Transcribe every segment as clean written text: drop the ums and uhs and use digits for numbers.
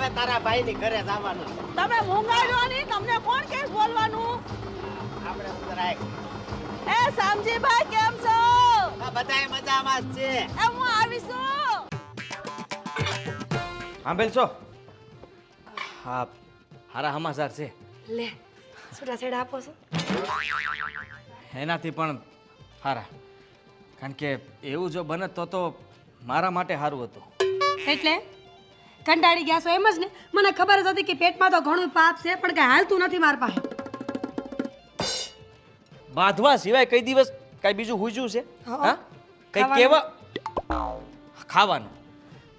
હવે તારા ભાઈની ઘરે જવાનું. તમે મૂંગાડ્યો નહીં, તમને કોણ કેસ બોલવાનું? આપણે અંદર આય. એ સામજીભાઈ કેમ છો? આ બધાય મજામાં જ છે. એ હું આવીશું. સાંભળ છો? હા, હારા સમાચાર છે. લે છૂટા છેડા આપો છો? એનાથી પણ હારા, કારણ કે એવું જો બને તો મારા માટે સારું હતું. એટલે કંટાળી ગયા છો એમ જ ને? મને ખબર જ હતી કે પેટમાં તો ઘણું પાપ છે, પણ કઈ હાલતું નથી મારા પાસે. બાંધવા સિવાય કઈ દિવસ કઈ બીજું હુજ્યું છે? હા, કઈ કેવા ખાવાનું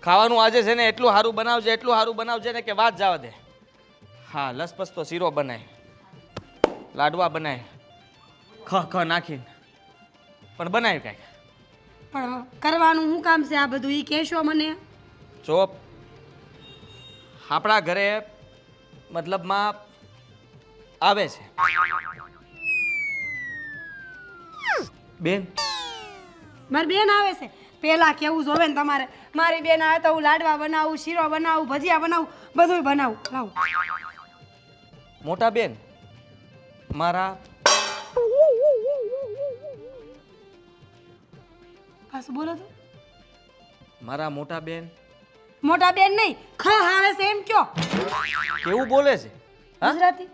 ખાવાનું આજે છે ને એટલું સારું બનાવજે, એટલું સારું બનાવજે ને કે વાત જવા દે. હા, લસપસતો શીરો બનાય, લાડવા બનાય, ખ નાખીને પણ બનાવ્યું કાંઈક. પણ કરવાનું શું કામ છે આ બધું? ઈ કહેશો મને? ચોપ, આપણા ઘરે મતલબમાં આવે છે બેન. મારી બેન આવે છે, પેલા કેવું જોવે ને તમારે. મારી બેન આવે તો હું લાડવા બનાવું, શીરો બનાવું, ભજીયા બનાવું, બધું બનાવું. લાવું મોટા બેન મારા પાછું બોલો તો. મારા મોટા બેન. મોટા બેન નહીં, ખ આવે છે એમ કયો. કેવું બોલે છે? હા, ગુજરાતી.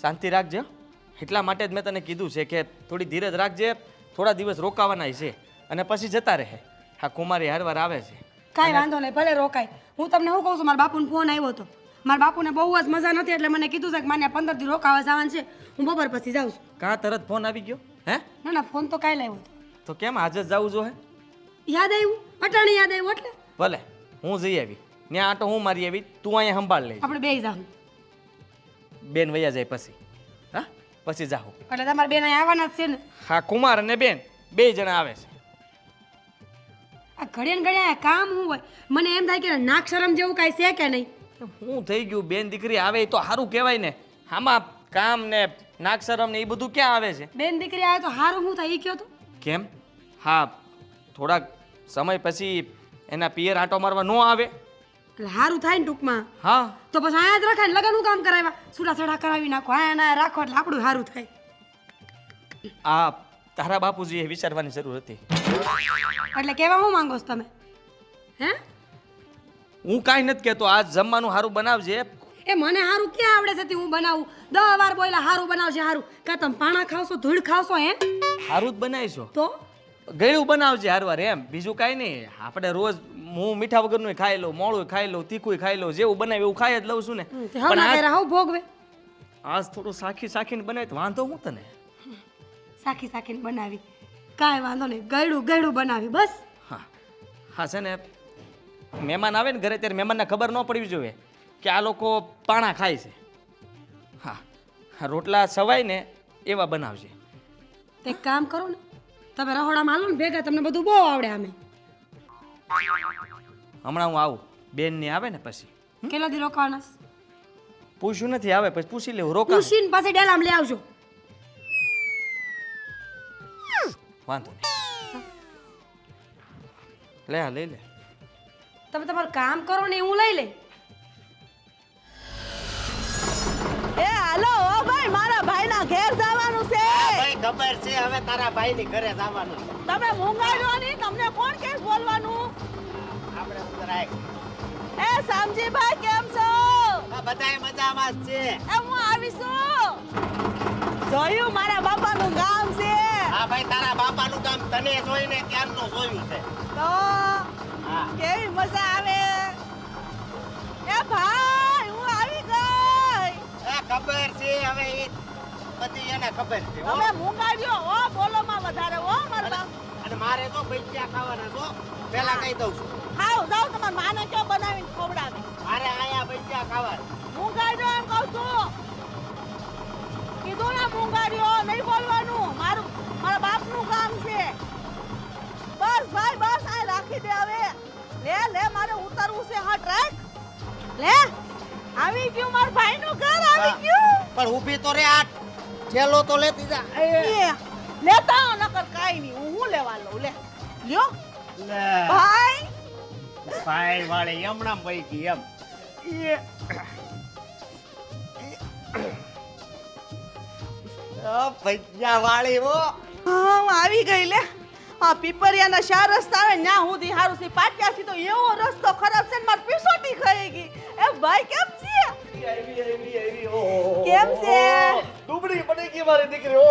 શાંતિ રાખજે હો. એટલા માટે જ મેં તને કીધું છે કે થોડી ધીરજ રાખજે, થોડા દિવસ રોકાવાના છે અને પછી જતા રહે. હા, કુમારી હરવાર આવે છે. કાંઈ વાંધો નહીં, ભલે રોકાય. હું તમને શું કહું છું, મારા બાપુને ફોન આવ્યો હતો. મારા બાપુને બહુ જ મજા નથી એટલે મને કીધું છે કે મને 15 દી રોકાવા જવાનું છે. હું બપોર પછી જાઉં છું. કાં તરત ફોન આવી ગયો? હે, ના ના, ફોન તો કાંઈ લાવ્યો હતો. તો કેમ આજે જ જવું જો? હે, યાદ આવ્યું, અટાણી યાદ આવ્યું એટલે ભલે હું જઈ આવી ત્યાં આટો હું મારી આવી, તું અહીંયા સંભાળ લેજે. આપણે બેય જાઉં. બેન વયા જાય પછી. હા, પછી જાઉં. એટલે તમારા બેન અહીંયા આવવાના જ છે ને? હા, કુમાર અને બેન બે જણા આવે છે. આ ઘડિયા ને ઘડિયા કામ શું હોય? મને એમ થાય કે નાક શરમ જેવું કાંઈ છે કે નહીં? હું થઈ ગયું, બેન દીકરી આવે એ તો સારું કહેવાય ને. આમાં કામ ને નાકશરમ ને એ બધું ક્યાં આવે છે? બેન દીકરી આવે તો સારું શું થાય એ કયો તો? કેમ? હા, થોડાક સમય પછી એના પિયર આંટો મારવા ન આવે. એટલે સારું થાય ને ટૂંકમાં. હા, તો પછી અહીંયા જ રખાય ને લગનનું કામ કરાવ્યા, છૂટાછેડા કરાવી નાખો, અહીંયા ના રાખો એટલે આપણું સારું થાય. આ તારા બાપુજીએ વિચારવાની જરૂર હતી. એટલે કેવા શું માંગો છો તમે? હે? હું કાંઈ નથી કહેતો, આજ જમવાનું સારું બનાવજે. એ મને સારું ક્યાં આવડે છે? હું બનાવું 10 વાર બોયલા સારું બનાવશે સારું. કાં તમે પાણા ખાવશો, ધૂળ ખાવશો? હે, સારું જ બનાવીશો. તો ગળ્યું બનાવજે હારવાર, એમ બીજું કાંઈ નહીં. આપણે રોજ હું મીઠા વગરનું ખાઈ લઉં, મોળું ખાઈ લઉં, તીખું ખાઈ લઉં, જેવું બનાવે એવું ખાઈ જ લઉં છું ને. હમણાં પહેલા હું ભોગવે. આજ થોડું સાખીને બનાવે તો વાંધો હું તને? સાખી સાખીને બનાવી, કાંઈ વાંધો નહીં. ગળ્યું ગળ્યું બનાવી બસ. હા હા, છે ને મહેમાન આવે ને ઘરે ત્યારે મહેમાનને ખબર ન પડવી જોઈએ કે આ લોકો પાણા ખાય છે. હા, રોટલા સવાય ને એવા બનાવજે. તો એક કામ કરો ને, તમે રહોડામાં હાલો ને ભેગા, તમને બધું બહુ આવડે. અમે હમણાં હું આવું, બેન ની આવે ને પછી. કેટલા દી રોકાવાના? પૂછ્યું નથી, આવે પછી પૂછી લેવું. રોકા પૂછીને પાછી ડેલામ લઈ આવજો. વાંધો નહીં, લે આ લઈ લે. તમે તમારું કામ કરો ને હું લઈ લઈ. એ હાલો ઓ ભાઈ, મારા ભાઈના ઘેર જવાનું છે. ભાઈ ખબર છે, હવે તારા ભાઈની ઘરે જવાનું. તમે મૂંગાડ્યો નહીં, તમને કોણ કેસ બોલવાનું? આપણે અંદર આય. એ સામજીભાઈ કેમ છો? આ બધાય મજામાં જ છે. એ હું આવીશું. જોયું, મારા બાપાનું ગામ છે. હા ભાઈ, તારા બાપાનું કામ તને જોઈને ક્યારનું જોયું છે. તો હા, કેવી મજા આવે. એ ભાઈ હું આવી ગઈ. એ ખબર છે, હવે એ બધી એને ખબર છે હો. તમે મૂંગાડ્યો હો, બોલોમાં વધારે હો મારા બાપ. અને મારે તો ભજીયા ખાવાના છો, પેલા કહી દઉં છું. ખાવ જાવ, તમારા માને કયો બનાવીને ખવડાવે. મારે આયા ભજીયા ખાવાના. મૂંગાડ્યો એમ કહું છું. કીધું ને મૂંગાડ્યો, નહીં બોલવાનું. મારા બાપનું કામ છે. બસ ભાઈ બસ, આ રાખી દે હવે. લે મારે ઉતરવું છે. હા ટ્રેક લે. આવી ગયું મારા ભાઈનું ઘર, આવી ગયું. પણ ઊભી તો રે, આ ઠેલો તો લેતી જા. એ લેતા આવો, નકર કાઈ નહીં. હું લેવા લઉં. લે લ્યો લે ભાઈ. ભાઈ વાળી હમણાં વહી ગઈ એમ. ભૈયા વાળી હો. હા હું આવી ગઈ લે આ પીપરિયાના શા રસ્તા આવે ન્યા સુધી હારું છે પાટિયાથી તો એવો રસ્તો ખરાબ છે ને માર પીસોટી ખાઈ ગઈ એ ભાઈ કેમ છે કેમ છે દુબળી પડી ગઈ મારી દીકરી ઓ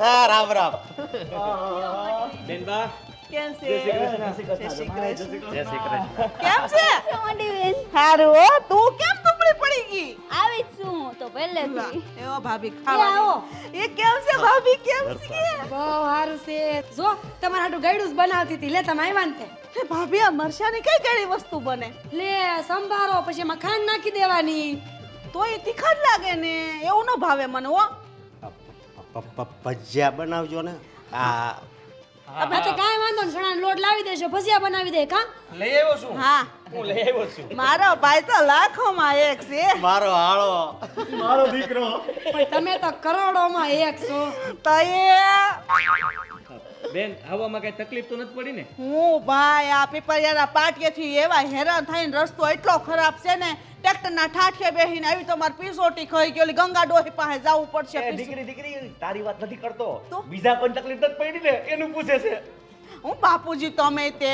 હા રામ રામ. બેનબા કેમ છે જય શ્રી કૃષ્ણ. કેમ છે હારું હો તું કેમ દુબળી પડી ગઈ આવી જ છું તો પહેલેથી એવો ભાભી ખાવા એ કેમ છે ભાભી કેમ છે બહુ સારું છે જો તમારા હાટું ગળ્યું જ બનાવતી હતી લે તમે આવ્યા ને તે એ ભાભી આ મરચાની કઈ કઈ વસ્તુ બને લે સંભારો પછી એમાં ખાંડ નાખી દેવાની તોય તીખા જ લાગે ને એવું ન ભાવે મને હો ભજીયા બનાવજો ને. આ હા તો કાંઈ વાંધો ને ચણાનો લોટ લાવી દેજો ભજીયા બનાવી દે કા લઈ આવ્યો છું હા હું લઈ આવ્યો છું મારો ભાઈ તો લાખોમાં એક છે મારો હાળો. મારો દીકરો પણ તમે તો કરોડોમાં એક છો તો એ બેન આવવામાં કઈ તકલીફ તો નથી પડી ને હું ભાઈ આ પીપરિયાના પાટિયેથી એવા હેરાન થઈને રસ્તો એટલો ખરાબ છે ને ટ્રેક્ટરના ઠાઠે બેહીને આવી તો મારી પીસોટી ખાઈ ગઈ ઓલી ગંગા ડોહી પાસે જવું પડશે દીકરી તારી વાત નથી કરતો તો? બીજા કોઈ તકલીફ નથી પડી ને એનું પૂછે છે હું બાપુજી તમે તે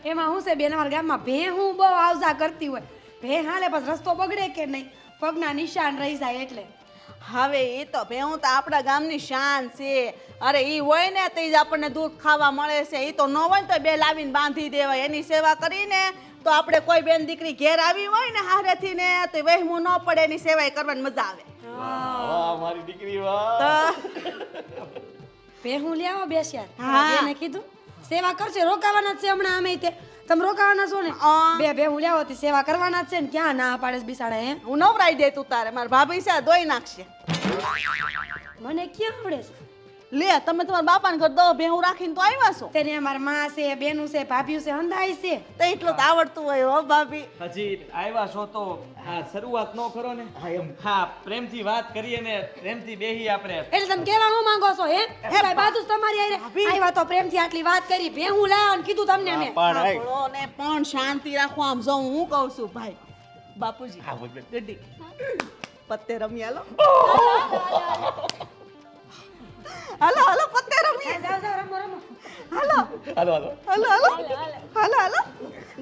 એમાં હું છે બેન અમારા ગામમાં ભે હું બહુ આવજા કરતી હોય ભે હાલે બસ રસ્તો બગડે કે નહીં પગના નિશાન રહી જાય એટલે હવે એ તો ભેહું તો આપણા ગામની શાન છે અરે ઈ હોય ને તો ઈ જ આપણને દૂધ ખાવા મળે છે ઈ તો ન હોય ને તો બે લાવીને બાંધી દેવાય એની સેવા કરીને તો આપણે કોઈ બેન દીકરી ઘેર આવી હોય ને હારેથી ને તો વહેમું ન પડે એની સેવાય કરવાની મજા આવે વાહ મારી દીકરી વાહ તો ભે હું લેવો બેસ્યા હા. બેને કીધું સેવા કરશે રોકાવાના જ છે હમણાં અમે તે તમે રોકાવાના છો ને બે હું લેવો તે સેવા કરવાના જ છે ને ક્યાં ના પાડે છે બિસાડા હે હું નવરાઈ દે તું તારે મારા ભાભી છે ધોઈ નાખશે મને ક્યાં આવડે છે લે તમે તમારા બાપાને ઘર દો ભેહું રાખીને તો આવ્યા છો તેને અમારા માં છે બેનું છે ભાભીયું છે હંધાઈ છે તો એટલું તો આવડતું હોય હો ભાભી હજી આવ્યા છો તો હા શરૂઆત નો કરો ને હા પ્રેમથી વાત કરીએ ને પ્રેમથી બેહી આપણે એટલે તમે કેવા હું માંગો છો હે ભાઈ બાજુ તમારી આરે આવ્યા તો પ્રેમથી આટલી વાત કરી ભે હું લાવ ને કીધું તમને મેં પણ સાંભળો ને પણ શાંતિ રાખો આમ જો હું કહું છું ભાઈ બાપુજી ગड्डी પત્તે રમ્યા લો હાલો હાલો પત્તે રમીએ જાઓ જાઓ રમો રમો હાલો હાલો હાલો હાલો હાલો હાલો હાલો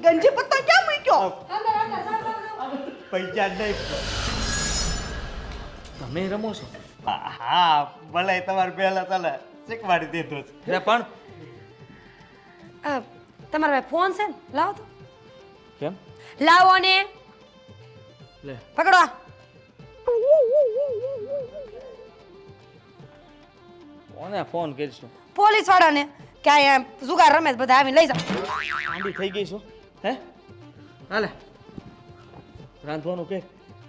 ગંજી પત્તો ક્યાં મૂક્યો અંદર અંદર જાઓ જાઓ જાઓ પૈસા નહીં. તમે રમો છો હા ભલે તમારે પહેલા ચાલે શીખવાડી દીધું છે. એટલે પણ તમારા ભાઈ ફોન છે ને લાવો તો કેમ લાવો ને લે પકડો કોને ફોન કરીશું પોલીસ વાળાને કે આ જુગાર રમે છે, બધા આવીને લઈ જાઓ આંધી થઈ ગઈ છું હે હાલે રાંધવાનું કે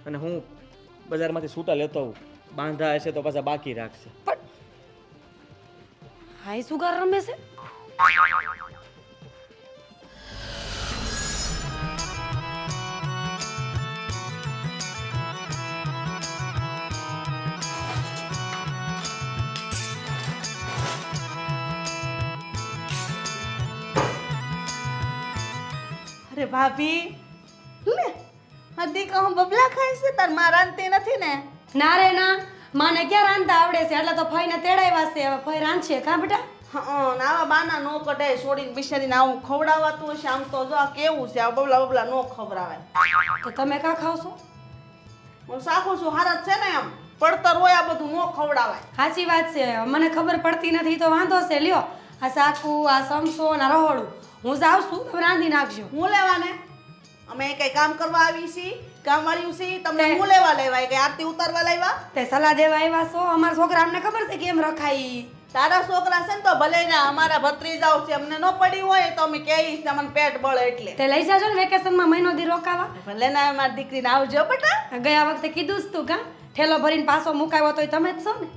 અને હું બજારમાંથી સૂટા લેતો આવું બાંધા હશે તો પાછા બાકી રાખશે પણ હાઈ જુગાર રમે છે અરે ભાભી લે આ દીકરા હું બબલા ખાઈ છે તાર માં રાંધતી નથી ને ના રે ના માને ક્યાં રાંધતા આવડે છે એટલે તો ફઈને તેડાવ્યા છે હવે ફઈ રાંધશે કા બેટા હા આવા બાના નો કઢાય છોડીને બિચારીને આવું ખવડાવાતું હશે આમ તો જો આ કેવું છે આ બબલા બબલા નો ખવડાવાય તો તમે કા ખાવ છો હું સાખું છું હારા જ છે ને એમ પડતર હોય આ બધું નો ખવડાવાય સાચી વાત છે મને ખબર પડતી નથી તો વાંધો છે લ્યો આ સાકુ આ સમસો ને આ રહોડું હું જાઉં છું તમે રાંધી નાખજો હું લેવાને અમે કઈ કામ કરવા આવી છીએ કામ વાળ્યું છે તમને હું લેવા લેવાય કે આરતી ઉતારવા લાવ્યા તે સલાહ દેવા આવ્યા છો અમારા છોકરા અમને ખબર છે કેમ રખાય તારા છોકરા છે ને તો ભલે ને અમારા ભત્રીજાઓ છે અમને ન પડી હોય તો અમે કહીએ છીએ અમને પેટ બળે એટલે તે લઈ જાજો ને વેકેશનમાં મહિનો દી રોકાવા ભલે ને મારી દીકરીને આવજો બેટા ગયા વખતે કીધું જ તું કા ઠેલો ભરીને પાછો મુકાવ્યો તોય તમે જ છો ને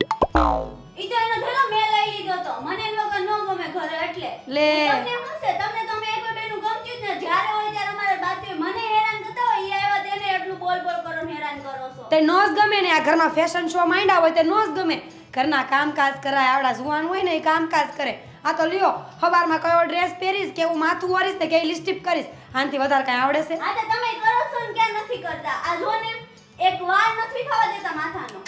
ઈ તો એનો થેલો મેં લઈ લીધો તો મને એનો વગર ન ગમે ઘરે એટલે લે તમને શું છે તમને તમે એક બેનું ગમતું જ ને જ્યારે હોય ત્યારે અમારે બાતી મને હેરાન કરતા હોય ઈ આવ્યા તેને એટલું બોલ બોલ કરો ને હેરાન કરો છો તે નો જ ગમે ને આ ઘરમાં ફેશન શો માંડ્યા હોય તે નો જ ગમે ઘરના કામકાજ કરાય આવડા જુવાન હોય ને એ કામકાજ કરે આ તો લ્યો સવારમાં કયો ડ્રેસ પહેરીશ કેવું માથું ઓરીશ ને કેવી લિપસ્ટિક કરીશ આનાથી વધારે કાંઈ આવડે છે આ તો તમે કરો છો ને ક્યાં નથી કરતા. આ જો ને એક વાર નથી ખાવા દેતા માથાનો.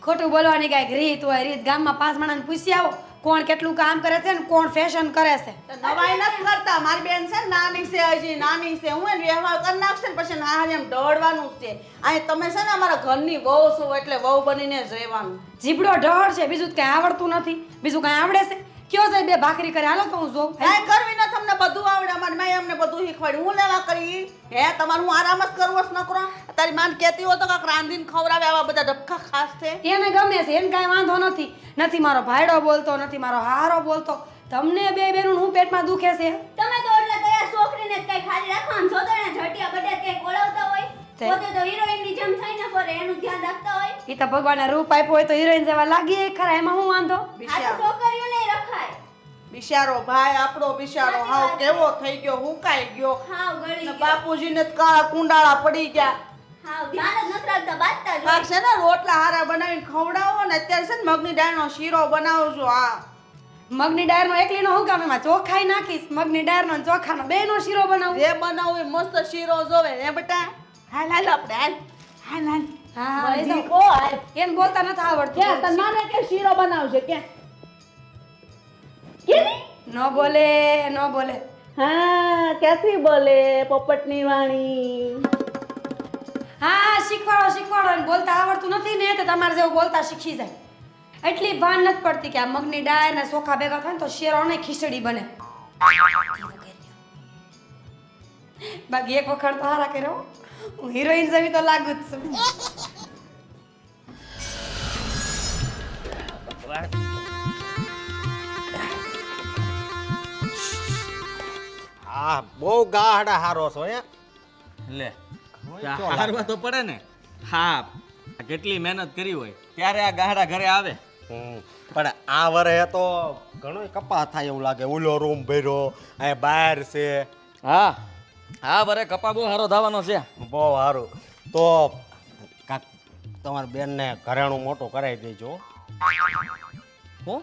ખોટું બોલવાની કાંઈક રીત હોય. રીત ગામમાં 5 માણસને પૂછી આવો કોણ કેટલું કામ કરે છે ને કોણ ફેશન કરે છે. તો નવાઈ નથી કરતા. મારી બેન છે ને નાની છે, હજી નાની છે. હું એને વ્યવહાર કરી નાખશે ને પછી ના એમ દોડવાનું જ છે. અહીં તમે છે ને અમારા ઘરની વહુ છો એટલે વહુ બનીને જ રહેવાનું. જીબડો ઢળ છે, બીજું તો કાંઈ આવડતું નથી. બીજું કાંઈ આવડે છે? કયો જાય 2 ભાખરી કરે હાલો તો હું જોઉં. કાંઈ કરવી ના, તમને બધું આવડે. અમારી માએ અમને બધું શીખવાડ્યું. હું લેવા કરી હે તમારું હું આરામ જ કરવો જ ન કરો. તારી માન કહેતી હોય તો કાંઈક રાંધીને ખવડાવે. આવા બધા ડબકા ખાસ છે. એને ગમે છે, એને કાંઈ વાંધો નથી. નથી મારો ભાઈડો બોલતો, નથી મારો હારો બોલતો. તમને 2 બેનું હું પેટમાં દુખે છે. તમે તો એટલે તૈયાર છોકરીને જ કઈ ખાલી રાખો. આમ જોતો ને ઝટિયા બટિયા કઈ બોલાવતા હોય. પોતે તો હિરોઈનની જેમ થઈને ફરે, એનું ધ્યાન રાખતા હોય. એ તો ભગવાને રૂપ આપ્યો હોય તો હિરોઈન જેવા લાગીએ ખરા, એમાં હું વાંધો? આ તો છોકરીઓ નહીં રખાય. બિચારો ભાઈ આપણો બિચારો હાવ કેવો થઈ ગયો, હુકાઈ ગયો. હાવ ગળી ને ગયો. બાપુજીને તો કાળા કુંડાળા પડી ગયા. હાવ ધ્યાન જ નથી રાખતા, બાજતા જ હોય. કાંઈક છે ને રોટલા હારા બનાવીને ખવડાવો ને. અત્યારે છે ને મગની દાળનો શીરો બનાવજો. હા મગની ડાયરનો એકલીનો હું કામ, એમાં ચોખાઈ નાખીશ. મગની ડાયરનો ને ચોખાનો બેનો શીરો બનાવું. જે બનાવું એ મસ્ત શીરો જોવે હે બેટા. હાલ હાલ આપણે હાલ હાલ હાલ. હા લઈ મને જાઓ. કો હાલ. એને બોલતા નથી આવડતું. ક્યાં તને માને કે શીરો બનાવશે ક્યાં? ન બોલે ન બોલે. હા ક્યાંથી બોલે પોપટની વાણી? હા શીખવાડો શીખવાડો. એને બોલતા આવડતું નથી ને તો તમારે જેવું બોલતા શીખી જાય. એટલી ભાન નથી પડતી કે આ મગની ડાળ ને ચોખા ભેગા થાય ને તો શેરો ને ખીચડી બને. બાકી એક વખત તો હારા કર્યો. હું હિરોઈન જેવી તો લાગુ જ છું. હા બહુ ગાહડા હારો છો હે. લે હારવા તો પડે ને. હા કેટલી મહેનત કરી હોય ત્યારે આ ગાહડા ઘરે આવે. પણ આ વરે તો ઘણો કપા થાય એવું લાગે. ઓલો રૂમ ભર્યો આ બહાર છે. હા હા બરે કપા બહુ સારો થવાનો છે. બહુ સારું. તો કાક તમારી બેનને ઘરેણું મોટું કરાવી દેજો. હું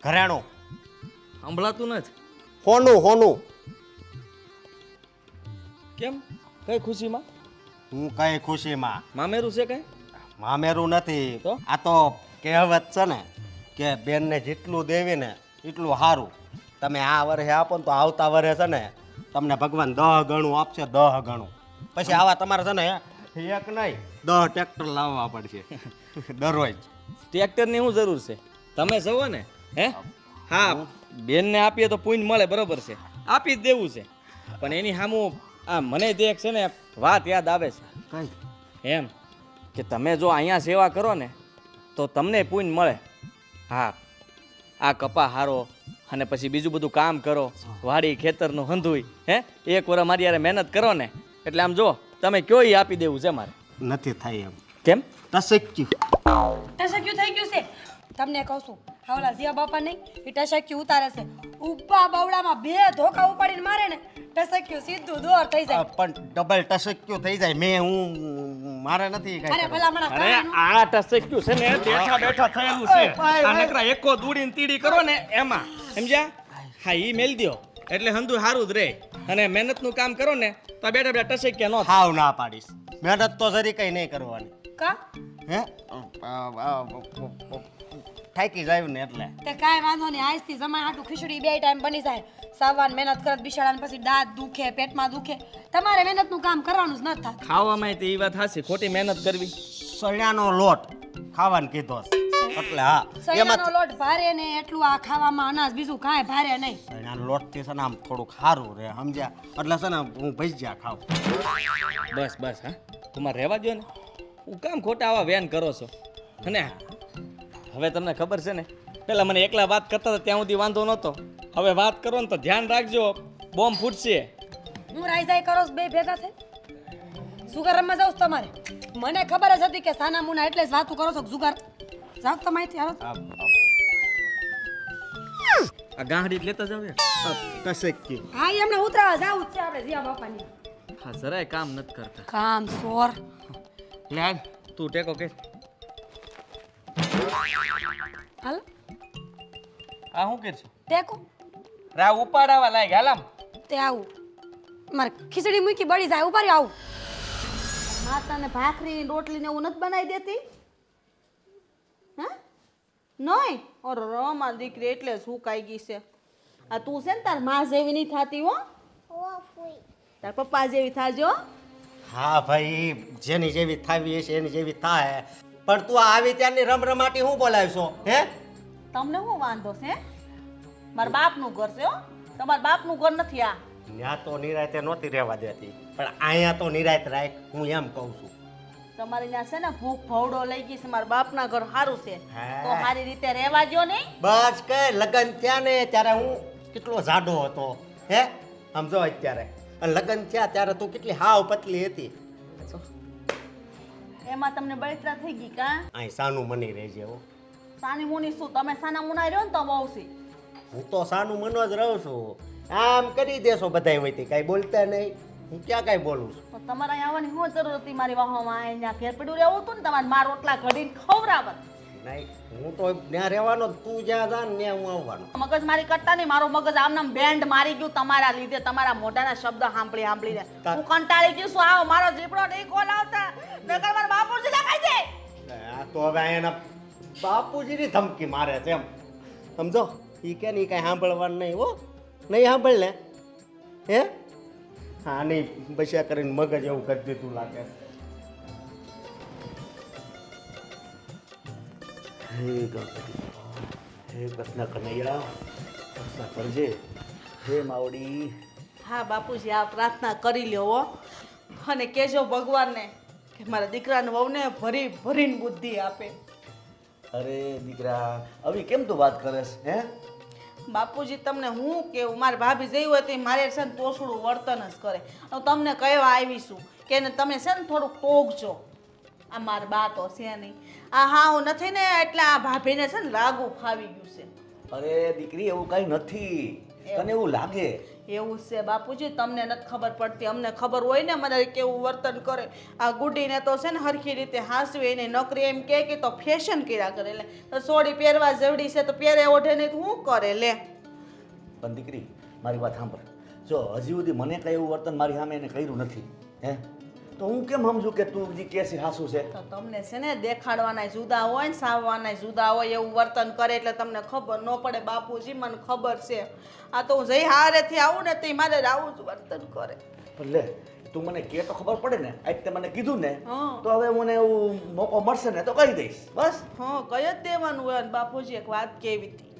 ઘરેણું સંભળાતું નથી. હોનું હોનું. કેમ કઈ ખુશીમાં? હું કઈ ખુશીમાં મામેરું છે કઈ? મામેરું નથી. તો? આ તો કહેવત છે ને કે બેનને જેટલું દેવી ને એટલું સારું. તમે આ વર્ષે આપો ને તો આવતા વર્ષે છે ને તમને ભગવાન 10 ગણું આપશે. 10 ગણું. પછી આવા તમારે છે ને એક નહીં 10 ટ્રેક્ટર લાવવા પડશે દરરોજ. ટ્રેક્ટરની શું જરૂર છે? તમે જવો ને હે. હા બેનને આપીએ તો પુણ્ય મળે બરોબર છે, આપી જ દેવું છે. પણ એની સામું આ મને દેખ છે ને વાત યાદ આવે છે. કઈ એમ કે તમે જો અહીંયા સેવા કરો ને તો તમને પુણ્ય મળે. હા આ કપા હારો અને પછી બીજું બધું કામ કરો, વાડી ખેતરનું હંધુય હે. એક વાર મારી યારે મહેનત કરો ને એટલે આમ જો તમે કયો ઈ આપી દેવું છે મારે. નથી થાય એમ. કેમ? ટસક્યું ટસક્યું થઈ ગયું છે. તમને કહું છું હાવલા જીયા બાપા નહીં એ ટસક્યું ઉતારે છે. ઉભા બવડામાં 2 ધોકા ઉપાડીને મારે ને ટસક્યું સીધું દોર થઈ જાય. પણ ડબલ ટસક્યું થઈ જાય. હું મારે નથી કઈ અરે કરવું. ભલા અરે આ ટસક્યું છે ને બેઠા બેઠા થયેલું છે. આ નકરા એકો દૂડીને તીડી કરો ને એમાં સમજ્યા. હા ઈ મેલ દ્યો એટલે હંધુ સારું જ રહે. અને મહેનતનું કામ કરો ને તો બેઠા બેઠા ટસક્યા ન થાય. હાવ ના પાડીશ. મહેનત તો જરી કઈ નહીં કરવાની. કા હે થાકી જાય ને એટલે. તે કાંઈ વાંધો નહીં. આજથી જમાઈ હાટું ખીચડી 2 ટાઈમ બની જાય. સાવાન મહેનત કરત બિચારાને પછી દાંત દુખે, પેટમાં દુખે. તમારે મહેનતનું કામ કરવાનું જ નથી થતું. ખાવામાં તે ઈ વાત હાસી, ખોટી મહેનત કરવી. સળિયાનો લોટ ખાવાનું કીધો છે. એટલે હા સૈયાનો લોટ ભારે ને એટલું આ ખાવામાં અનાજ બીજું કાંઈ ભારે નહીં. સળિયાનો લોટ થી છે ને આમ થોડુંક સારું રહે સમજ્યા. એટલે છે ને હું ભજીયા ખાવ. બસ બસ હા તમારે રહેવા દો ને. હું કામ ખોટા આવા વેન કરો છો. અને હવે તમને ખબર છે ને પેલા મને એકલા વાત કરતા હતા ત્યાં સુધી વાંધો નહોતો. હવે વાત કરો ને તો ધ્યાન રાખજો, બોમ્બ ફૂટશે. હું રાઈઝાઈ કરો છો 2 ભેગા થઈ? જુગાર રમવા જાઉં છું તમારે? મને ખબર જ હતી કે સાના મુના એટલે જ વાતું કરો છો જુગાર. જાવ તો માહિતી હાલો. આ ગાંહડી જ લેતા જાવ યાર. ટસક્યું. હા એમને ઉતરાવા જાવું જ છે આપણે જીયા બાપાની. હા જરાય કામ નથી કરતા. કામ સોર. લે હાલ તું ટેકો કે. હાલ આ શું કરશું? ટેકો રા ઉપાડાવા લાગ હાલ આમ. તે આવું મારે ખીચડી મૂકી બળી જાય ઉપાડી આવું. ભાત અને ભાખરી રોટલી ને એવું નથી બનાવી દેતી હા નહીં અરે રમા દીકરી એટલે સુકાઈ ગઈ છે આ તું છે ને તાર માં જેવી નહીં થતી હો તાર પપ્પા જેવી થાજો હા ભાઈ જેની જેવી થાવી હશે એની જેવી થાય પણ તું આવી ત્યારની રમરમાટી હું બોલાવશો હે તમને શું વાંધો છે મારા બાપનું ઘર છે હો તમારા બાપનું ઘર નથી આ ત્યાં તો નિરાયતે નહોતી રહેવા દેતી પણ અહીંયા તો નિરાયત રાખ હું એમ કહું છું તમારી ત્યાં છે ને ભૂખ ભવડો લઈ ગઈ છે મારા બાપના ઘર સારું છે હા. તો સારી રીતે રહેવા જો નહીં બસ કે લગન થયા ને ત્યારે હું કેટલો જાડો હતો હે સમજો અત્યારે અને લગન થયા ત્યારે તું કેટલી હાવ પતલી હતી એમાં તમને બળતરા થઈ ગઈ કા અહીં સાનું મની રહેજે હો સાની મુની શું તમે સાના મુના રહ્યો ને તો બહુ છે હું તો સાનું મનો જ રહું છું આમ કરી દેશો બધાય હોયથી કાંઈ બોલતા નહીં હું ક્યાં કાંઈ બોલું છું તો તમારે અહીં આવવાની શું જરૂર હતી મારી વાહોમાં અહીંયા ઘેર પડ્યું રહેવું હતું ને તમારે માર રોટલા ઘડીને ખવડાવત નહીં હું તો ત્યાં રહેવાનો જ, તું જ્યાં જા ને ત્યાં હું આવવાનો મગજ મારી કરતા નહીં મારું મગજ આમ બેન્ડ મારી ગયું તમારા લીધે તમારા મોઢાના શબ્દ સાંભળીને હું કંટાળી ગયું છું આવો મારો જીપડો નહીં કોલ આવતા નકર મારા બાપુજી લખાઈ દે આ તો હવે અહીંયાના બાપુજીની ધમકી મારે છે એમ સમજો એ કે નહીં કાંઈ સાંભળવાનું નહીં હો નહીં સાંભળ ને હે હા નહીં બસ્યા કરીને મગજ એવું કરી દીધું લાગે હે ગણપતિ હે કૃષ્ણ કનૈયા કૃષ્ણ કરજે હે માવડી હા બાપુજી આ પ્રાર્થના કરી લ્યો હો અને કહેજો ભગવાનને કે મારા દીકરાને વહુને ભરી ભરીને બુદ્ધિ આપે અરે દીકરા આવી કેમ તું વાત કરેસ હે બાપુજી તમને હું કેવું મારી ભાભી જઈ હોય તો મારે છે ને તોછડું વર્તન જ કરે હું તમને કહેવા આવીશું કે એને તમે છે ને થોડુંક ટોકજો આ મારા બા તો છે નહીં આ હા હું નથી ને એટલે આ ભાભીને છે ને લાગુ ફાવી ગયું છે અરે દીકરી એવું કાંઈ નથી તને એવું લાગે એવું છે બાપુજી તમને નથી ખબર પડતી અમને ખબર હોય ને મને કેવું વર્તન કરે આ ગુડીને તો છે ને હરખી રીતે હાંસવી એને નોકરી એમ કે તો ફેશન કર્યા કરે લે તો સોડી પહેરવા જવડી છે તો પહેરે ઓઢે નહીં તો શું કરે લે પણ દીકરી મારી વાત સાંભળ જો હજી સુધી મને કાંઈ એવું વર્તન મારી સામે એને કર્યું નથી હે તો હું કેમ સમજું કે તું હજી કેસી હાસું છે તો તમને છે ને દેખાડવાના જુદા હોય ને સાવવાના જુદા હોય એવું વર્તન કરે એટલે તમને ખબર ન પડે બાપુજી મને ખબર છે આ તો હું જઈ હારેથી આવું ને તે મારે આવું જ વર્તન કરે પણ લે તું મને કે તો ખબર પડે ને આજ તે મને કીધું ને હા. તો હવે મને એવું મોકો મળશે ને તો કહી દઈશ બસ હા કઈ જ દેવાનું હોય અને બાપુજી એક વાત કેવી હતી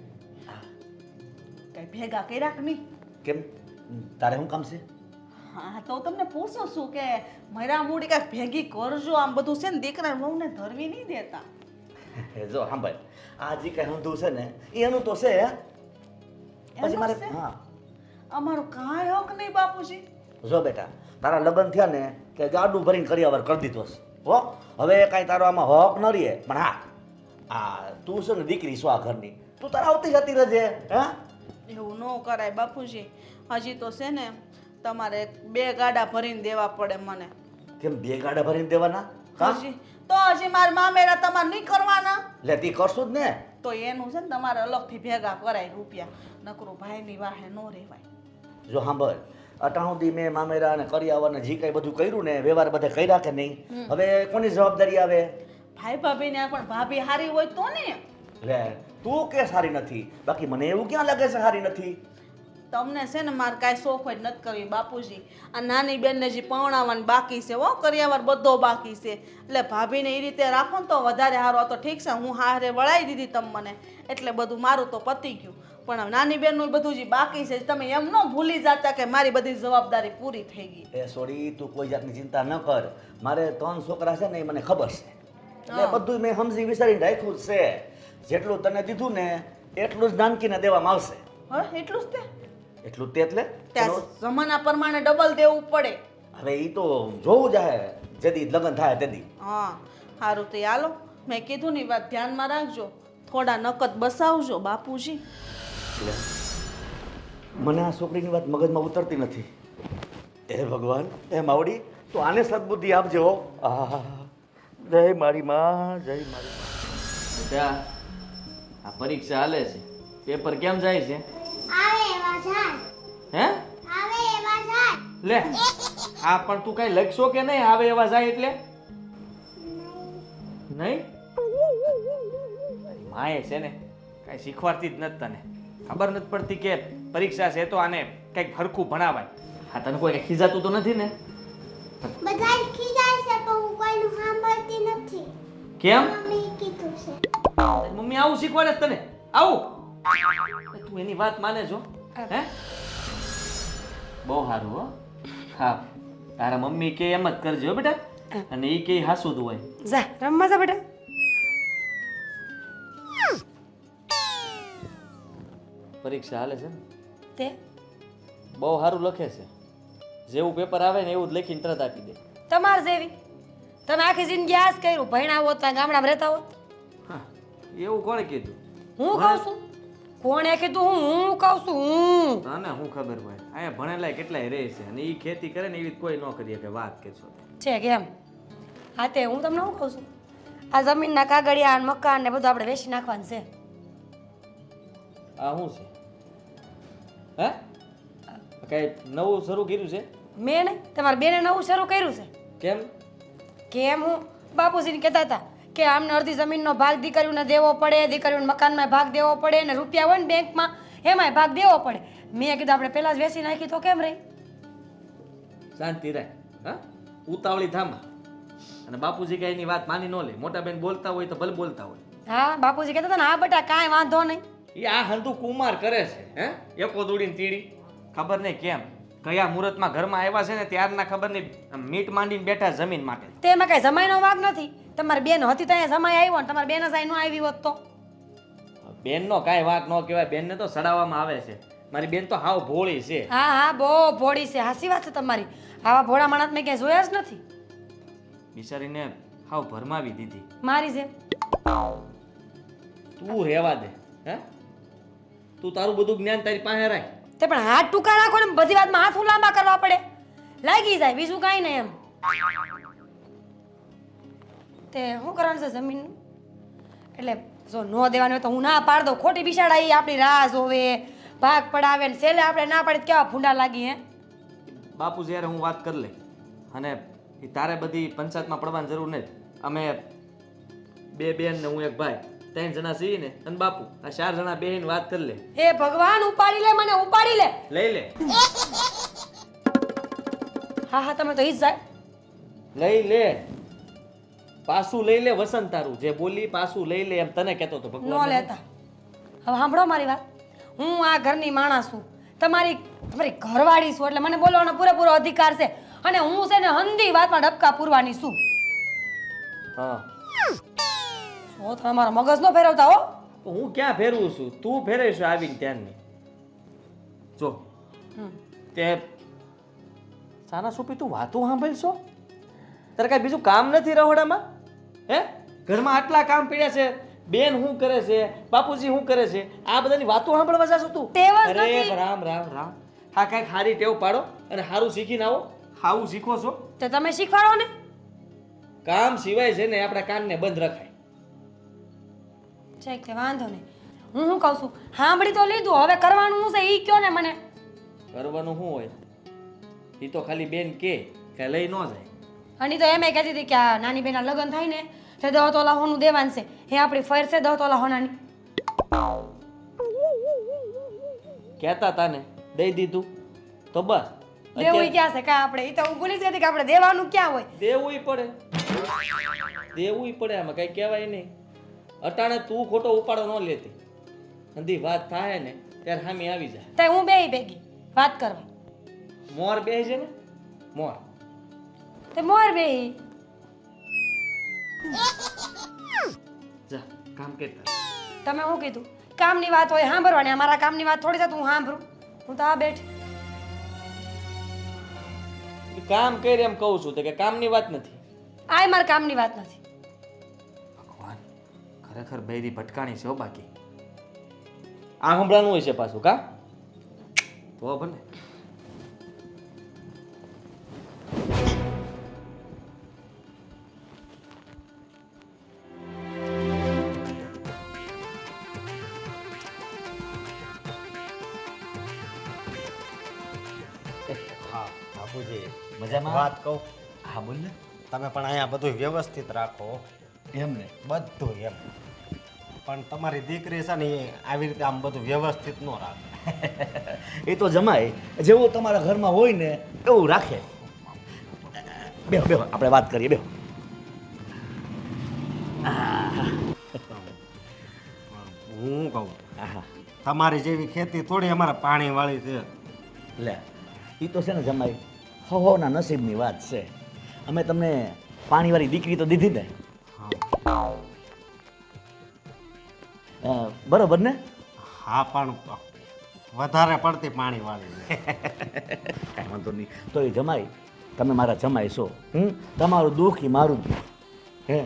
કઈ ભેગા કર્યા કે નહીં કેમ તારે શું કામ છે હા તો તમને પૂછું છું કે મારા મૂડી કાંઈક ભેગી કરજો આમ બધું છે ને દીકરા વહુને ધરવી નહીં દેતા જો સાંભળ આ જે કઈ હંધું છે ને એ એનું તો છે પછી મારે એનું છે? હા અમારું કાંઈ હક નહીં બાપુજી જો બેટા તારા લગ્ન થયા ને કે ગાડું ભરીને કરિયાવર કરી દીધો છે હો હવે કાંઈ તારો આમાં હક ન રહીએ પણ હા આ તું છે ને દીકરી છો આ ઘરની તું તારા આવતી જતી રહેજે હા એવું ન કરાય બાપુજી હજી તો છે ને તમારે 2 ગાડા ભરીને દેવા પડે મને કેમ 2 ગાડા ભરીને દેવાના હા હજી મારા મામેરા તમારે નહીં કરવાના લે તી કરશું જ ને તો એનું છે ને તમારે અલગથી ભેગા કરાય રૂપિયા નકરું ભાઈની વાહે ન રહેવાય જો સાંભળ અટાણુંથી મેં મામેરા અને કરિયાવર ને જે કાંઈ બધું કર્યું ને વ્યવહાર બધા કર્યા કે નહીં હવે કોની જવાબદારી આવે ભાઈ ભાભીને પણ ભાભી હારી હોય તો ને લે તું કે સારી નથી બાકી મને એવું ક્યાં લાગે છે સારી નથી તમને છે ને મારે કાંઈ શોખ જ નથી કરવી બાપુજી આ નાની બેનને જે પરણાવવાની બાકી છે હો કરિયાવર બધો બાકી છે એટલે ભાભીને એ રીતે રાખો ને તો વધારે સારું તો ઠીક છે હું હારે વળાવી દીધી તમે મને એટલે બધું મારું તો પતી ગયું પણ નાની બેનનું બધું જે બાકી છે તમે એમ ન ભૂલી જતા કે મારી બધી જવાબદારી પૂરી થઈ ગઈ એ સોરી તું કોઈ જાતની ચિંતા ન કર મારે 3 છોકરા છે ને એ મને ખબર છે એટલે બધું મેં સમજી વિચારીને રાખ્યું જ છે જેટલું તને દીધું ને એટલું જ નાનકીને દેવામાં આવશે હા એટલું જ તે એટલું જ તે એટલે ત્યાં જમાના પ્રમાણે ડબલ દેવું પડે હવે એ તો જોવું જાય જેદી લગ્ન થાય તેદી હા સારું તો હાલો મેં કીધું ની વાત ધ્યાનમાં રાખજો થોડા નકદ બસાવજો બાપુજી એટલે મને આ છોકરીની વાત મગજમાં ઉતરતી નથી હે ભગવાન હે માવડી તું આને સદબુદ્ધિ આપજો આહા જય મારી માં જય મારી માં બેટા આ પરીક્ષા હાલે છે પેપર કેમ જાય છે આવે એવા જાય હે આવે એવા જાય લે હા પણ તું કઈ લખશો કે નહીં આવે એવા જાય એટલે નહીં તારી માએ છે ને કઈ શીખવાડતી જ નથી તને ખબર નથી પડતી કે પરીક્ષા છે તો આને કંઈક હરખું ભણાવાય હા તને કોઈ ખીજાતું તો નથી ને બધા ખીજાય છે પણ હું કોઈનું સાંભળતી નથી કેમ મમ્મી કીધું છે તારી મમ્મી આવું શીખવાડે છે તને આવું તું એની વાત માને છો હે બહુ સારું હો હા તારા મમ્મી કે એમ જ કરજો હો બેટા અને એ કે હાસું હોય જા રમવા જા બેટા. પરીક્ષા હાલે છે ને તે બહુ સારું લખે છે જેવું પેપર આવે ને એવું જ લખીને તરત આપી દે તમાર જેવી તમે આખી જિંદગી આ જ કર્યું ભણ્યા હોત તો ગામડામાં રહેતા હોત. હા એવું કોણે કીધું હું કહું છું કોણે કીધું હું કહું છું હું તને શું ખબર હોય અહીંયા ભણેલા કેટલાય રહે છે અને એ ખેતી કરે ને એવી કોઈ ન કરીએ કે વાત કરશો છે કેમ હા તે હું તમને શું કહું છું આ જમીનના કાગળિયા અને મકાન ને બધું આપણે વેચી નાખવાનું છે. આ શું છે હે કઈ નવું શરૂ કર્યું છે મેં નહીં તમારા બેને નવું શરૂ કર્યું છે. કેમ કેમ હું બાપુજીને કહેતા હતા કે આમને અડધી જમીનનો ભાગ દીકરીઓને દેવો પડે દીકરીઓને મકાનમાં ભાગ દેવો પડે ને રૂપિયા હોય ને બેંકમાં એમાંય ભાગ દેવો પડે. મેં કીધું આપણે પહેલાં જ વેચી નાખી તો કેમ રહી. શાંતિ રાખ હા ઉતાવળી થામા અને બાપુજી કઈ એની વાત માની ન લે મોટા બેન બોલતા હોય તો ભલે બોલતા હોય હા બાપુજી કહેતા હતા ને હા બેટા કાંઈ વાંધો નહીં. એ આ હંધુ કુમાર કરે છે હે એકો દોડીને તીડી ખબર નહીં કેમ કયા મુહૂર્તમાં ઘરમાં આવ્યા છે ને ત્યારના ખબર નહીં મીટ માંડીને બેઠા જમીન માટે તેમાં કાંઈ જમાઈનો વાગ નથી. તમારી બેન હતી તો અહીંયા જમાઈ આવ્યો ને તમારી બેન જ અહીં ન આવી હોત તો. બેનનો કાંઈ વાત ન કહેવાય બેનને તો સડાવવામાં આવે છે મારી બેન તો હાવ ભોળી છે હા હા બહુ ભોળી છે હાસી વાત છે તમારી. આવા ભોળા માણસ મેં ક્યાંય જોયા જ નથી બિચારીને હાવ ભરમાવી દીધી મારી જેમ. તું રહેવા દે હે તું તારું બધું જ્ઞાન તારી પાસે રાખ તે પણ હાથ ટૂંકા રાખો ને બધી વાતમાં હાથ લાંબા કરવા પડે લાગી જાય બીજું કાંઈ નહીં એમ. તે શું કરવાનું છે જમીનનું એટલે જો ન દેવાનું હોય તો હું ના પાડ દઉં ખોટી બિસાડા એ આપણી રાહ જોવે ભાગ પડાવે ને છેલ્લે આપણે ના પાડીએ તો કેવા ભૂંડા લાગી હે. બાપુ જ્યારે હું વાત કરી લઈ અને એ તારે બધી પંચાયતમાં પડવાની જરૂર નથી અમે બે બેન ને હું એક ભાઈ 3 જણા છીએ ને અને બાપુ આ 4 જણા બેહીને વાત કરી લે હે ભગવાન ઉપાડી લે મને ઉપાડી લે. લઈ લે હા હા તમે તો ઈ જ જાય. લઈ લે પાછું લઈ લે વસંત તારું જે બોલી પાછું લઈ લે એમ તને કહેતો તો ન ભગવાન લેતા. હવે સાંભળો મારી વાત હું આ ઘરની માણસ છું તમારી ઘરવાળી છું એટલે મને બોલવાનો પૂરેપૂરો અધિકાર છે અને હું છે ને હંધી વાતમાં ડબકા પૂરવાની છું. હા તો તમે મારો મગજ ન ફેરવતા હો. તો હું ક્યાં ફેરવું છું તું ફેરવીશું આવીને ત્યારની જો તે સાના સુપી તું વાતું સાંભળશો તારે કાંઈ બીજું કામ નથી રહોડામાં હે ઘરમાં આટલા કામ પડ્યા છે બેન શું કરે છે બાપુજી શું કરે છે આ બધાની વાતો સાંભળવા જાશો તું ટેવ જ અરે નથી. રામ રામ રામ હા કાંઈક સારી ટેવ પાડો અને સારું શીખીને આવો હાવું શીખો છો તો તમે શીખવાડો ને. કામ સિવાય છે ને આપણા કાનને બંધ રખાય છે કે વાંધો નહીં હું શું કહું છું સાંભળી તો લીધું હવે કરવાનું શું છે એ કયો ને મને. કરવાનું શું હોય એ તો ખાલી બેન કે લઈ ન જાય અને ઈ તો એમ કહેતી હતી કે આ નાની બેના લગ્ન થાય ને તે 10 તોલા હોનું દેવાનું છે એ આપણી ફર છે 10 તોલા હોનાની. કહેતા તાને દઈ દીધું તો બસ દેવું ક્યાં છે કા આપણે ઈ તો હું ભૂલી જ ગઈ હતી કે આપણે દેવાનું ક્યાં હોય. દેવુંય પડે આમાં કઈ કહેવાય નહીં અટાણે તું ખોટો ઉપાડો ન લેતી અંધી વાત થાય ને ત્યારે હામી આવી જાય તો હું બેહી ભેગી વાત કરવા. મોર બેહી છે ને મોર તે મોર બેહી જા કામ કરતા તમે શું કીધું કામની વાત હોય સાંભળવાની અમારા કામની વાત થોડી છે તો હું સાંભળું હું તો આ બેઠી. કામ કરી એમ કહું છું તો કે કામની વાત નથી આય મારા કામની વાત નથી. ભગવાન ખરેખર બૈરી ભટકાણી છે હો બાકી આ હમણાંનું હોય છે પાછું કા તો ભલે બાપુજી મજામાં? વાત કહું હા બોલ ને. તમે પણ અહીંયા બધું વ્યવસ્થિત રાખો એમ ને. બધું એમ પણ તમારી દીકરી છે ને એ આવી રીતે આમ બધું વ્યવસ્થિત ન રાખે. એ તો જમાય જેવું તમારા ઘરમાં હોય ને એવું રાખે. બેહો બેહો આપણે વાત કરીએ બેહો. હું કહું આહા તમારી જેવી ખેતી થોડી અમારે પાણીવાળી છે. લે એ તો છે ને જમાઈ હોના નસીબની વાત છે. અમે તમને પાણીવાળી દીકરી તો દીધી ને. બરોબર ને? હા પણ વધારે પડતી પાણીવાળી છે. કાંઈ વાંધો નહીં. તો એ જમાઈ તમે મારા જમાઈ છો. તમારું દુઃખ એ મારું દુઃખ. હે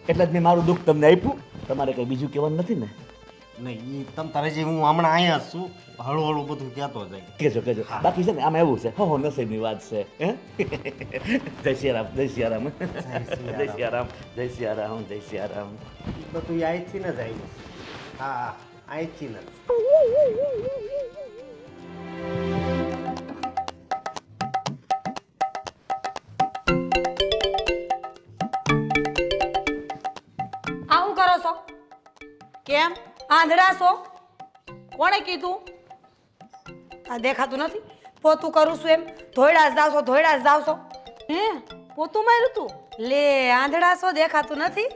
એટલે જ મેં મારું દુઃખ તમને આપ્યું. તમારે કંઈ બીજું કહેવાનું નથી ને? નહીં એ તમ તારે જે હું હમણાં અહીંયા જ છું હળું હળું બધું કહેતો જાય. કહેજો કહેજો. બાકી છે ને આમાં એવું છે હો નસીબની વાત છે. હે જય સિયારામ જય સિયારામ જય સિયારામ જય સિયારામ જય સિયારામ. એ બધું એ અહીંથી ને જ આવ્યું છે. હા અહીંથી ને જ. આ શું કરો છો? કેમ આંધળા છો? કોણે કીધું? આ દેખાતું નથી પોતું કરું છું એમ ધોયડા જ જાવ છો ધોયડા જ જાવ છો. હે પોતું માર્યું તું? લે આંધળા છો દેખાતું નથી?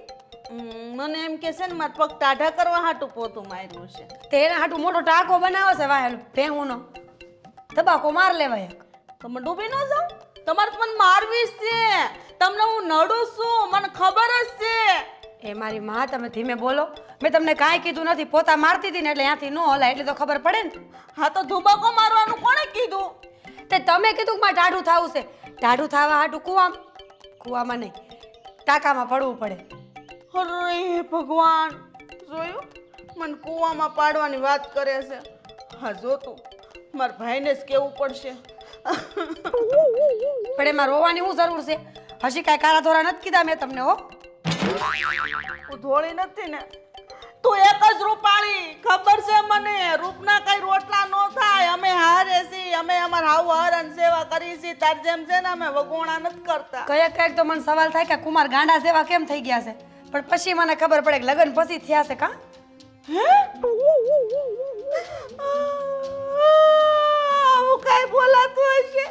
મને એમ કે છે ને મારા પગ ટાઢા કરવા હાટું પોતું માર્યું છે. તેના હાટું મોટો ટાંકો બનાવો છે વાહેલ ભેહુંનો તબાકો માર લેવાય એક. તમે ડૂબી ન જાઓ. તમારે તો મને મારવી જ છે. તમને હું નડું છું મને ખબર જ છે. એ મારી માં તમે ધીમે બોલો. મેં તમને કાંઈ કીધું નથી પોતા મારતી હતી ને એટલે ત્યાંથી ન હલાય એટલે તો ખબર પડે ને. હા તો ધુબાકો મારવાનું કોણે કીધું? તે તમે કીધું કે મારે ટાઢું થવું છે. ટાઢું થવા હાટું કૂવામાં નહીં ટાંકામાં પડવું પડે. અરે ભગવાન જોયું મને કૂવામાં પાડવાની વાત કરે છે. હા જો તું મારા ભાઈને જ કેવું પડશે. પણ એમાં રોવાની શું જરૂર છે? હજી કાંઈ કાળા ધોરા નથી કીધા મેં તમને હો. હું ધોળી નથી ને તું એક જ રૂપાળી ખબર છે મને. રૂપના કઈ રોટલા નો થાય. અમે હારે છીએ અમે અમાર હાવ હરણ સેવા કરી છીએ. તાર જેમ છે ને અમે વગોણા નથી કરતા. કયેક તો મને સવાલ થાય કે કુમાર ગાંડા જેવા કેમ થઈ ગયા છે પણ પછી મને ખબર પડે કે લગ્ન પછી થયા છે કાં. હું કઈ બોલાતું હશે?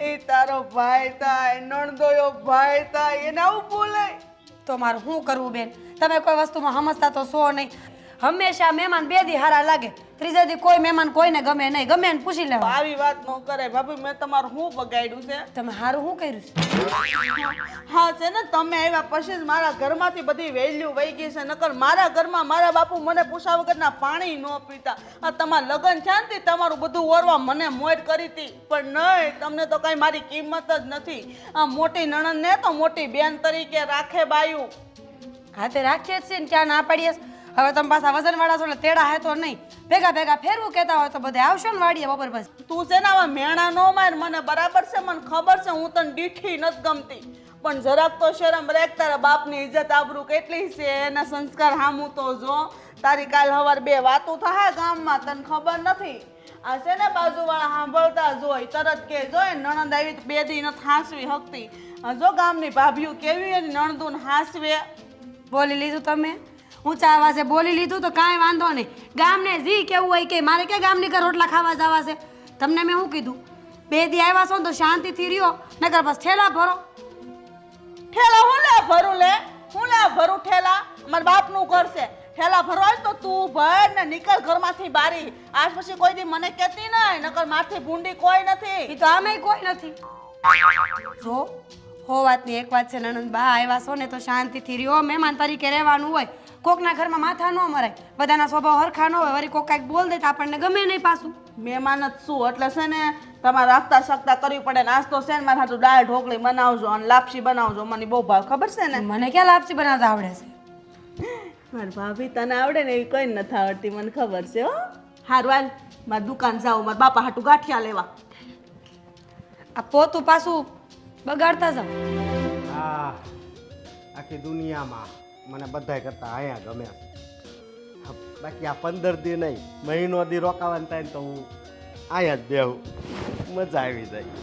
એ તારો ભાઈ થાય નણદોયો ભાઈ થાય એને આવું બોલાય? તો મારું શું કરવું બેન? તમે કોઈ વસ્તુમાં સમજતા તો છો નહીં. હંમેશા મહેમાન બે દી હારા લાગે ત્રીજા દી કોઈ મહેમાન કોઈને ગમે નહીં. ગમે એને પૂછી લેવા. આવી વાત ન કરે ભાભી. મેં તમારું શું બગાડ્યું છે? તમે સારું શું કર્યું છે? હા છે ને તમે આવ્યા પછી જ મારા ઘરમાંથી બધી વેલ્યુ વહી ગઈ છે. નકર મારા ઘરમાં મારા બાપુ મને પૂછ્યા વગરના પાણી ન પીતા. આ તમારા લગ્ન શાંતિ તમારું બધું ઓરવા મને મોજ કરી હતી પણ નહીં તમને તો કઈ મારી કિંમત જ નથી. આ મોટી નણંદને તો મોટી બેન તરીકે રાખે બાયું. હા તે રાખીએ જ છીએ ને ક્યાં ના પાડીએ છીએ? હવે તમે પાછા વજનવાળા છો એટલે તેડા હે તો નહીં. ભેગા ભેગા ફેરવું કહેતા હોય તો બધે આવશો ને વાડીએ બપોર પછી. તું છે ને આવા મેણા નો માર. મને બરાબર છે મને ખબર છે હું તને દીઠી નથી ગમતી પણ જરાક તો શરમ રાખ. તારા બાપની ઇજ્જત આબરૂ કેટલી છે એના સંસ્કાર હામું તો જો. તારી કાલ હવાર બે વાતો થાય ગામમાં તને ખબર નથી. આ છે ને બાજુવાળા સાંભળતા જોઈ તરત કે જોઈ નણંદ આવી બે દી નથી હાંસવી હકતી. જો ગામની ભાભીઓ કેવી એની નણંદુને હાંસવે. બોલી લીધું તમે ઊંચા આવાજે બોલી લીધું તો કાંઈ વાંધો નહીં. ગામને જી કેવું હોય કે મારે ક્યાં ગામની ઘર રોટલા ખાવા જવા છે? તમને મેં શું કીધું? બે દી આવ્યા છો ને તો શાંતિથી રહ્યો નકર બસ ઠેલા ભરો. ઠેલા હું લે ભરું લે હું લે ભરું ઠેલા? મારા બાપનું ઘર છે. ઠેલા ભરવા હોય તો તું ભર ને નીકળ ઘરમાંથી બારી. આજ પછી કોઈ દી મને કહેતી નહીં નકર મારથી ભૂંડી કોઈ નથી. એ તો આમેય કોઈ નથી. જો હો વાતની એક વાત છે નણંદ બા આવ્યા છો ને તો શાંતિથી રહ્યો. મહેમાન તરીકે રહેવાનું હોય. કોકના ઘરમાં માથા ન મરાય. બધાના સ્વભાવ હરખા ન હોય. વળી કોક કાંઈક બોલ દે તો આપણને ગમે નહીં પાછું. મહેમાન જ શું એટલે છે ને તમારે રાખતા શકતા કરવી પડે. નાસ્તો છે ને મારે હાથું દાળ ઢોકળી બનાવજો અને લાપસી બનાવજો. મને બહુ ભાવ ખબર છે ને. મને ક્યાં લાપસી બનાવતા આવડે છે? મારી ભાભી તને આવડે ને એવી કઈ નથી આવડતી મને ખબર છે હો. હારું હાલ મારી દુકાન જાઉં મારા બાપા હાટું ગાંઠિયા લેવા. આ પોતું પાછું બગાડતા જાવ. આ આખી દુનિયામાં મને બધાય કરતા અહીંયા ગમે. બાકી આ 15 દી નહીં મહિનો દી રોકાવાનું થાય ને તો હું અહીંયા જ બેહું. મજા આવી જાય.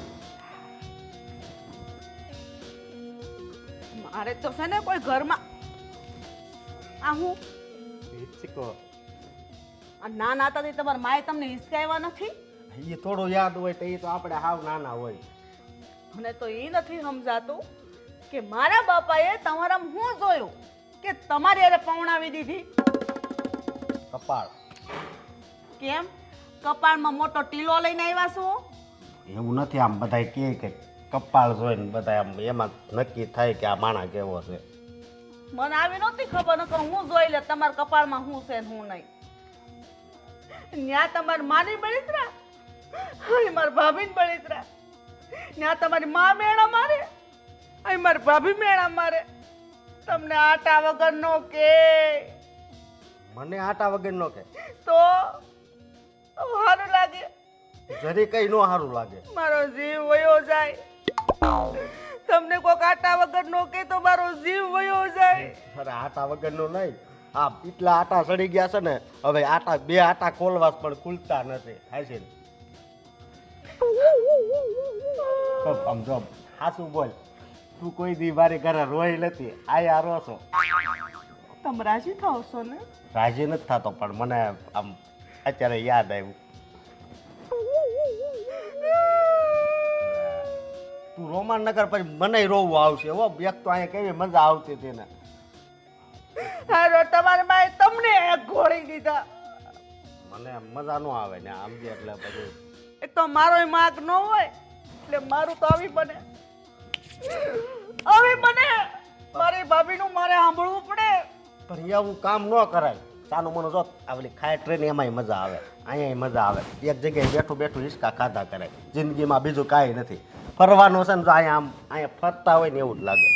મારે તો છે ને કોઈ ઘરમાં આ હું હિચકો આ નાના હતા તમારા માએ તમને હિસકાવ્યા નથી. એ થોડું યાદ હોય તો એ તો આપણે હાવ નાના હોય. મને તો એ નથી સમજાતું કે મારા બાપાએ તમારામાં શું જોયું કે તમારી હારે પૌણાવી દીધી. કપાળ કેમ કપાળમાં મોટો ટીલો લઈને આવ્યા છો? એવું નથી. આમ બધાય કહે કે કપાળ જોઈને બધા આમ એમાં નક્કી થાય કે આ માણા કેવો છે. મને આવી નહોતી ખબર, નકર હું જોઈ લે તમારા કપાળમાં શું છે ને શું નહીં. ન્યા તમારી માની બળિતરા અહીં મારી ભાભીને બળિતરા. ન્યા તમારી માં મેળા મારે અહીં મારી ભાભી મેળા મારે. તમને આટા વગરનો કે મને આટા વગરનો કે તો સારું લાગે. જરી કઈ નો સારું લાગે. મારો જીવ વયો જાય. તમને કોક આટા વગરનો કે તો મારો જીવ વયો જાય. અરે આટા વગરનો નહીં. આ એટલા આટા સડી ગયા છે ને, હવે આટા બે આટા ખોલવા પણ ખુલતા નથી. થાય છે ને આમ જો હાસું બોલ. તું કોઈ દી મારી ઘરે રોઈ નથી, આયા રો છો. તમે રાજી થાવ છો ને? રાજી નથી થતો, પણ મને આમ અત્યારે યાદ આવ્યું. તું રોમાન નગર પછી મને રોવું આવશે. હો એક તો અહીંયા કેવી મજા આવતી હતી ને. હારો તમારી માએ તમને એક ઘોડી દીધા. મને મજા ન આવે ને આમ જે એટલે પછી એક તો મારો માગ ન હોય એટલે મારું તો આવી બને. આવી બને મારી ભાભીનું મારે સાંભળવું પડે. પણ એવું કામ ન કરાય. સાનું મને જો આવલી ખાય ટ્રેન એમાંય મજા આવે, અહીંયા મજા આવે. એક જગ્યાએ બેઠું બેઠું હિસકા ખાધા કરે. જિંદગીમાં બીજું કાંઈ નથી. ફરવાનું છે ને તો અહીંયા આમ અહીંયા ફરતા હોય ને એવું જ લાગે.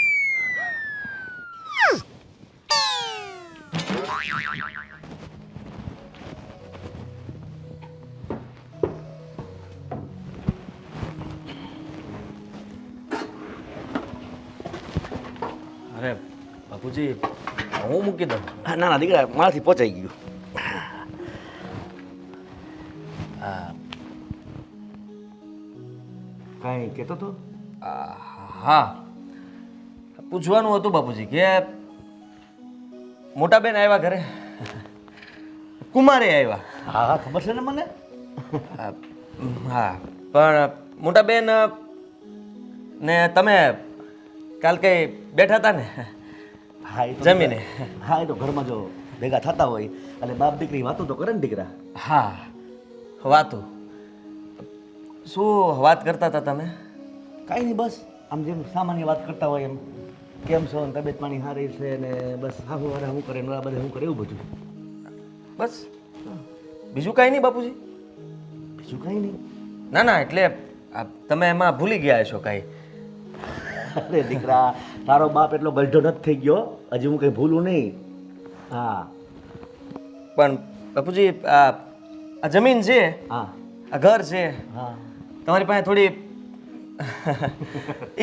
અરે બાપુજી હું મૂકી દઉં. ના ના દીકરા, મારાથી પહોંચાઈ ગયું. કાંઈ કહેતો તો? હા પૂછવાનું હતું બાપુજી કે મોટા બેન આવ્યા ઘરે, કુમારે આવ્યા. હા હા ખબર છે ને મને. હા પણ મોટા બેન ને તમે કાલ કઈ બેઠા હતા ને હા એ તો જમીને. હા એ તો ઘરમાં જો ભેગા થતા હોય એટલે બાપ દીકરી વાતો તો કરે ને દીકરા. હા વાતું શું વાત કરતા હતા તમે? કાંઈ નહીં, બસ આમ જેમ સામાન્ય વાત કરતા હોય એમ. કેમ છો ને તબિયત પાણી સારી છે ને બસ હા વારે શું કરે ને બધે શું કરે એવું બધું. બસ બીજું કાંઈ નહીં બાપુજી? બીજું કાંઈ નહીં. ના ના એટલે તમે એમાં ભૂલી ગયા છો કાંઈ? અરે દીકરા, તારો બાપ એટલો ગલઢો નથી થઈ ગયો, હજી હું કંઈ ભૂલું નહીં. હા પણ બાપુજી આ જમીન છે, હા આ ઘર છે, હા તમારી પાસે થોડી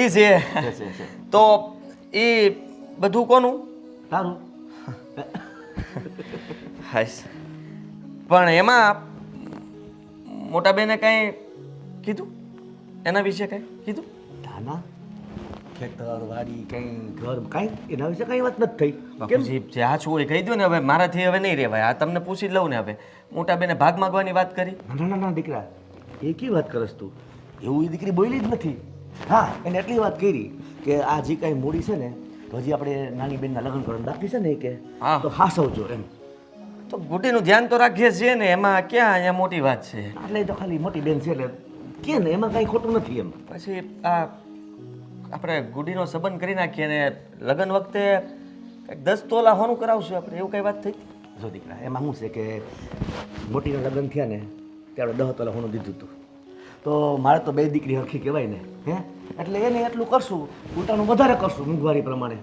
ઈ છે, છે. તો એ બધું કોનું? સારું. હાશ પણ એમાં મોટા બેને કંઈ કીધું? એના વિશે કંઈ કીધું? નાના ખેતર વાડી કંઈ ઘર કાંઈ એના વિશે કાંઈ વાત નથી થઈ. કેમ? બાપુજી જે આ છું એ કહી દો ને, હવે મારાથી હવે નહીં રહેવાય. આ તમને પૂછી જ લઉં ને. હવે મોટા બેને ભાગ માંગવાની વાત કરી. ના ના ના દીકરા, એ કેવી વાત કરસ તું? એવું એ દીકરી બોલી જ નથી. હા એને એટલી વાત કરી કે આ જે કાંઈ મૂડી છે ને તો હજી આપણે નાની બેનના લગ્ન કરવાનું બાકી છે ને કે હા. તો હાસવજો એમ. તો ગુટીનું ધ્યાન તો રાખીએ છીએ ને, એમાં ક્યાં અહીંયા મોટી વાત છે? એટલે એ તો ખાલી મોટી બેન છે એટલે કે ને એમાં કાંઈ ખોટું નથી એમ. પછી આ આપણે ગુડીનો સંબંધ કરી નાખીએ ને લગ્ન વખતે કંઈક 10 તોલા હોનું કરાવશું આપણે, એવું કઈ વાત થઈ? જો દીકરા, એમાં શું છે કે મોટીના લગ્ન થયા ને ત્યારે 10 તોલા હોનું દીધું હતું. તો મારે તો બે દીકરી હરખી કહેવાય ને, હે એટલે એને એટલું કરશું, ઉલટાનું વધારે કરશું મોંઘવારી પ્રમાણે.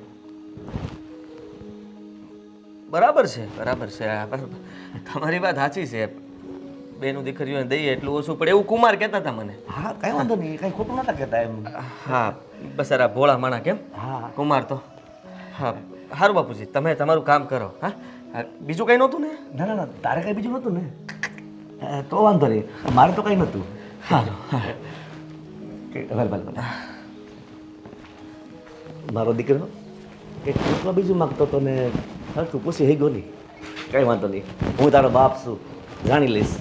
બરાબર છે, બરાબર છે. આ બરાબર. તમારી વાત સાચી છે. બેનું દીકરીઓને દઈએ એટલું ઓછું પડે એવું કુમાર કહેતા હતા મને. હા કાંઈ વાંધો નહીં, કાંઈ ખોટું નતા કહેતા એમ. હા બસારા ભોળા માણા કેમ હા કુમાર તો. હા સારું બાપુજી, તમે તમારું કામ કરો. હા બીજું કંઈ નહોતું ને? ના ના ના, તારે કાંઈ બીજું નહોતું ને? તો વાંધો નહીં, મારે તો કાંઈ નહોતું. સારું. ભલે મારો દીકરો એક પૂછવા બીજું માગતો હતો ને તું પૂછી હઈ ગયો નહીં કંઈ વાંધો નહીં હું તારો બાપ છું જાણી લઈશ.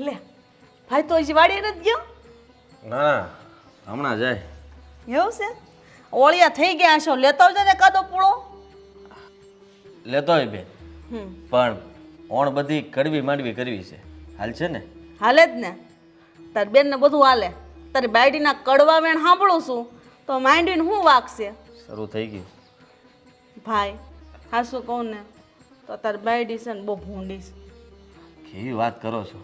લે ભાઈ તો હજી વાડીએ નથી ગયો ના હમણાં જાય. એવું છે ઓળિયા થઈ ગયા છો લેતો આવજો ને કાદો પૂળો. લેતો હોય બેન, પણ ઓણ બધી કડવી માંડવી કરવી છે. હાલ છે ને? હાલે જ ને તાર બેન ને બધું હાલે. તારી બાયડીના કડવા વેણ સાંભળું છું તો માંડીને શું વાગશે શરૂ થઈ ગયું. ભાઈ હા શું કહું ને તો તારી બાયડી છે ને બહુ ભૂંડી છે. કેવી વાત કરો છો?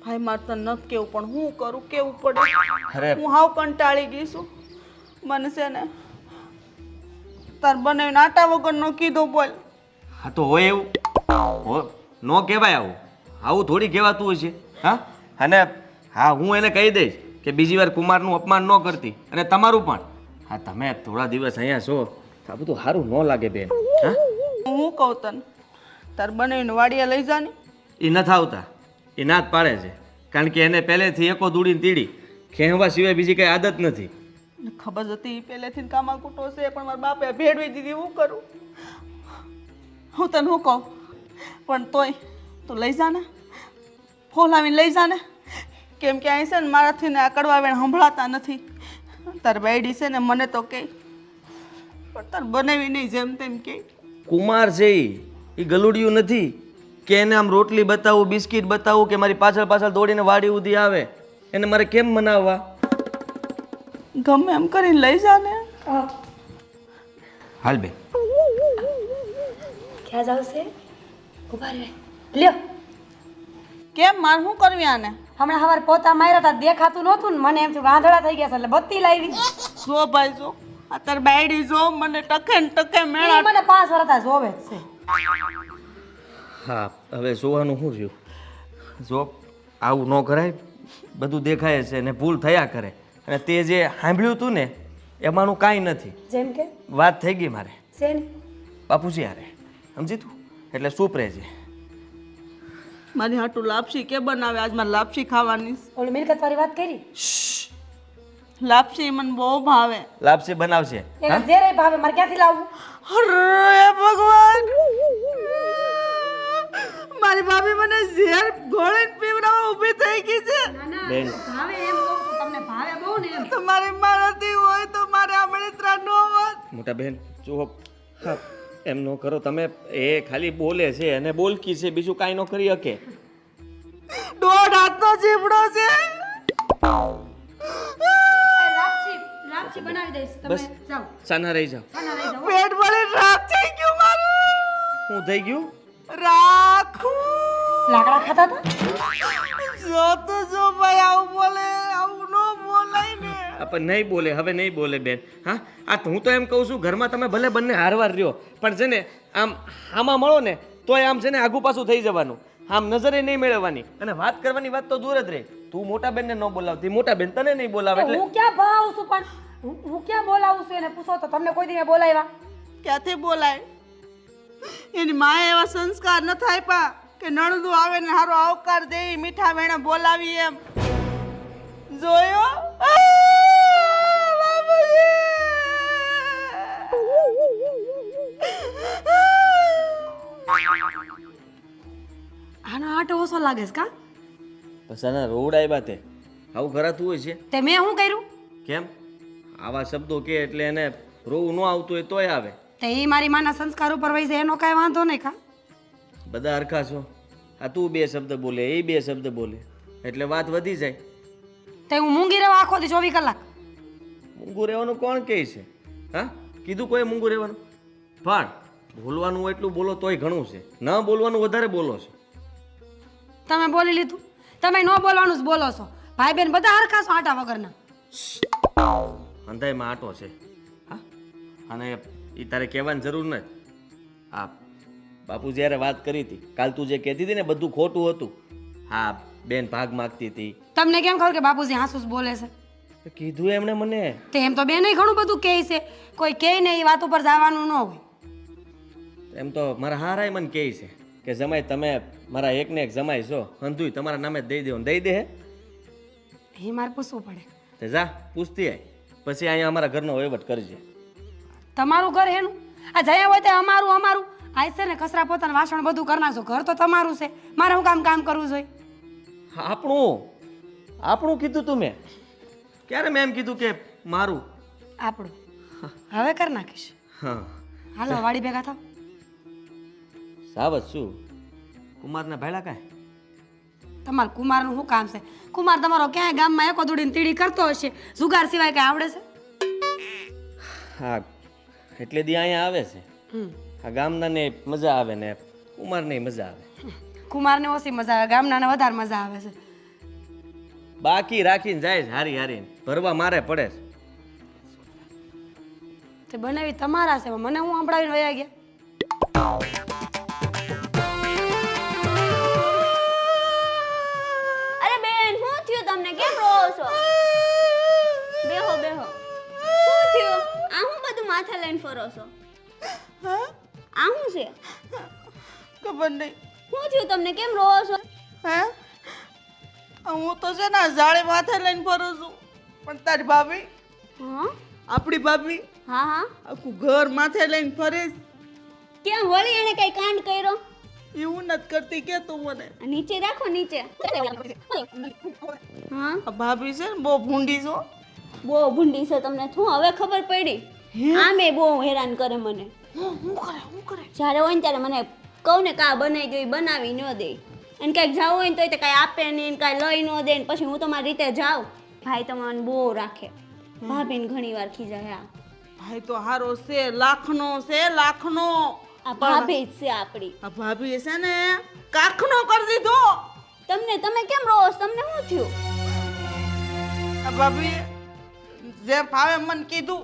ભાઈ મારે તો નથી કેવું પણ હું કરું કેવું પડે. અરે હું હાવ કંટાળી ગઈ છું. મને છે ને તાર બનાવીને આટા વગરનો કીધો બોલ. હા તો હોય એવું ન કહેવાય. આવું થોડી કહેવાતું હોય છે. હા અને હા હું એને કહી દઈશ કે બીજી વાર કુમારનું અપમાન ન કરતી અને તમારું પણ. હા તમે થોડા દિવસ અહીંયા છો તો આ બધું સારું ન લાગે બેન. હા હું કહું તને તાર બનાવીને વાડીએ લઈ જાની. એ નથી આવતા, એ ના જ પાડે છે. કારણ કે એને પહેલેથી એકો દૂડીને તીડી ખેંચવા સિવાય બીજી કઈ આદત નથી. ખબર જ હતી પહેલેથી કામા કૂટો છે પણ મારા બાપે ભેળવી દીધી. હું કરું હું તને શું કહું પણ તોય તું લઈ જા ને ફોલાવીને લઈ જા ને. કેમ કે અહીં છે ને મારાથી ને આ કડવા વેણ સંભળાતા નથી. તાર બાયડી છે ને મને તો કહે પણ તાર બનાવી નહીં જેમ તેમ કે. કુમાર છે એ ગલુડિયું નથી કે એને આમ રોટલી બતાવું બિસ્કિટ બતાવું કે મારી પાછળ પાછળ દોડીને વાડી ઉધી આવે. એને મારે કેમ મનાવવા? ગમે એમ કરીને લઈ જા ને. હાલ બેન. ક્યાં જાવ છે? ઉભા રહે. લ્યો કેમ માર શું કરવી આને? હમણાં સવારે પોતા માર્યા હતા દેખાતું નહોતું ને મને એમ થયું ગાંધડા થઈ ગયા છે એટલે બત્તી લાવી. જો ભાઈ જો આ તાર બાયડી જો મને ટકે ને ટકે ઈ મેળા. મને 5 વર્ષ જોવે જ છે. હા હવે જોવાનું શું થયું? જો આવું ન કરાય. બધું દેખાય છે ને ભૂલ થયા કરે. અને તે જે સાંભળ્યું હતું ને એમાંનું કાંઈ નથી. જેમ કે વાત થઈ ગઈ મારે શેની? બાપુજી હારે. સમજી તું? એટલે શું રહેજે. મારી હાટું લાપસી કે બનાવે આજ મારે લાપસી ખાવાની છે. ઓલી મિલકત વાળી વાત કરી. લાપસી મને બહુ ભાવે. લાપસી બનાવશે. એને જે રે ભાવે મારે ક્યાંથી લાવવું? અરે ભગવાન મારી ભાભી મને ઝેર ગોળીને પીવડાવવા ઊભી થઈ ગઈ છે. બેન ભાવે એમ કહું છું તમને ભાવે બહુ ને એમ. તમારી મારાથી હોય તો મારે આ બળતરા ન હોત. મોટા બેન જુઓ, હા એમ ન કરો તમે. એ ખાલી બોલે છે અને બોલકી છે, બીજું કાંઈ ન કરી શકે. દોઢ હાથનો જીભડો છે. લાપસી બનાવી દઈશ તમે બસ. જાઓ. સાના રહી જાઓ. ખાના લઈ જાઓ. પેટ ભરી રાખ થઈ ગયું મારું. શું થઈ ગયું? રાખું લાકડા ખાતા હતા? જો તો જો ભાઈ આવું બોલે આવું ન બોલાય ને. પણ નહીં બોલે, હવે નહીં બોલે બેન. હા આ હું તો એમ કહું છું ઘરમાં તમે ભલે બંને હારવાર રહ્યો પણ છે ને આમ આમાં મળો ને તોય આમ છે ને આગુ પાછું થઈ જવાનું. આમ નજરે નહીં મેળવવાની અને વાત કરવાની વાત તો દૂર જ રહે. તું મોટા બેનને ન બોલાવતી, મોટા બેન તને નહીં બોલાવે. એટલે હું ક્યાં ભાવ છું પણ હું ક્યાં બોલાવું છું એને પૂછો તો તમને કોઈ દિવસ બોલાવ્યા? ક્યાંથી બોલાય? એની માએ એવા સંસ્કાર ન થાય પા કે નણંદુ આવે ને હારો આવકાર દે મીઠા વેણે બોલાવી એમ. જોયો આનો આટો ઓછો લાગે છે કા? પછાના રોવડાય બાતે આવું કરાતું હોય છે? તે મેં શું કર્યું? કેમ? આવા શબ્દો કે એટલે એને રોવું ન આવતું હોય તોય આવે. તે એ મારી માના સંસ્કાર ઉપર વહી જાય એનો કાંઈ વાંધો નહીં કા? બધા હરખા છો. આ તું 2 શબ્દ બોલે, એ 2 શબ્દ બોલે એટલે વાત વધી જાય. તે હું મૂંગી રહેવા આખો દી 24 કલાક. મૂંગું રહેવાનું કોણ કહે છે? હા કીધું કોઈ મૂંગું રહેવાનું? પણ બોલવાનું એટલું બોલો તોય ઘણું છે, ન બોલવાનું વધારે બોલો છો. તમે બોલી લીધું. તમે ન બોલવાનું જ બોલો છો. ભાઈ બેન બધા હરખા છો આટા વગરના. અંધાઈમાં આટો છે. હા અને એ તારે કહેવાની જરૂર નથી. હા બાપુ જ્યારે વાત કરી હતી કાલ તું જે કહેતી હતી ને બધું ખોટું હતું. હા બેન ભાગ માગતી હતી. તમને કેમ ખબર કે બાપુજી હાસુ જ બોલે છે? કીધું એમણે મને. તે એમ તો બેન ઘણું બધું કહે છે. કોઈ કહે ને એ વાત ઉપર જવાનું ન હોય. એમ તો મારા હારાય મને કહે છે. કે જમાઈ તમે મારા એકને એક જમાઈ છો હંધુય તમારા નામે જ દઈ દેવું દઈ દે હે એ મારે પૂછવું પડે. તે જા પૂછતી આય પછી અહીંયા અમારા ઘરનો વહીવટ કરજે. તમારું ઘર એનું આ જયા હોય તે અમારું અમારું આ છે ને કચરા પોતાના વાસણ બધું કરી નાખજો. ઘર તો તમારું છે, મારે હું કામ કરવું જોઈએ? આપણું કીધું તું મેં ક્યારે મેં એમ કીધું કે મારું? આપણું હવે કરી નાખીશ. હા હાલો વાડી ભેગા થાવ. સાવત શું કુમારના ભાઈલા કાંઈ? તમારા કુમારનું શું કામ છે? કુમાર તમારો ક્યાંય ગામમાં એકો દોડીને તીડી કરતો હશે, જુગાર સિવાય કઈ આવડે છે? હા એટલે દી અહીંયા આવે છે. આ ગામનાને મજા આવે ને કુમારને મજા આવે. કુમારને ઓછી મજા આવે, ગામનાને વધારે મજા આવે છે. બાકી રાખીને જાય છે હારી હારીને ભરવા મારે પડે છે. તે બનાવી તમારા છે, મને હું સંભળાવીને વયા ગયા. અરે બેન શું થયું તમને? કેમ રો છો? બેહો બેહો. શું થયું? આ હું બધું માથે લઈને ફરો છો? આ શું છે? ખબર નહીં. શું થયું તમને? કેમ રો છો? હે હું તો છે ને જાળી માથે લઈને ફરું છું, પણ તારી ભાભી, હા આપણી ભાભી હા હા. આખું ઘર માથે લઈને ફરે છે. કેમ વળી એને કઈ કાંડ કર્યો? એવું નથી કરતી કે તું મને. નીચે રાખો નીચે. હા આ ભાભી છે ને બહુ ભૂંડી છો. બહુ ભૂંડી છે તમને શું હવે ખબર પડી? આમે બહુ હેરાન કરે મને. હું કરે જ્યારે હોય ને ત્યારે મને કહું ને કા બનાવી દો, બનાવી ન દે. એને કાંઈક જવું હોય ને તોય તે કાંઈ આપે નહીં, કાંઈ લઈ ન દે ને પછી હું તો મારી રીતે જાઉં. ભાઈ તો મને બહુ રાખે. ભાભીને ઘણી વાર ખીજાય. આ ભાઈ તો હારો છે, લાખનો છે, લાખનો. આ ભાભી જ છે આપણી. આ ભાભી છે ને કાખનો કરી દીધો. તમે કેમ રહો છો? તમને શું થયું? આ ભાભી જે ભાવે મને કીધું,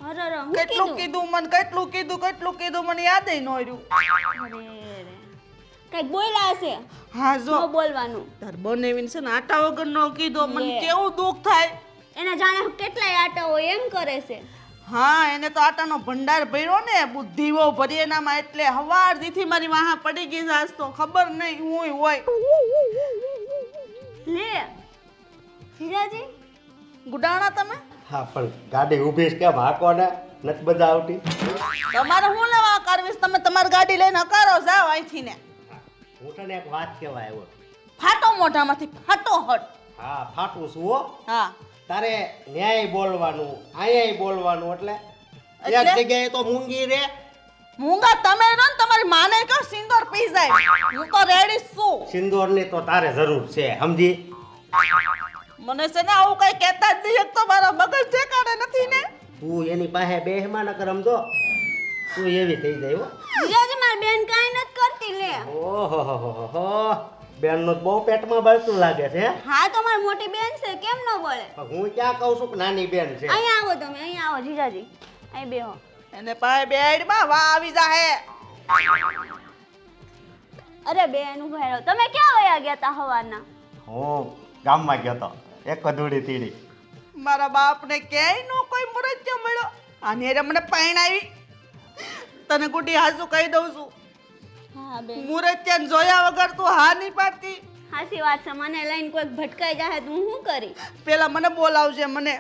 અરે અરે હું કેટલું કીધું? કીધું મને, કેટલું કીધું મને યાદ ન રહ્યું. કાંઈક બોલ્યા હશે. હા જો ન બોલવાનું. તાર બનાવીને છે ને આટા વગરનો કીધો, મને લે. કેવું દુઃખ થાય. એને જાણે કેટલાય આટા હોય એમ કરે છે. હા એને તો આટાનો ભંડાર ભર્યો ને, બુદ્ધિઓ ભરી એનામાં, એટલે હવાર દીથી મારી વાહા પડી ગઈ છે આજ તો. ખબર નહીં હું હોય. લે જીજાજી ગુડાણા તમે હા પણ ગાડી ઊભી છે કેમ હાકો ને નથી બધા આવતી? તમારે હું લેવા કરવીશ? તમે તમારી ગાડી લઈને હકારો જાઓ અહીંથી ને. હું તને એક વાત કહેવા આવ્યો. ફાટો મોઢામાંથી, ફાટો હટ. હા ફાટું છું હો. હા તારે ન્યાય બોલવાનું, અહીંયા બોલવાનું, એટલે એક એટલે? જગ્યાએ તો મૂંગી રે. મૂંગા તમે રહો ને, તમારી માને કહો સિંદૂર પી જાય. હું તો રેડી છું. સિંદૂરની તો તારે જરૂર છે, સમજી? મને છે ને આવું કઈ કહેતા જ નહીં. એક તો મારા મગજ ઠેકાણે નથી ને. તું એની પાસે બેહમાં ન કર, સમજો તું એવી થઈ જાય હો. જીજાજી મારી બેન કાંઈ નથી કરતી. લે ઓહો બેનનું તો બહુ પેટમાં બળતું લાગે છે. હા તો મારી મોટી બેન છે, કેમ ન બોલે? પણ હું ક્યાં કહું છું કે નાની બેન છે. અહીંયા આવો તમે, અહીંયા આવો જીજાજી. અહીં બેહો. એને પાસે બેડમાં વા આવી જાહે. અરે બેન ઉભા રહો. તમે ક્યાં વયા ગયા તા હવારના? હું ગામમાં ગયો તો એક ધૂળી તીડી. મારા બાપને ક્યાંય નો કોઈ મુરત મળ્યો. આની રે મને પરણાવી. તને ગુડી હાસુ કહી દઉં છું, હા બેન મુરત્યાને જોયા વગર તું હા નહીં પાડતી. હાસી વાત છે. મને લઈને કોઈક ભટકાઈ જાય તો હું શું કરી? પેલા મને બોલાવજે મને.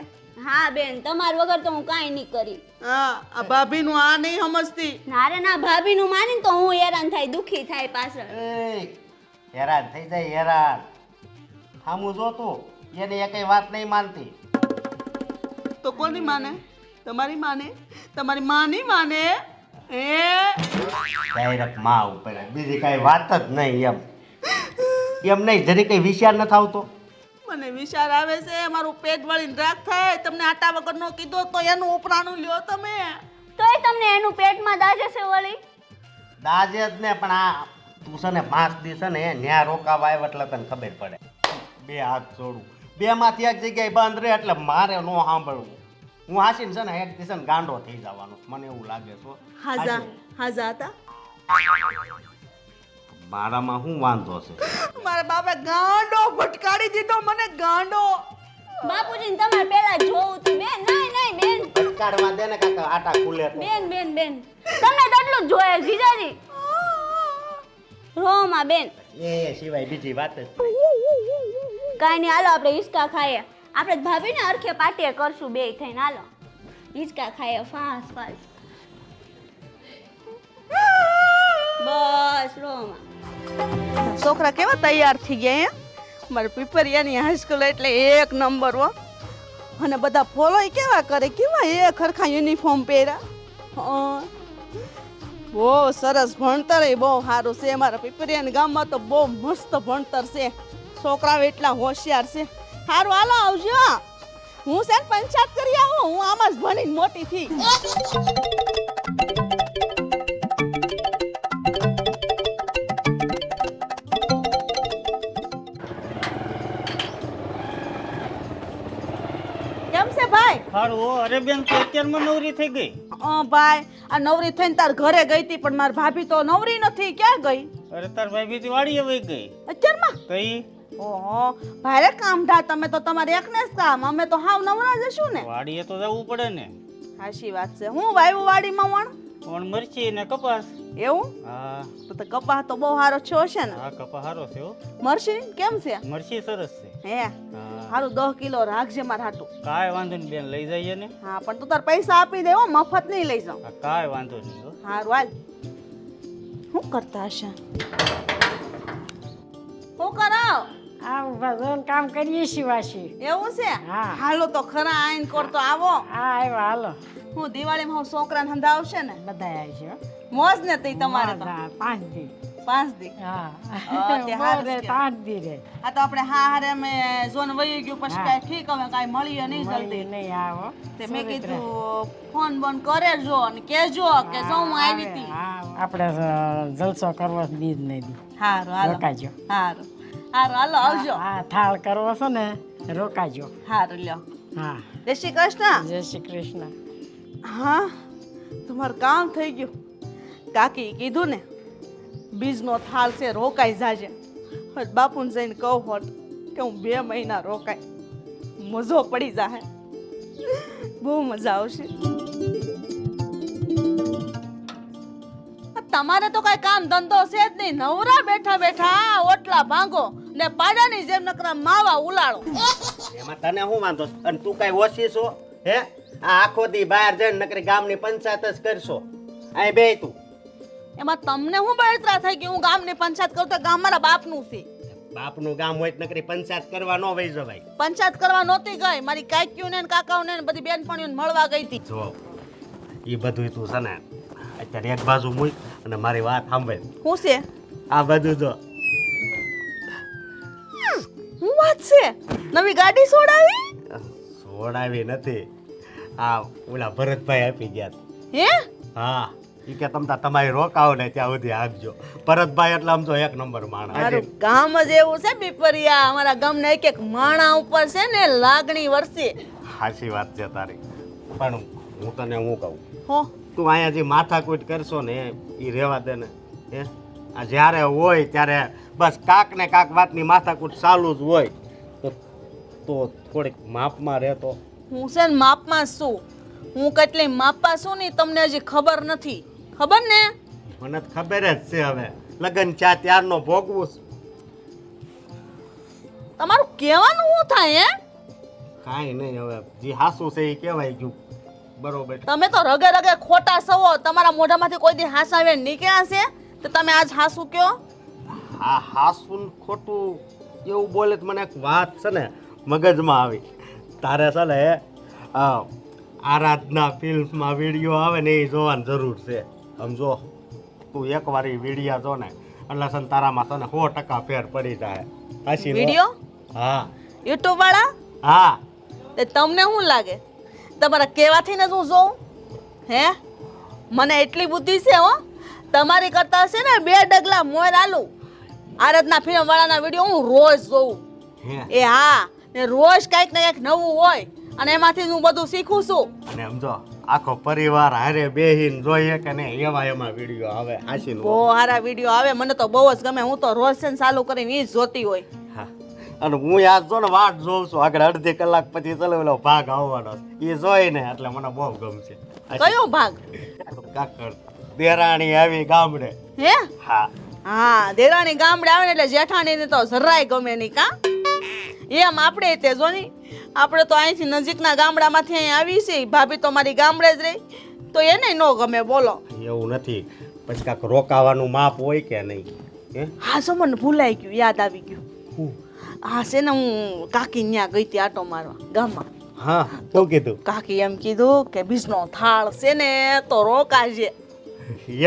હા બેન તમાર વગર તો હું કાંઈ નહીં કરી. હા આ ભાભીનું આ નહીં સમજતી. નારે ના ભાભીનું માનીને તો હું હેરાન થાય, દુખી થાય પાછળ. એ હેરાન થઈ જાય હેરાન. સામું જો તું એની એકઈ વાત નહીં માનતી. તો કોની માને? તમારી માને? તમારી માની માને? ડાયરેક્ટ માં ઉપર બીજી કઈ વાત જ નહીં. એમ નહીં જરી કઈ વિચાર ન આવતો. મને વિચાર આવે છે, મારું પેટ વળીને રાખ થાય. તમને આટા વગરનો કીધો તો એનું ઉપરાણું લ્યો તમે. તોય તમને એનું પેટમાં દાજે છે વળી. દાજે જ ને, પણ આ તું છે ને 5 દિવસ છે ને ન્યા રોકાવા આવ્યો એટલે તને ખબર પડે. બે હાથ જોડું, બે માંથી એક જગ્યાએ બંધ રહે એટલે મારે નો સાંભળવું. હું હાસીને છે ને એક દિવસ ગાંડો થઈ જવાનો મને એવું લાગે છે. હાજા હાજા હતા. મારામાં શું વાંધો છે? મારા બાપે ગાંડો ભટકાડી દીધો મને, ગાંડો. બાપુજીને તમારે પેલા જોવું હતું. બેન નહીં નહીં બેન કાઢવા દે ને કાકા આટા ખુલે તો. બેન બેન બેન તમને તો એટલું જ જોઈએ જીજાજી. રોમાં બેન એ સિવાય બીજી વાત જ કાંઈ નહીં, હાલો આપણે હિંચકા ખાઈએ. આપણે ભાભીને અરખે પાટીએ કરશું બે થઈને. હાલો હિંચકા ખાઈએ ફાસ ફાસ. બસ રોમાં. છોકરા કેવા તૈયાર થઈ ગયા હે મારે પીપરિયાની હાઈસ્કૂલ એટલે એક નંબર હો. અને બધા ફોલો કેવા કરે, કેવા એ ખરખા યુનિફોર્મ પહેર્યા. બહુ સરસ ભણતર એ બહુ સારું છે. મારા પીપરિયાના ગામમાં તો બહુ મસ્ત ભણતર છે. છોકરાઓ એટલા હોશિયાર છે. સારું હાલો આવજો. હું છે ને પંચાયત કરી આવું. હું આમાં જ ભણીને મોટી થઈ. કેમ છે ભાઈ? હારું. અરે બેન તો અત્યારમાં નવરી થઈ ગઈ. ભાઈ આ નવરી થઈને તાર ઘરે ગઈ હતી પણ મારી ભાભી તો નવરી નથી. ક્યાં ગઈ? અરે તાર ભાઈ બીજી વાડીએ વહી ગઈ. અત્યારમાં? કઈ ઓહો ભારે કામ ધા. તમે તો તમારે એકને જ કામ, અમે તો હાવ નવરા જશું ને. વાડીએ તો જવું પડે ને. હાચી વાત છે. હું વાયુ વાડીમાં વણ પણ મરચી ને કપાસ. એવું? હા તો કપાસ તો બહુ સારો થયો છે ને. હા કપા સારો છે હો. મરસી કેમ છે? મરચી સરસ છે. હે હા સારું 10 કિલો રાખજે માર હાટું. કાંઈ વાંધો નહીં બેન, લઈ જઈએ ને. હા પણ તું તાર પૈસા આપી દે હો, મફત નહીં લઈ જાઉં. હા, કાંઈ વાંધો નહીં હો. હારું હાલ. શું કરતા હશે? શું કરાવ? આ ઉભા જોઈને કામ કરીએ શિવાશી. એવું છે? હા. હાલો તો ખરા આઈન કરતો આવો. હા આવ્યા હાલો. હું દિવાળીમાં હું છોકરાને હંધાવશે ને. બધા આવી છે હો. મોજ ને તઈ તમારે તો. હા, 5 દી. 5 દી. હા તે હારું મોરે છે. 5 દી રે. આ તો આપણે હા હારે અમે જોન વહી ગયું પછી કાંઈ ઠીક હવે કાંઈ મળીએ નહીં મળી જલ્દી. નહીં આવો. તે મેં કીધું ફોન બોન કરે જો અને કહેજો કે જો હું આવી હતી. હા આપણે જલસો કરવો છે બીજ નહીં દી. હારું હાલો. રોકાજો. હારું હારું હાલો આવજો. હા થાળ કરવો છે ને રોકાજો. હારું લ્યો. હા જય શ્રી કૃષ્ણ. જય શ્રી કૃષ્ણ. હા તમારું કામ થઈ ગયું. કાકી કીધું ને બીજનો થાળ છે રોકાઈ જાજે. હવે બાપુને જઈને કહું હોત કે હું 2 મહિના રોકાય, મજો પડી જાહે, બહુ મજા આવશે. તમારે તો કઈ કામ ધંધો છે જ નહીં. નવરા બેઠા બેઠા ઓટલા ભાંગો ને પાડાની જેમ નકરા માવા ઉલાળો. એમાં તને શું વાંધો છે? અને તું કઈ ઓછી છો? હે આ આખો દી બહાર જઈને નકરી ગામની પંચાયત જ કરશો. અહીં બે તું એમાં તમને હું બળતરા થઈ ગઈ? હું ગામની પંચાયત કરું તો ગામ મારા બાપનું છે. બાપનું ગામ હોય તો નકરી પંચાયત કરવા ન વહી જવાય. પંચાયત કરવા નહોતી ગઈ. મારી કાકીઓને ને કાકાઓને ને બધી બેનપણીઓને મળવા ગઈ હતી. જો એ બધું તું છે ને અત્યારે એક બાજુ મૂક અને મારી વાત સાંભળ. શું છે? આ બધું જો હું વાત છે? નવી ગાડી છોડાવી? છોડાવી નથી, આ ઓલા ભરતભાઈ આપી ગયા તા. હે? હા ઈ કે તમતા તમારી રોકાવો ને ત્યાં સુધી આગજો. ભરતભાઈ એટલે આમ તો એક નંબર માણસ. મારું ગામ જ એવું છે પીપરિયા. અમારા ગામના એક એક માણા ઉપર છે ને લાગણી વરસે. સાચી વાત છે તારી, પણ હું તને હું કહું, હો તું અહીંયા જે માથાકૂટ કરશો ને એ રહેવા દે ને. હે આ જ્યારે હોય ત્યારે બસ કાક ને કાક વાતની માથાકૂટ ચાલુ જ હોય તો થોડીક માપમાં રહેતો. હું છે ને માપમાં છું. હું કેટલી માપમાં છું ને તમને હજી ખબર નથી. ખબર ને? મને તો ખબર જ છે. હવે લગ્ન ચા ત્યારનો ભોગવું છું. તમારું કહેવાનું શું થાય હે? કાંઈ નહીં, હવે જે હાસું છે એ કહેવાય ગયું. બરોબર. તમે તો રગે રગે ખોટા સવો. તમારા મોઢામાંથી કોઈ દી હાસાવે નીકળ્યા છે તો તમે આજ હાસુ કયો? હા હાસું ને ખોટું એવું બોલે તો મને એક વાત છે ને મગજમાં આવી. તારે છે ને આરાધના ફિલ્મમાં વિડીયો આવે ને એ જોવાની જરૂર છે. સમજો તું એકવાર એ વિડીયા જો ને એટલે છે ને તારામાં છે ને 100% ફેર પડી જાય. હાસી નો? વિડીયો? હા યુટ્યુબ વાળા? હા. તે તમને શું લાગે તમારા કહેવાથી ને હું જોઉં? હે મને એટલી બુદ્ધિ છે હો. તમારી કરતા છે ને 2 ડગલા મોર આલુ. આરાધના ફિલ્મ વાળાના વિડીયો હું રોજ જોઉં. હે એ હા ને રોજ કંઈક ને કંઈક નવું હોય અને એમાંથી હું બધું શીખું છું. અને સમજો આખો પરિવાર હારે બેહીને જોઈએ કે નહીં એવા એમાં વિડીયો આવે. હાસી નો? બહુ સારા વિડીયો આવે. મને તો બહુ જ ગમે. હું તો રોજ છે ને ચાલુ કરીને ઈ જ જોતી હોય. હા. અને હું યાદ જો ને વાટ જોઉં છું આગળ અડધી કલાક પછી ચલો ઓલો ભાગ આવવાનો એ જોઈ ને એટલે મને બહુ ગમશે. કયો ભાગ? કાકડ દેરાણી આવી ગામડે. હે હા હા દેરાણી ગામડે આવે ને એટલે જેઠાણીને તો જરાય ગમે નહીં કા એમ આપણે તે જો ની આપણે તો અહીંથી નજીકના ગામડામાંથી અહીં આવી છે ભાભી તો મારી ગામડે જ રહી તો એને ન ગમે બોલો. એવું નથી, પછી કાંક રોકાવાનું માપ હોય કે નહીં? હે હા જો મને ભૂલાઈ ગયું, યાદ આવી ગયું. હું? હા છે ને હું કાકી ત્યાં ગઈ હતી આટો મારવા ગામમાં. હા, શું કીધું? કાકી એમ કીધું કે બીજનો થાળ છે ને તો રોકાશે.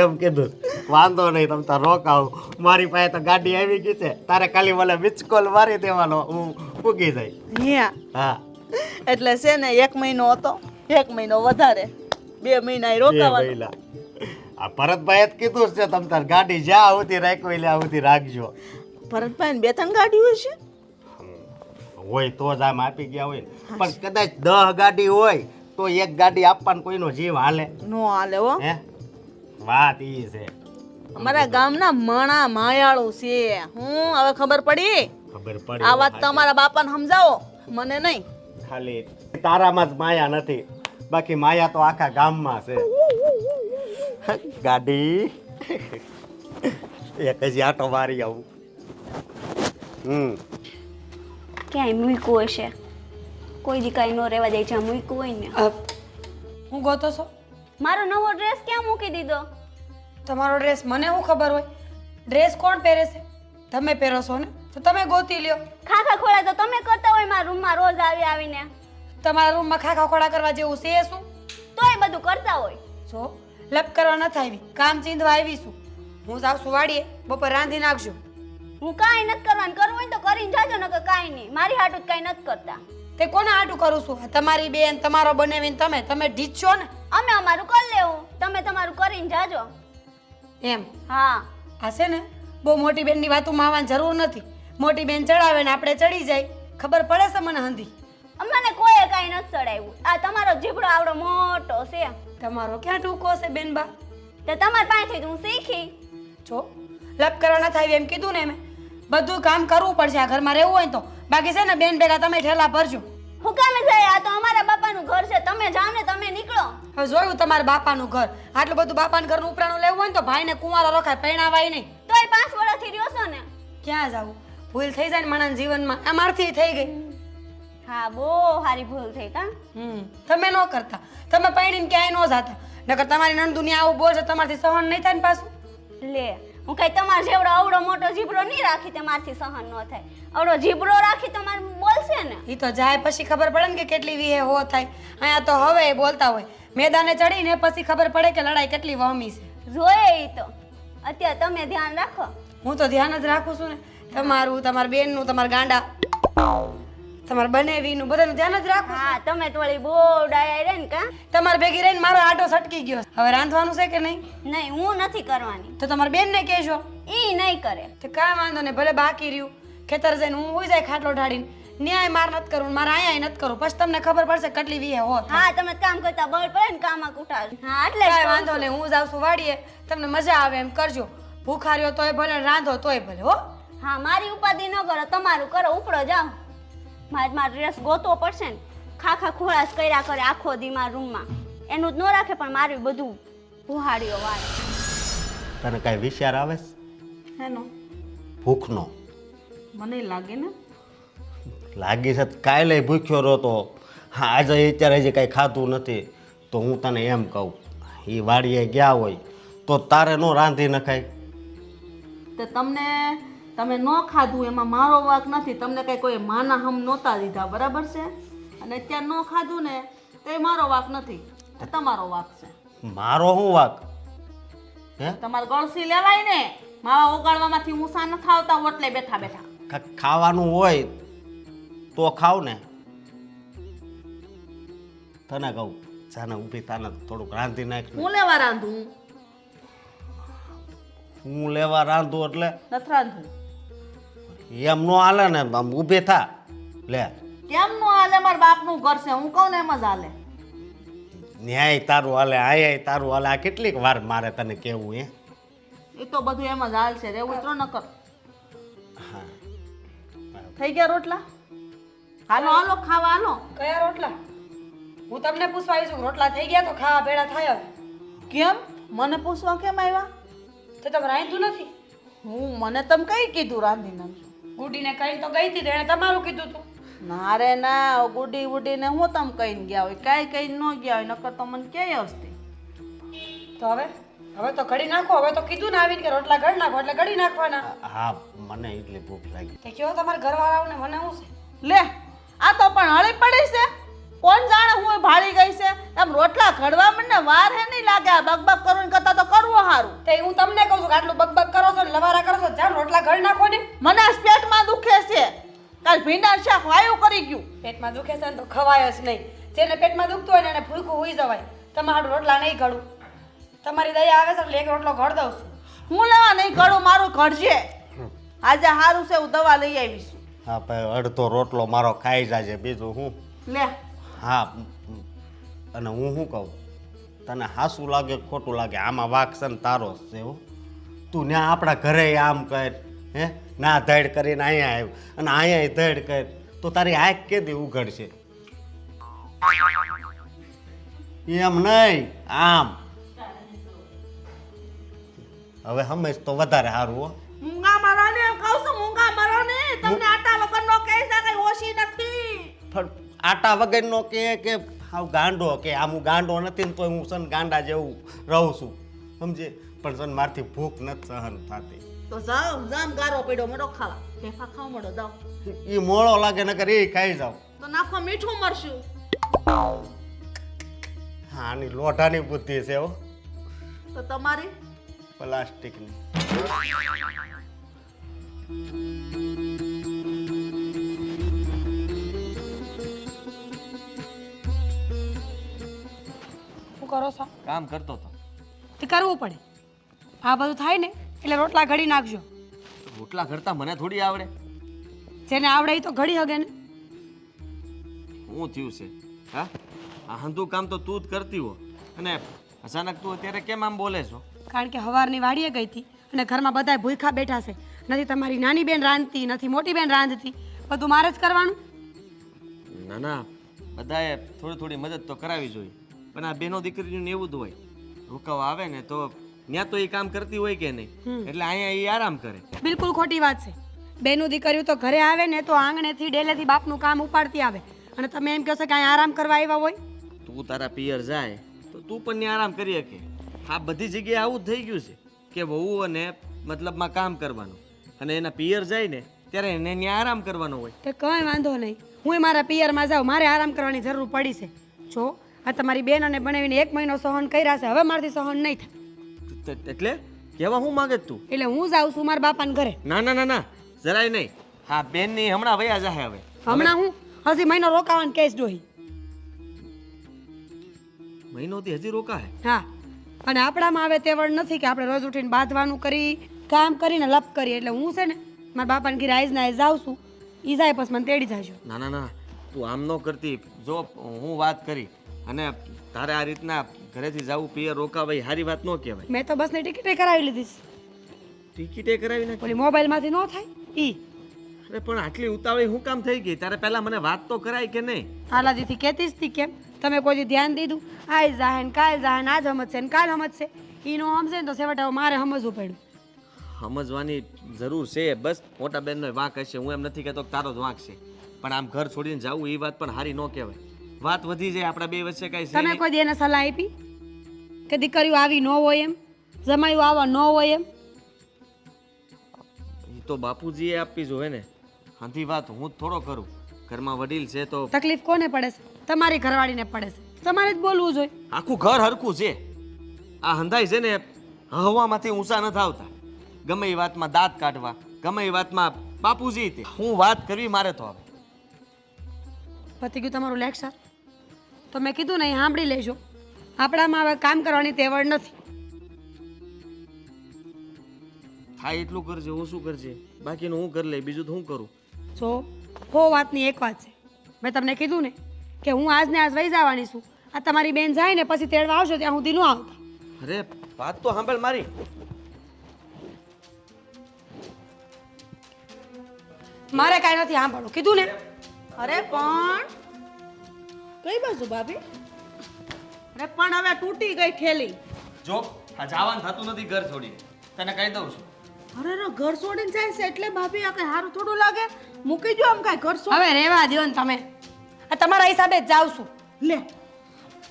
એમ કીધું? વાંધો નહીં, તમે તાર રોકાવ. મારી પાસે તો ગાડી આવી ગઈ છે, તારે ખાલી મને મિસકોલ મારી દેવાનો, હું પૂગી જાય. ત્યાં હા, એટલે છે ને 1 મહિનો હતો, 1 મહિનો વધારે, 2 મહિના બે રોકાવાનું. મહિના. આ ભરતભાઈ જ કીધું છે તમે તાર ગાડી જ્યાં આવતી રાખવી એટલે આવતી રાખજો. ભરતભાઈ ને 2-3 ગાડી હોય છે. હોય તો જ આમ આપી ગયા હોય ને. પણ કદાચ 10 ગાડી હોય તો 1 ગાડી આપવાનું કોઈનો જીવ હાલે? નો હાલે હો. હે વાત ઈ છે. અમારા ગામના મણા માયાળું છે. હું હવે ખબર પડી. ખબર પડી. આ વાત તમારા બાપાને સમજાવો, મને નહીં. ખાલી તારામાં જ માયા નથી, બાકી માયા તો આખા ગામમાં છે. ગાડી એક હજી આટો મારી આવું. ક્યાંય મૂક્યું હશે, કોઈ દી કાંઈ ન રહેવા દે જ્યાં મૂક્યું હોય ને. હું ગોતો છો? મારો નવો ડ્રેસ ક્યાં મૂકી દીધો? તમારો ડ્રેસ મને શું ખબર હોય? ડ્રેસ કોણ પહેરે છે? તમે પહેરો છો ને, તો તમે ગોતી લ્યો. ખાખા ખોળા તો તમે કરતા હોય મારા રૂમમાં રોજ આવીને. તમારા રૂમમાં ખાખા ખોડા કરવા જેવું છે શું? તોય બધું કરતા હોય. જો લપ કરવા નથી આવી, કામ ચીંધવા આવી છું. હું જાઉં છું વાડીએ, બપોર રાંધી નાખજો. હું કાંઈ નથી કરવાનું, કરવું હોય ને તો કરીને જાજો, નકર કાંઈ નહીં. મારી હાટું કાંઈ નથી કરતા. તે કોના હાટું કરું છું? તમારી બેન તમારો બનાવીને તમે ઢીચ છો ને. અમે અમારું કરી લેવું, તમે તમારું કરીને જાજો. એમ હા, આ છે ને બહુ મોટી બેનની વાતોમાં આવવાની જરૂર નથી. મોટી બેન ચડાવે ને આપણે ચડી જાય, ખબર પડે છે મને હંધી. અમને કોઈએ કાંઈ નથી ચડાવ્યું. આ તમારો જીભડો આવડો મોટો છે, તમારો ક્યાં ટૂંકો છે બેનબા? તો તમારી પાસેથી હું શીખી. જો લપ કરવા નથી આવી એમ કીધું ને, મેં બધું કામ કરવું પડશે આ ઘરમાં રહેવું હોય તો. બાકી છે ને બેન ભેગા તમે ઠેલા ભરજો. હું કામે જાય? આ તો અમારા બાપાનું ઘર છે, તમે જાઓ ને, તમે નીકળો. હવે જોયું તમારા બાપાનું ઘર, આટલું બધું બાપાનું ઘરનું ઉપરાણું લેવું હોય ને તો ભાઈને કુંવારો રખાય, પરણાવાય નહીં. તોય 5 વર્ષથી રહ્યો છો ને. ક્યાં જાવું? ભૂલ થઈ જાય ને માણસ જીવનમાં, અમારથી થઈ ગઈ. હા, બહુ સારી ભૂલ થઈ કા. તમે ન કરતા, તમે પરણીને ક્યાંય ન જાતા. નકર તમારી નણદુની આવું બોલ છે, તમારથી સહન નહીં થાય ને પાછું. લે, હું કઈ તમારા જેવડો આવડો મોટો જીભડો નહીં રાખી, તમારથી સહન ન થાય. આવડો જીભડો રાખી તમારે બોલશે ને. એ તો જાય પછી ખબર પડે ને કે કેટલી વિહે હો થાય. અહીંયા તો હવે બોલતા હોય, મેદાને ચડીને પછી ખબર પડે કે લડાઈ કેટલી વહમી છે. જોઈએ ઈ તો. અત્યારે તમે ધ્યાન રાખો. હું તો ધ્યાન જ રાખું છું ને. તમારું, તમારા બેનનું, તમારા ગાંડા, તમારા બનેવીનું બધાનું ધ્યાન જ રાખું. હા, તમે તો વળી બહુ ડાયા રે ને કા. તમારે ભેગી રહીને મારો આટો સટકી ગયો. હવે રાંધવાનું છે કે નહીં? નહીં, હું નથી કરવાની. તો તમારા બેનને કહેજો. ઈ નહીં કરે. તો કાંઈ વાંધો નહીં, ભલે બાકી રહ્યું ખેતર જઈને હું હોઈ જાય ખાટલો ઢાળીને. ન્યાય માર નથી કરવું, મારે અહીંયા નથી કરવું. પછી તમને ખબર પડશે કેટલી વીહે હોત. હા, તમે કામ કરતા બળ પડે ને કામમાં કુટાવ. હા, એટલે કાંઈ વાંધો નહીં, હું જાઉં છું વાડીએ, તમને મજા આવે એમ કરજો. ભૂખા રહ્યો તોય ભલે, રાંધો તોય ભલે હો. હા, મારી ઉપાધિ ન કરો, તમારું કરો, ઉપડો જાઓ. મારો ડ્રેસ ગોતવો પડશે ને. ખાખા ખોળાશ કર્યા કરે આખો દી મારા રૂમમાં. એનું જ ન રાખે, પણ મારું બધું ભુહાડીઓ વાળે. તને કાંઈ વિચાર આવે છે? હેનો ભૂખનો? મને લાગે ને લાગી છે કાલે ભૂખ્યો રહતો. હા, આજે અત્યારે હજી કાંઈ ખાધું નથી. તો હું તને એમ કહું, એ વાડીએ ગયા હોય તો તારે ન રાંધી નખાય? તો તમે ન ખાધું એમાં મારો વાંક નથી. તમને કઈ કોઈ માના હમ નહોતા દીધા, બરાબર છે? અને અત્યારે ન ખાધું ને તો એ મારો વાંક નથી, એ તમારો વાંક છે. મારો શું વાંક? હે, તમારે ગળસી લેવાય ને. માવા ઓગાળવામાંથી ઊંસા ન થાવતા ઓટલે બેઠા બેઠા. ખાવાનું હોય તો ખાવ ને. તને કહું, જાને ઊભી તાને થોડુંક રાંધી નાખ. હું લેવા રાંધું? હું લેવા રાંધું એટલે નથી રાંધું. એમ નો હાલે ને, આમ ઊભી થા. લે, કેમ નો હાલે? મારા બાપનું ઘર છે, હું કહું ને એમ જ હાલે. ન્યાય તારું હાલે, આય તારું હાલે. આ કેટલીક વાર મારે તને કેવું? હે, એ તો બધું એમ જ હાલ છે. રેવું તો ન કર. હા, થઈ ગયા રોટલા? હાલો હાલો ખાવા હાલો. કયા રોટલા? હું તમને પૂછવા આવી છું, રોટલા થઈ ગયા તો ખાવા ભેળા થાય હવે. કેમ? મને પૂછવા કેમ આવ્યા? તો તમે રાંધ્યું નથી? હું મને તમે કઈ કીધું રાંધી નાખજો. ગુડીને કઈ તો ગઈ હતી એણે તમારું કીધું હતું. ના રે ના, ગુડી ગુડીને હું તમે કહીને ગયા હોય, કાંઈ કહીને ન ગયા હોય, નકર તો મને ક્યાંય હસતી. તો હવે તો ઘડી નાખો. હવે તો કીધું ને આવીને કે રોટલા ઘડી નાખો એટલે ઘડી નાખવાના. હા મને એટલી ભૂખ લાગી. તે કયો તમારા ઘરવાળાઓને મને શું છે? લે આ તો પણ હળી પડી છે. કોણ જાણે હું ભાળી ગઈ છે. એમ રોટલા ઘડવા મને વાર હે નહીં લાગે. આ બકબક કરવું કરતા તો કરવું સારું. તે હું તમને કહું છું કે આટલું બકબક કરો છો ને લવારા કરો છો, જાઓ રોટલા ઘડી નાખો ને. મને આ પેટમાં દુખે છે. કાલ ભીંડા શાક વાયુ કરી ગયું. પેટમાં દુખે છે ને તો ખવાય જ નહીં. જેને પેટમાં દુખતું હોય ને એને ભૂખું હોઈ જવાય. તમારું રોટલા નહીં ઘડું. તમારી દયા આવે છે એટલે એક રોટલો ઘડ દઉં છું. હું લેવા નહીં ઘડું, મારું ઘડજે. આજે સારું છે, હું દવા લઈ આવીશ. હા ભાઈ અડધો રોટલો મારો ખાઈ જાજે, બીજું હું. લે હા અને હું શું કહું, તને હાસું લાગે કે ખોટું લાગે, આમાં વાક છે ને તારો જ છે હો. તું ત્યાં આપણા ઘરે આમ કર, હે ના ધડ કરીને અહીંયા આવ્યું અને અહીંયા ધડ કર, તો તારી આંખ કેદી ઉઘડશે? એમ નહીં, આમ. હવે સમજ તો વધારે સારું હો. મૂંગા મારો ને એમ કહું છું, મૂંગા મારો ને. તમને આટા વગરનો કહે છે કઈ ઓછી નથી. પણ આટા વગરનો કે હાવ ગાંડો કે આમ હું ગાંડો નથી ને તોય હું સન ગાંડા જેવું રહું છું, સમજે? પણ સન મારથી ભૂખ નથી સહન થતી. તો જાવ જામ ગારો પડ્યો મડો ખાવા. ફેફા ખાવ મડો જાવ. એ મોળો લાગે નકર એ ખાઈ જાવ. તો નાખો મીઠું મરશું. હા આની લોઢાની બુદ્ધિ છે હો, તો તમારી પ્લાસ્ટિકની. શું કરો છો? કામ કરતો હતો. તે કરવું પડે. આ બધું થાય ને એટલે રોટલા ઘડી નાખજો. રોટલા ઘડતા મને થોડી આવડે. જેને આવડે એ તો ઘડી હગે ને. શું થયું છે? હા આ હંધું કામ તો તું જ કરતી હો અને અચાનક તું અત્યારે કેમ આમ બોલે છો? કારણ કે હવારની વાડીએ ગઈ હતી અને ઘરમાં બધાય ભૂખ્યા બેઠા છે. નથી તમારી નાની બેન રાંધતી, નથી મોટી બેન રાંધતી, બધું મારે જ કરવાનું. ના ના, બધાએ થોડી થોડી મદદ તો કરાવી જોઈએ, પણ આ બેનો દીકરીનું એવું જ હોય. રોકાવા આવે ને તો ત્યાં તો એ કામ કરતી હોય કે નહીં, એટલે અહીંયા એ આરામ કરે. બિલકુલ ખોટી વાત છે. બેનું દીકરીઓ તો ઘરે આવે ને તો આંગણેથી ડેલેથી બાપનું કામ ઉપાડતી આવે અને તમે એમ કહો છો કે અહીંયા આરામ કરવા આવ્યા હોય. તું તારા પિયર જાય તો તું પણ ત્યાં આરામ કરી શકે. આ બધી જગ્યાએ આવું જ થઈ ગયું છે કે વહુ અને મતલબમાં કામ કરવાનું અને એના પિયર જાય ને ત્યારે એને ત્યાં આરામ કરવાનો હોય. તો કંઈ વાંધો નહીં, હું મારા પિયરમાં જાઉં, મારે આરામ કરવાની જરૂર પડી છે. જો આ તમારી બેન અને બનાવીને 1 મહિનો સહન કર્યા છે, હવે મારાથી સહન નહીં થાય. એટલે કેવા હું માગે તું? એટલે હું જાઉં છું મારા બાપાને ઘરે. ના ના ના ના, જરાય નહીં. હા બેનની હમણાં વયા જાહે હવે. હમણાં હું હજી મહિનો રોકાવાનું કેસ ડોહી. મહિનોથી હજી રોકાય? હા, અને આપણામાં હવે તેવડ નથી કે આપણે રોજ ઉઠીને બાંધવાનું કરી, કામ કરીને લપ કરીએ. એટલે હું છે ને મારા બાપાને ઘરે આઈઝ ના જાઉં છું, ઈ જાય પછી મને તેડી જાજો. ના ના ના, તું આમ ન કરતી. જો હું વાત કરી અને તારે આ રીતના ઘરેથી જવું પિયર રોકાવાય સારી વાત ન કહેવાય. મેં તો બસની ટિકિટે કરાવી લીધી છે. ટિકિટે કરાવી નાખી? ઓલી મોબાઈલમાંથી ન થાય ઈ. અરે પણ આટલી ઉતાવળી હું કામ થઈ ગઈ? તારે પહેલા મને વાત તો કરાય કે નહીં? હાલાદીથી કહેતી જ હતી કેમ તમે કોઈ ધ્યાન દીધું? આઈ જાહે ને કાલ જાહે ને આજ સમજશે ને કાલ સમજશે. ઈ નો સમજે ને તો છેવટે મારે સમજવું પડ્યું. સમજવાની જરૂર છે. બસ મોટા બેનનો વાંક હશે, હું એમ નથી કહેતો કે તારો જ વાંક છે, પણ આમ ઘર છોડીને જવું એ વાત પણ સારી ન કહેવાય. વાત વધી જાય આપણા બે વચ્ચે કાંઈ છે તમે નહીં. કોઈ દી એને સલાહ આપી કે દીકરીઓ આવી ન હોય એમ, જમાયું આવા ન હોય એમ? એ તો બાપુજીએ આપવી જોઈએ ને. આથી વાત હું જ થોડો કરું. ઘરમાં વડીલ છે તો તકલીફ કોને પડે છે? તમારી ઘરવાળીને પડે છે. તમારે જ બોલવું જોઈએ. આખું ઘર હરખું છે. આ હંધાઈ છે ને હવામાંથી ઊંચા નથી આવતા. ગમે એ વાતમાં દાંત કાઢવા, ગમે એ વાતમાં બાપુજી તે હું વાત કરવી મારે તો હવે. પતી ગયું તમારું લેક્ચર? તો મેં કીધું ને, સાંભળી લેજો. આપણામાં હવે કામ કરવાની તેવડ નથી. થાય એટલું કરજે, ઓછું કરજે, બાકીનું હું કરી લઈ, બીજું તો હું કરું. જો હો વાતની એક વાત છે, મેં તમને કીધું ને કે હું આજને આજ વહી જવાની છું. આ તમારી બેન જાય ને પછી તેડવા આવશો ત્યાં સુધી ન આવતા. અરે વાત તો સાંભળ મારી. મારે કાંઈ નથી સાંભળવું, કીધું ને. અરે પણ કઈ બાજુ ભાભી? અરે પણ હવે તૂટી ગઈ થેલી. જો આ જવાનું થતું નથી ઘર છોડીને, તને કહી દઉં છું. અરે રે ઘર છોડીને જાય છે એટલે ભાભી આ કઈ સારું થોડું લાગે મૂકી જો આમ કાંઈ ઘર છોડ હવે રહેવા દ્યો ને તમે આ તમારા હિસાબે જ જાઉં છું લે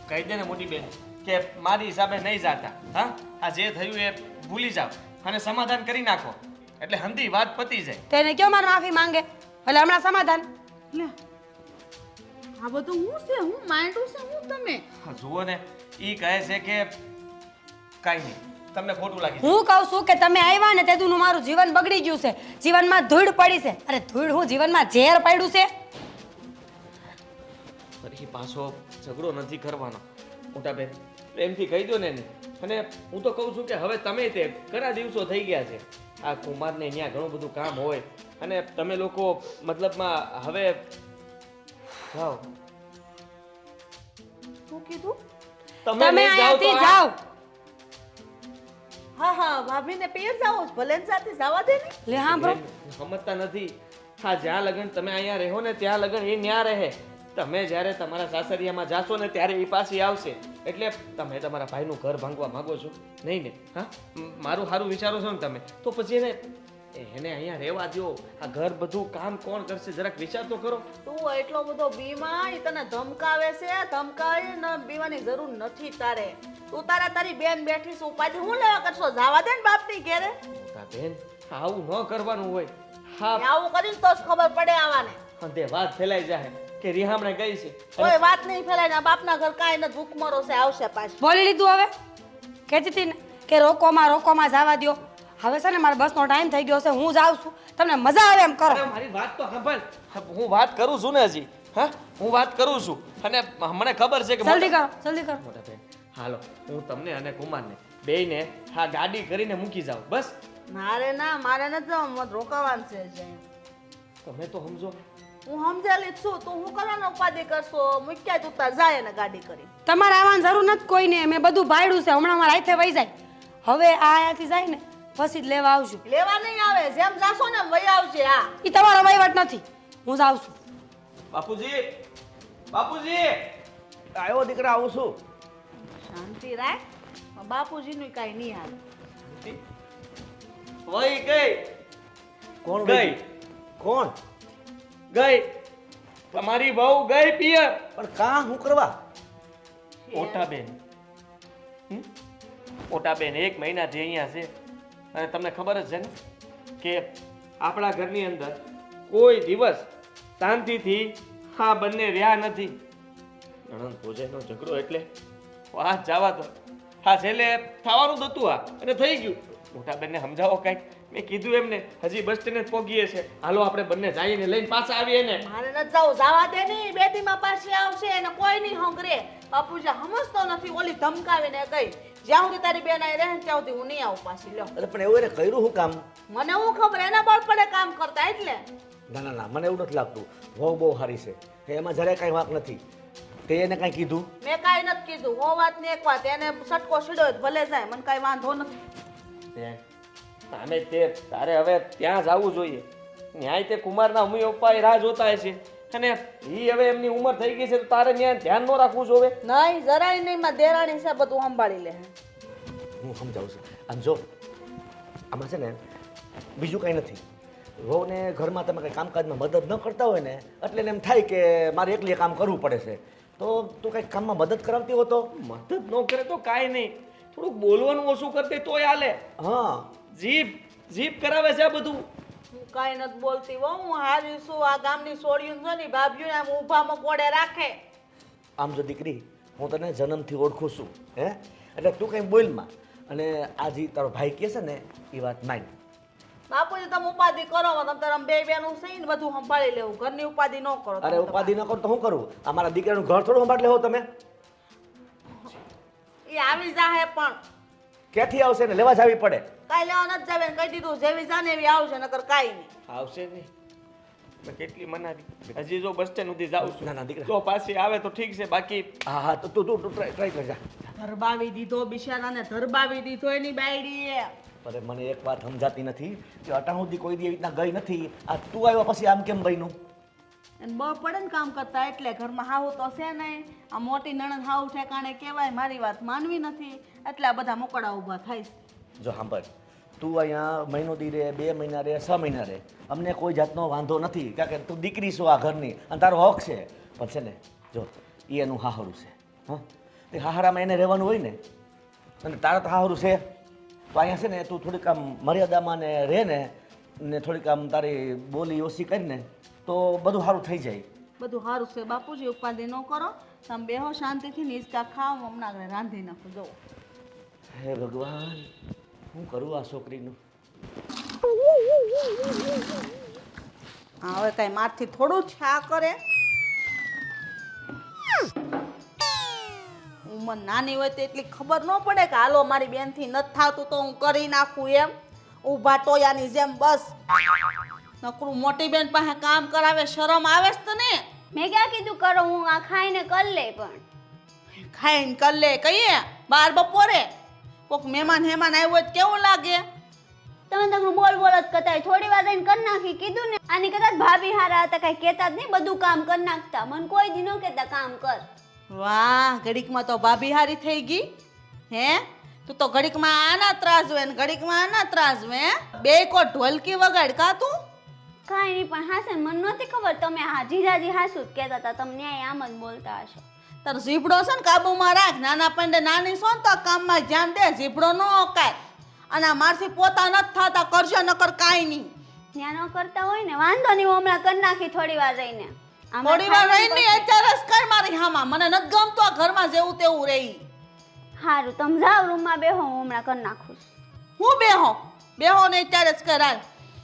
કહી દે ને મોટી બેન કે મારી હિસાબે નહીં જાતા હા આ જે થયું એ ભૂલી જાઓ અને સમાધાન કરી નાખો એટલે હંધી વાત પતી જાય તેને કયો મારે માફી માંગે એટલે હમણાં સમાધાન લે આ બધું હું છે હું માંડું છે હું તમે હા, જુઓ ને ઈ કહે છે કે કાંઈ નહીં તમને ખોટું લાગી હું કહું છું કે તમે આવ્યા ને તેદુનું મારું જીવન બગડી ગયું છે જીવનમાં ધૂળ પડી છે અરે ધૂળ હું જીવનમાં ઝેર પડ્યું છે ફરી પાછો ઝઘડો નથી કરવાનો મોટા બેન પ્રેમથી કહી દો ને એને. અને હું તો કહું છું કે હવે તમે તે ઘણા દિવસો થઈ ગયા છે આ કુમારને ત્યાં ઘણું બધું કામ હોય અને તમે લોકો મતલબમાં હવે જાઓ શું કીધું તમે તમે નહીં જાઓ તો અહીંયાથી આ- જાઓ હા હા ભાભીને પિયર જાઓ છો. ભલે ને સાથે જવા દે ને લે હા બ્રો સમજતા નથી હા જ્યાં લગન તમે અહીંયા રહો ને ત્યાં લગન એ ન્યા રહે તમે જ્યારે તમારા સાસરિયામાં જાશો ને ત્યારે એ પાછી આવશે એટલે તમે તમારા ભાઈનું ઘર ભાંગવા માંગો છો નહીં ને હા મારું સારું વિચારો છો ને તમે તો પછી એને અહીંયા રહેવા દો આ ઘર બધું કામ કોણ કરશે જરાક વિચાર તો કરો તું એટલો બધો બીમા ઈ તને ધમકાવે છે ધમકાવી ન બીવાની જરૂર નથી તારે તું તારી બેન બેઠી છે ઉપાધિ હું લેવા કરશો જવા દે ને બાપની ઘેરે મોટા બેન આવું ન કરવાનું હોય હા આવું કરીને તો જ ખબર પડે આવાને તે વાત ફેલાઈ જાય કે રિહામણે ગઈ છે કોઈ વાત નહીં ફેલાય ને બાપના ઘર કાંઈ ન ભૂખમરો છે આવશે પાછી બોલી લીધું હવે કહેતી હતી ને કે રોકોમાં જવા દ્યો હવે છે ને મારા બસનો ટાઈમ થઈ ગયો છે હું જાઉં છું તમને મજા આવે એમ કરો અરે મારી વાત તો સાંભળ હું વાત કરું છું ને હજી હા હું વાત કરું છું અને મને ખબર છે કે જલ્દી કરો જલ્દી કરો મોટા બેન હાલો હું તમને અને કુમારને બેયને હા ગાડી કરીને મૂકી જાઉં બસ મારે નથી જવાનું મત રોકાવાનું છે જઈ તમે તો સમજો હું સમજેલી જ છું તું હું કરવાનો ઉપાધિ કરશો મૂક્યા તું તાર જાય ને ગાડી કરી તમારે આવવાની જરૂર નથી કોઈને મેં બધું ભાડ્યું છે હમણાં મારા હાથે વહી જાય હવે આ અહીંયાથી જાય ને પછી જ લેવા આવશું લેવા નહીં આવે જેમ જાશો ને એમ વહી આવશે હા એ તમારો વહીવટ નથી હું જાઉં છું બાપુજી બાપુજી આવ્યો દીકરા આવું છું શાંતિ રાખ બાપુજીનું કાંઈ નહીં હાલે વહી ગઈ કોણ ગઈ કોણ ગઈ તમારી બહુ ગઈ પિયર પણ કાં હું કરવા મોટા બેન મોટા બેન 1 મહિનાથી અહીંયા છે અને તમને ખબર જ છે ને કે આપણા ઘરની અંદર કોઈ દિવસ શાંતિથી હા બંને રહ્યા નથી નણંદ ભોજાઈનો ઝઘડો એટલે વાત જવા દો હા છેલ્લે થવાનું જ હતું આ અને થઈ ગયું મોટા બેનને સમજાવો કાંઈક મેં કીધું એમને હજી બસ સ્ટેન્ડ જ પહોંચીએ છે હાલો આપણે બંને જઈએ ને લઈને પાછા આવીએ ને મારે નથી જવું જવા દે નહીં બે દીમાં પાછી આવશે એને કોઈ નહીં હંગરે બાપુજી સમજતો નથી ઓલી ધમકાવીને ગઈ જ્યાં સુધી તારી બેન આવી રહે ને ત્યાં સુધી હું નહીં આવું પાછી લ્યો અરે પણ એવું એને કર્યું હું કામ મને હું ખબર એના બળ પડે કામ કરતા એટલે ના ના ના મને એવું નથી લાગતું વહુ બહુ સારી છે એમાં જરાય કાંઈ વાંક નથી તે એને કાંઈ કીધું મેં કાંઈ નથી કીધું હો વાત ને એક વાત એને સટકો સીડ્યો ભલે જાય મને કાંઈ વાંધો નથી આમે તે તારે હવે ત્યાં જવું જોઈએ ન્યાય તે કુમારના મમ્મી પપ્પા એ રાહ જોતા હશે અને ઈ હવે એમની ઉંમર થઈ ગઈ છે તો તારે ત્યાં ધ્યાન ન રાખવું જોઈએ નહીં જરાય નહીં માં દેરાણી છે બધું સંભાળી લે હું સમજાવું છું આમ જો આમાં છે ને બીજું કાંઈ નથી વહુને ઘરમાં તમે કંઈ કામકાજમાં મદદ ન કરતા હોય ને એટલે એને એમ થાય કે મારે એકલી કામ કરવું પડે છે તો તું કંઈક કામમાં મદદ કરાવતી હો તો મદદ ન કરે તો કાંઈ નહીં થોડુંક બોલવાનું ઓછું કરતી તોય હાલે હા જીભ કરાવે છે આ બધું હું કાંઈ નથી બોલતી હો હું હારી છું આ ગામની સોળિયું છે ને ભાભીઓને આમ ઊભામાં કોડે રાખે આમ જો દીકરી હું તને જન્મથી ઓળખું છું હે એટલે તું કંઈ બોલમાં અને આ જે તારો ભાઈ કહે છે ને એ વાત માન બાપુજી તમે ઉપાધિ કરો તમે તારા બે બેનું છે ને બધું સંભાળી લેવું ઘરની ઉપાધિ ન કરો અરે ઉપાધિ ન કરું તો શું કરું આ મારા દીકરાનું ઘર થોડું સંભાળ લેવો તમે એ આવી જાહે પણ ક્યાંથી આવશે ને લેવા જ આવી પડે કાંઈ લેવા નથી જાવે ને કહી દીધું જેવી જાને એવી આવશે નકર કાંઈ નહીં આવશે નહીં મેં કેટલી મનાવી હજી જો બસ સ્ટેન્ડ સુધી જાઉં છું ના ના દીકરા તો પાછી આવે તો ઠીક છે બાકી હા હા તો તું ટ્રાય કરજા ધરબાવી દીધો બિચારાને ધરબાવી દીધો એની બાયડીએ અરે મને એક વાત સમજાતી નથી કે અટાણ સુધી કોઈ દી એવી રીતના ગઈ નથી આ તું આવ્યો પછી આમ કેમ બન્યું અને બળ પડે ને કામ કરતા એટલે ઘરમાં હાવું તો છે નહીં આ મોટી નણંદ હાવ ઠેકાણે કહેવાય મારી વાત માનવી નથી એટલે આ બધા મોકળા ઊભા થાય છે જો સાંભળ તું અહીંયા મહિનો દી રહે, 2 મહિના રહે, 6 મહિના રહે, અમને કોઈ જાતનો વાંધો નથી, કારણ કે તું દીકરી છો આ ઘરની અને તારો હક છે. પણ છે ને જો એ એનું હાહરું છે, હા, તે હાહરામાં એને રહેવાનું હોય ને, અને તારા તો હાહરું છે, તો અહીંયા છે ને તું થોડીક આમ મર્યાદામાં ને રહે ને થોડીક આમ તારી બોલી ઓછી કરીને તો બધું સારું થઈ જાય. બધું સારું છે બાપુજી, ઉપાધિ ન કરો. તમે બેહો શાંતિથી, નિસ્કા ખાઓ, હમણાં આગળ રાંધી નાખો. જુઓ હે ભગવાન, શું કરું આ છોકરીનું? હા, હવે કઈ મારથી થોડું છા કરે. ઉંમર નાની હોય તો એટલી ખબર ન પડે કે હાલો મારી બેનથી નથી થાતું તો હું કરી નાખું એમ. ઊભા ટોયાની જેમ બસ નકરું મોટી બેન પાસે કામ કરાવે, શરમ આવે છે તને? મેં ક્યાં કીધું કરો, હું આ ખાઈને કરી લે. પણ ખાઈને કર લે કહીએ બાર બપોરે કોક મહેમાન આવ્યો હોય તો કેવું લાગે? તમે તકરું બોલ બોલ જ કરતા હોય. થોડી વાર રહીને કરી નાખી કીધું ને. આની કદાચ ભાભી હારા હતા, કઈ કહેતા જ નહીં, બધું કામ કરી નાખતા. મને કોઈ દી ન કહેતા કામ કર. વાહ, ઘડીકમાં તો ભાભી હારી થઈ ગઈ. હે, તું તો ઘડીકમાં આના ત્રાસ હોય ને ઘડીકમાં આના ત્રાસ હોય. બે કો ઢોલકી વગાડ કા તું? કાંઈ નહીં, પણ હાસે મને નહોતી ખબર તમે હા જીજાજી હાસુ જ કહેતા હતા. તમે ન્યાય આમ જ બોલતા હશો. તાર જીભડો છે ને કાબુમાં રાખ. નાના પંડે નાની છો ને તો કામમાં ધ્યાન દે, જીભડો ન ઓકાય. અને આ મારથી પોતા નથી થતા, કરજો નકર કાંઈ નહીં. ત્યાં ન કરતા હોય ને વાંધો નહીં, હું હમણાં કરી નાખી થોડી વાર રહીને. થોડી વાર રહીને અત્યારે જ કર મારી હામાં. મને નથી ગમતું આ ઘરમાં જેવું તેવું રહી. સારું, તમે જાઓ રૂમમાં બેહો, હું હમણાં કરી નાખું. હું બેહો ને અત્યારે જ કરાય.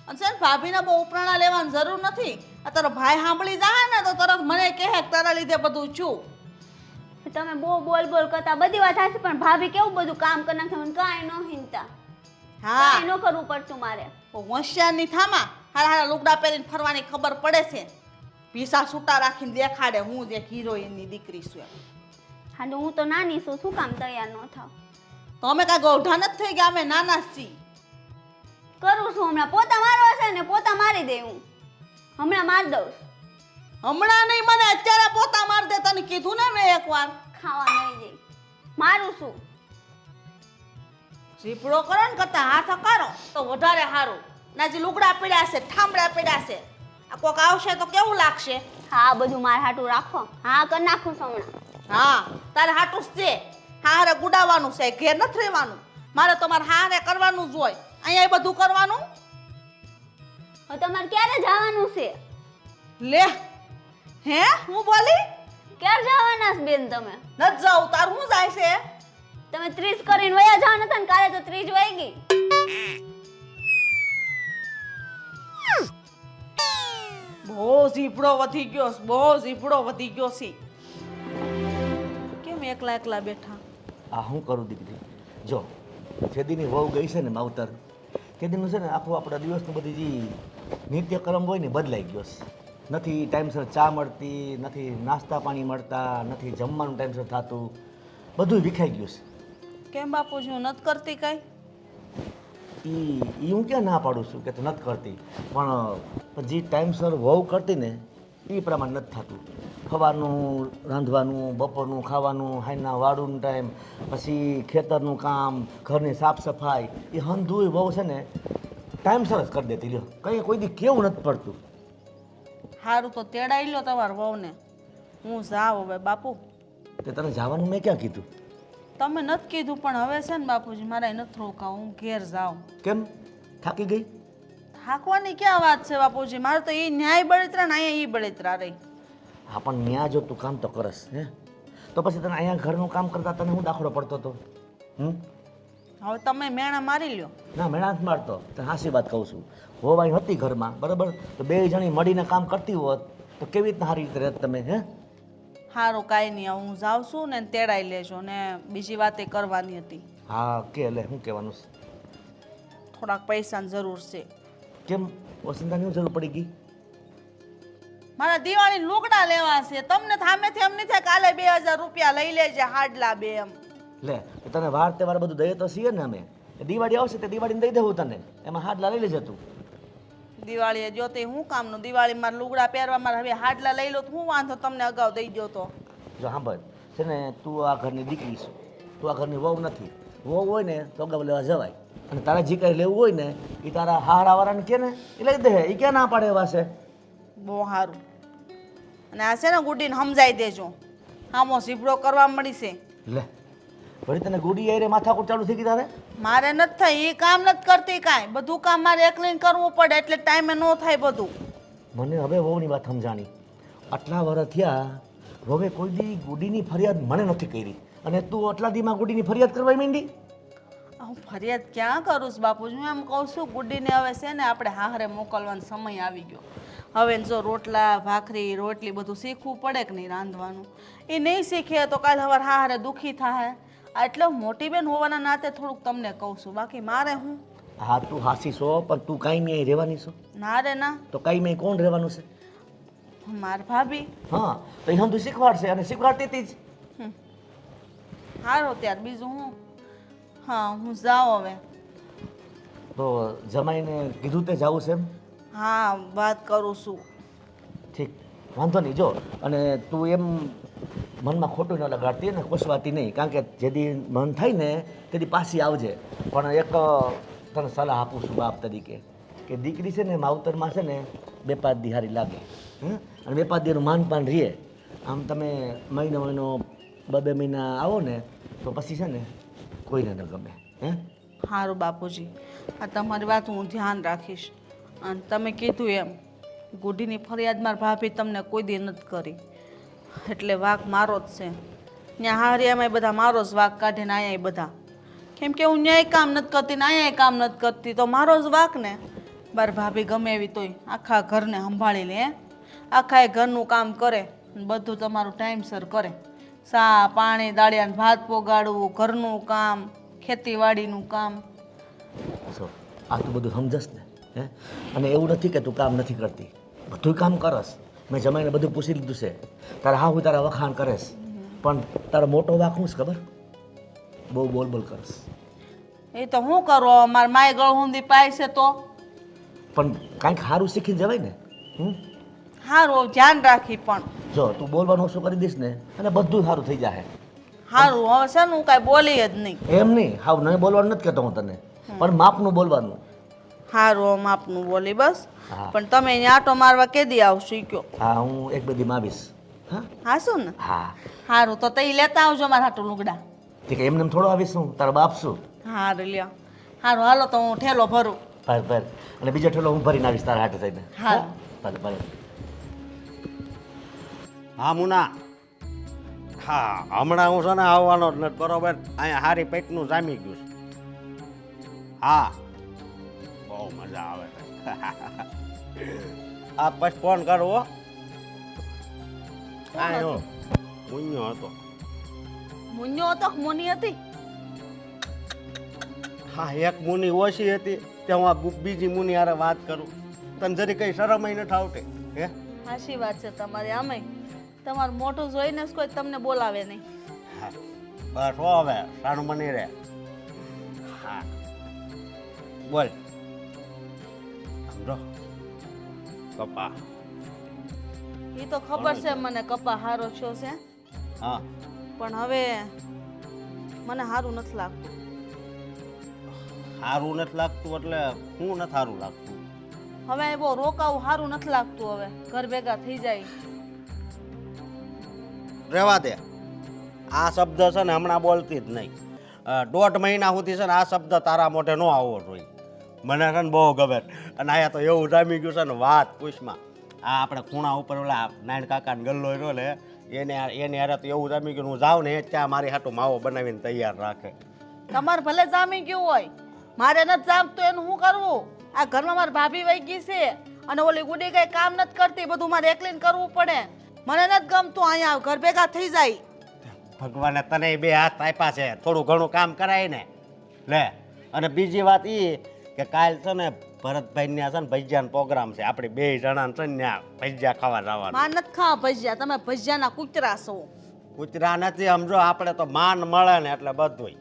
અને છે ને ભાભીને બહુ ઉપરાણા લેવાની જરૂર નથી. આ તારો ભાઈ સાંભળી જાય ને તો તરત મને કહે કે તારા લીધે બધું છું. તમે બહુ બોલ બોલ કરતા બધી વાત હાચી, પણ ભાભી કેવું બધું કામ કરી નાખે, મને કાંઈ ન હિંતા. હા, કાંઈ ન કરવું પડતું મારે. હોશિયારની થામા હારા હારા લુગડા પહેરીને ફરવાની ખબર પડે છે. પીસા છૂટા રાખીને દેખાડે હું જે હિરોઈનની દીકરી છું. હા, તો હું તો નાની છું, શું કામ તૈયાર ન થાવ? તો અમે કાંઈ ગૌઢા નથી થઈ ગયા, અમે નાના જ છીએ. કરું છું હમણાં. પોતા મારવા છે ને પોતા મારી દે હું હમણાં માર દઉં. હમણાં નહીં, મને અત્યારે પોતા માર દે. તને કીધું ને મેં એકવાર. ખાવા નહીં જઈ મારું છું. ઝીપડો કરો ને કરતા હાથ કરો તો વધારે સારું. ના જે લુગડા પીડ્યા છે, ઠામડા પીડ્યા છે, આ કોક આવશે તો કેવું લાગશે? હા, બધું મારે હાટું રાખો. હા, કરી નાખું છું હમણાં. હા, તારે હાટું જ છે. હારે ગુડાવવાનું છે, ઘેર નથી રહેવાનું. મારે તો મારે હારે કરવાનું જ હોય. અહીંયા બધું કરવાનું. હવે તમારે ક્યારે જવાનું છે? લે, હે હું બોલી? ક્યારે જવાના છે બેન તમે? નથી જાઉં. તાર હું જાય છે? તમે 30 કરીને વયા જવાના હતા ને, કાલે તો 30 વાઈ ગઈ. બહુ ઝીપડો વધી ગયો છે, બહુ ઝીપડો વધી ગયો છે. કેમ એકલા એકલા બેઠા? આ શું કરું દીકરી? જો છેદીની વહુ ગઈ છે ને માવતર, છેદીનું છે ને આખું આપણા દિવસનું બધી જે નિત્યક્રમ હોય ને બદલાઈ ગયો છે. નથી ટાઈમસર ચા મળતી, નથી નાસ્તા પાણી મળતા, નથી જમવાનું ટાઈમસર થતું, બધું વિખાઈ ગયું છે. કેમ બાપુજી, હું નથી કરતી કાંઈ? એ હું ક્યાં ના પાડું છું કે તું નથી કરતી, પણ જે ટાઈમસર વહુ કરતી ને એ પ્રમાણે નથી થતું. સવારનું રાંધવાનું, બપોરનું ખાવાનું, હાઈના વાળુનું ટાઈમ, પછી ખેતરનું કામ, ઘરની સાફ સફાઈ, એ હંધુય વહુ છે ને ટાઈમસર જ કરી દેતી. લ્યો કંઈ કોઈ દી કેવું નથી પડતું. સારું તો તેડાઈ લો તમારા વહુને. હું જાઉં હવે બાપુ. તે તને જવાનું મેં ક્યાં કીધું? તમે નથી કીધું પણ હવે છે ને બાપુજી મારે નથી રોકાવું. હું ઘેર જાઉં. કેમ થાકી ગઈ? થાકવાની ક્યાં વાત છે બાપુજી? મારે તો એ ન્યાય બળતરા ને અહીંયા એ બળતરા રહી. હા, પણ ત્યાં જો તું કામ તો કરસ હે, તો પછી તને અહીંયા ઘરનું કામ કરતા તને હું દાખલો પડતો હતો? હવે તમે મેણા મારી લ્યો. ના, મેળા નથી મારતો, તને હાસી વાત કહું છું. હોવાઈ હતી ઘરમાં બરાબર, તો 2 જણી મળીને કામ કરતી હોત તો કેવી રીતના સારી રીતે રહેત તમે? હે, સારું કાંઈ નહીં, હું જાઉં છું ને તેડાઈ લેજો ને. બીજી વાત એ કરવાની હતી. હા કે લે, શું કહેવાનું છે? થોડાક પૈસાની જરૂર છે. કેમ વસંતાની જરૂર પડી ગઈ? મારા દિવાળી લુગડા લેવા છે. તમને થામેથી એમ નહીં થાય કાલે 2000 રૂપિયા લઈ લેજે હાડલા 2 એમ. લે, તો તને વાર તહેવાર બધું દઈએ તો છીએ ને અમે. દિવાળી આવશે તે દિવાળીને દઈ દેવું તને, એમાં હાડલા લઈ લેજે તું. દિવાળીએ જો તે હું કામનું? દિવાળી મારા લુગડા પહેરવા મારે હવે હાડલા લઈ લો તો હું વાંધો? તમને અગાઉ દઈ દો તો. જો સાંભળ છે ને, તું આ ઘરની દીકરી છું, તું આ ઘરની વહુ નથી. વહુ હોય ને તો અગાઉ લેવા જવાય. અને તારે જે કંઈ લેવું હોય ને એ તારા હારાવાળાને કે ને એ લઈ દે. એ ક્યાં ના પાડે એવા છે? બહુ સારું. અને આ છે ને ગુડીને સમજાઈ દેજો. હામો ઝીબડો કરવા મળી છે. લે વળી તને ગુડી આયરે માથાકૂટ ચાલુ થઈ ગઈ તારે? મારે નથી થઈ, એ કામ નથી કરતી કાંઈ. બધું કામ મારે એકલીને કરવું પડે એટલે ટાઈમે ન થાય બધું. મને હવે વહુની વાત સમજાણી. આટલા વર્ષ થયા હવે કોઈ દી ગુડીની ફરિયાદ મને નથી કરી અને તું આટલા દીમાં ગુડીની ફરિયાદ કરવા માંડી? હું ફરિયાદ ક્યાં કરું છું બાપુજી? હું એમ કહું છું ગુડીને હવે છે ને આપણે હાહરે મોકલવાનો સમય આવી ગયો. હવે જો રોટલા ભાખરી રોટલી બધું શીખવું પડે કે નહીં રાંધવાનું. એ નહીં શીખે તો કાલે સવાર હાહરે દુઃખી થાય. એટલે મોટી બેન હોવાના નાતે થોડુંક તમને કહું છું, બાકી મારે હું. હા તું હાસી છો પણ તું કાંઈ અહીં રહેવાની છો? ના રે ના, તો કાંઈ મેં કોણ રહેવાનું છે? માર ભાભી. હા તો એ તું શીખવાડશે અને શીખવાડતી હતી જ. હારો ત્યાર બીજું હું. હા હું જાઉં હવે. તો જમાઈને કીધું તે જવું છે એમ? હા વાત કરું છું. ઠીક વાંધો નહીં. જો અને તું એમ મનમાં ખોટું ન લગાડતી ને ખુશવાતી નહીં, કારણ કે જેથી મન થાય ને તેથી પાછી આવજે. પણ એક તને સલાહ આપું છું બાપ તરીકે કે દીકરી છે ને માવતરમાં છે ને 2-5 દી હારી લાગે. અને 2-5 દીનું માનપાન રહે. આમ તમે મહિનો 2-2 મહિના આવો ને તો પછી છે ને કોઈને ન ગમે. સારું બાપુજી, આ તમારી વાત હું ધ્યાન રાખીશ. અને તમે કીધું એમ ગુડીની ફરિયાદ માર ભાભી તમને કોઈ દી નથી કરી એટલે વાંક મારો જ છે. ત્યાં હારિયામાં બધા મારો જ વાંક કાઢે ને અહીંયા બધા, કેમ કે હું ન્યાય કામ નથી કરતી ને અહીંયા કામ નથી કરતી તો મારો જ વાંક ને. માર ભાભી ગમે એવી તોય આખા ઘરને સંભાળી લે. આખા એ ઘરનું કામ કરે, બધું તમારું ટાઈમસર કરે. સા પાણી દાળિયા ભાત પોગાડવું, ઘરનું કામ, ખેતીવાડીનું કામ. સો આ તું બધું સમજસ ને? અને એવું નથી કે તું કામ નથી કરતી, બધું કામ કરસ. મેં જમાઈને બધું પૂછી લીધું છે. તારા હા હું તારા વખાણ કરેશ, પણ તારો મોટો વાંક શું છે ખબર? બહુ બોલ કરસ. એ તો હું કરું, મારા માય ગળ ઊંધી પાય છે તો. પણ કાંઈક સારું શીખીને જવાય ને. સારું ધ્યાન રાખી. પણ જો તું બોલવાનું ઓછું કરી દઈશ ને અને બધું સારું થઈ જાય. સારું હવે છે ને હું કાંઈ બોલી જ નહીં. એમ નહીં, હાવ નહીં બોલવાનું નથી કહેતો હું તને, પણ માપનું બોલવાનું. સારું માપનું બોલી બસ. હા. પણ તમે અહીંયા આટો મારવા કેદી આવશો કયો? હા હું 1-2 દીમાં આવીશ. હા હા શું ને? હા સારું તો તઈ લેતા આવજો મારા હાટું લુગડા. ઠીક એમને એમ થોડો આવીશ હું, તારો બાપ છું. સારું લ્યો. સારું હાલો તો હું ઠેલો ભરું. ભર અને બીજો ઠેલો હું ભરીને આવીશ તારા હાટે થઈને. હા. ભલે. હા મુના, હા હમણાં હું છે ને આવવાનો જ નથી બરોબર. અહીંયા હારી પેટનું જામી ગયું છે. હા બહુ મજા આવે છે. આ પછી ફોન કરવો. કાંઈ હો મુન્યો હતો. મુન્યો હતો કે મુની હતી? હા એક મુની ઓછી હતી ત્યાં હું આ બીજી મુની હારે વાત કરું. તને જરી કઈ શરમ નથી આવતી? હે સાચી વાત છે તમારી. આમે તમારું મોટું જોઈને જ કોઈ તમને બોલાવે નહીં. હા બસ હો હવે સારું બની રહે. હા બોલ. સમજો કપા. એ તો ખબર છે મને કપા હારો છો છે, હા પણ હવે મને સારું નથી લાગતું. સારું નથી લાગતું એટલે હું નથી સારું લાગતું? હવે એ બહુ રોકાવું સારું નથી લાગતું. હવે ઘર ભેગા થઈ જાય. રહેવા દે. આ શબ્દ છે ને હમણાં બોલતી જ નહીં. 1.5 મહિના સુધી છે ને આ શબ્દ તારા મોઢે ન આવવો જોઈએ. મને છે ને બહુ ગમે. અને આયા તો એવું જામી ગયું છે ને વાત પૂછમાં. આ આપણે ખૂણા ઉપર ઓલા નાયણ કાકાને ગલ્લો રહ્યો લે એને હારે તો એવું જામી ગયું હું જાઉં ને એ ત્યાં મારી હાટું માવો બનાવીને તૈયાર રાખે. તમારે ભલે જામી ગયું હોય, મારે નથી જામતું એનું શું કરવું? આ ઘરમાં મારી ભાભી વહી ગઈ છે અને ઓલી ગુડી કઈ કામ નથી કરતી, બધું મારે એકલીને કરવું પડે. મને નથી ગમતું. અહીંયા ઘર ભેગા થઈ જાય. ભગવાને તને 2 હાથ આપ્યા છે, થોડું ઘણું કામ કરાય ને લે. અને બીજી વાત એ કે કાલ છે ને ભરતભાઈ ને છે ને ભજીયાનો પ્રોગ્રામ છે. આપણે 2 જણા છે ને ત્યાં ભજીયા ખાવા જવાનું. માન નથી ખાવા ભજીયા, તમે ભજીયાના કૂતરા છો. કૂતરા નથી સમજો, આપણે તો માન મળે ને એટલે બધું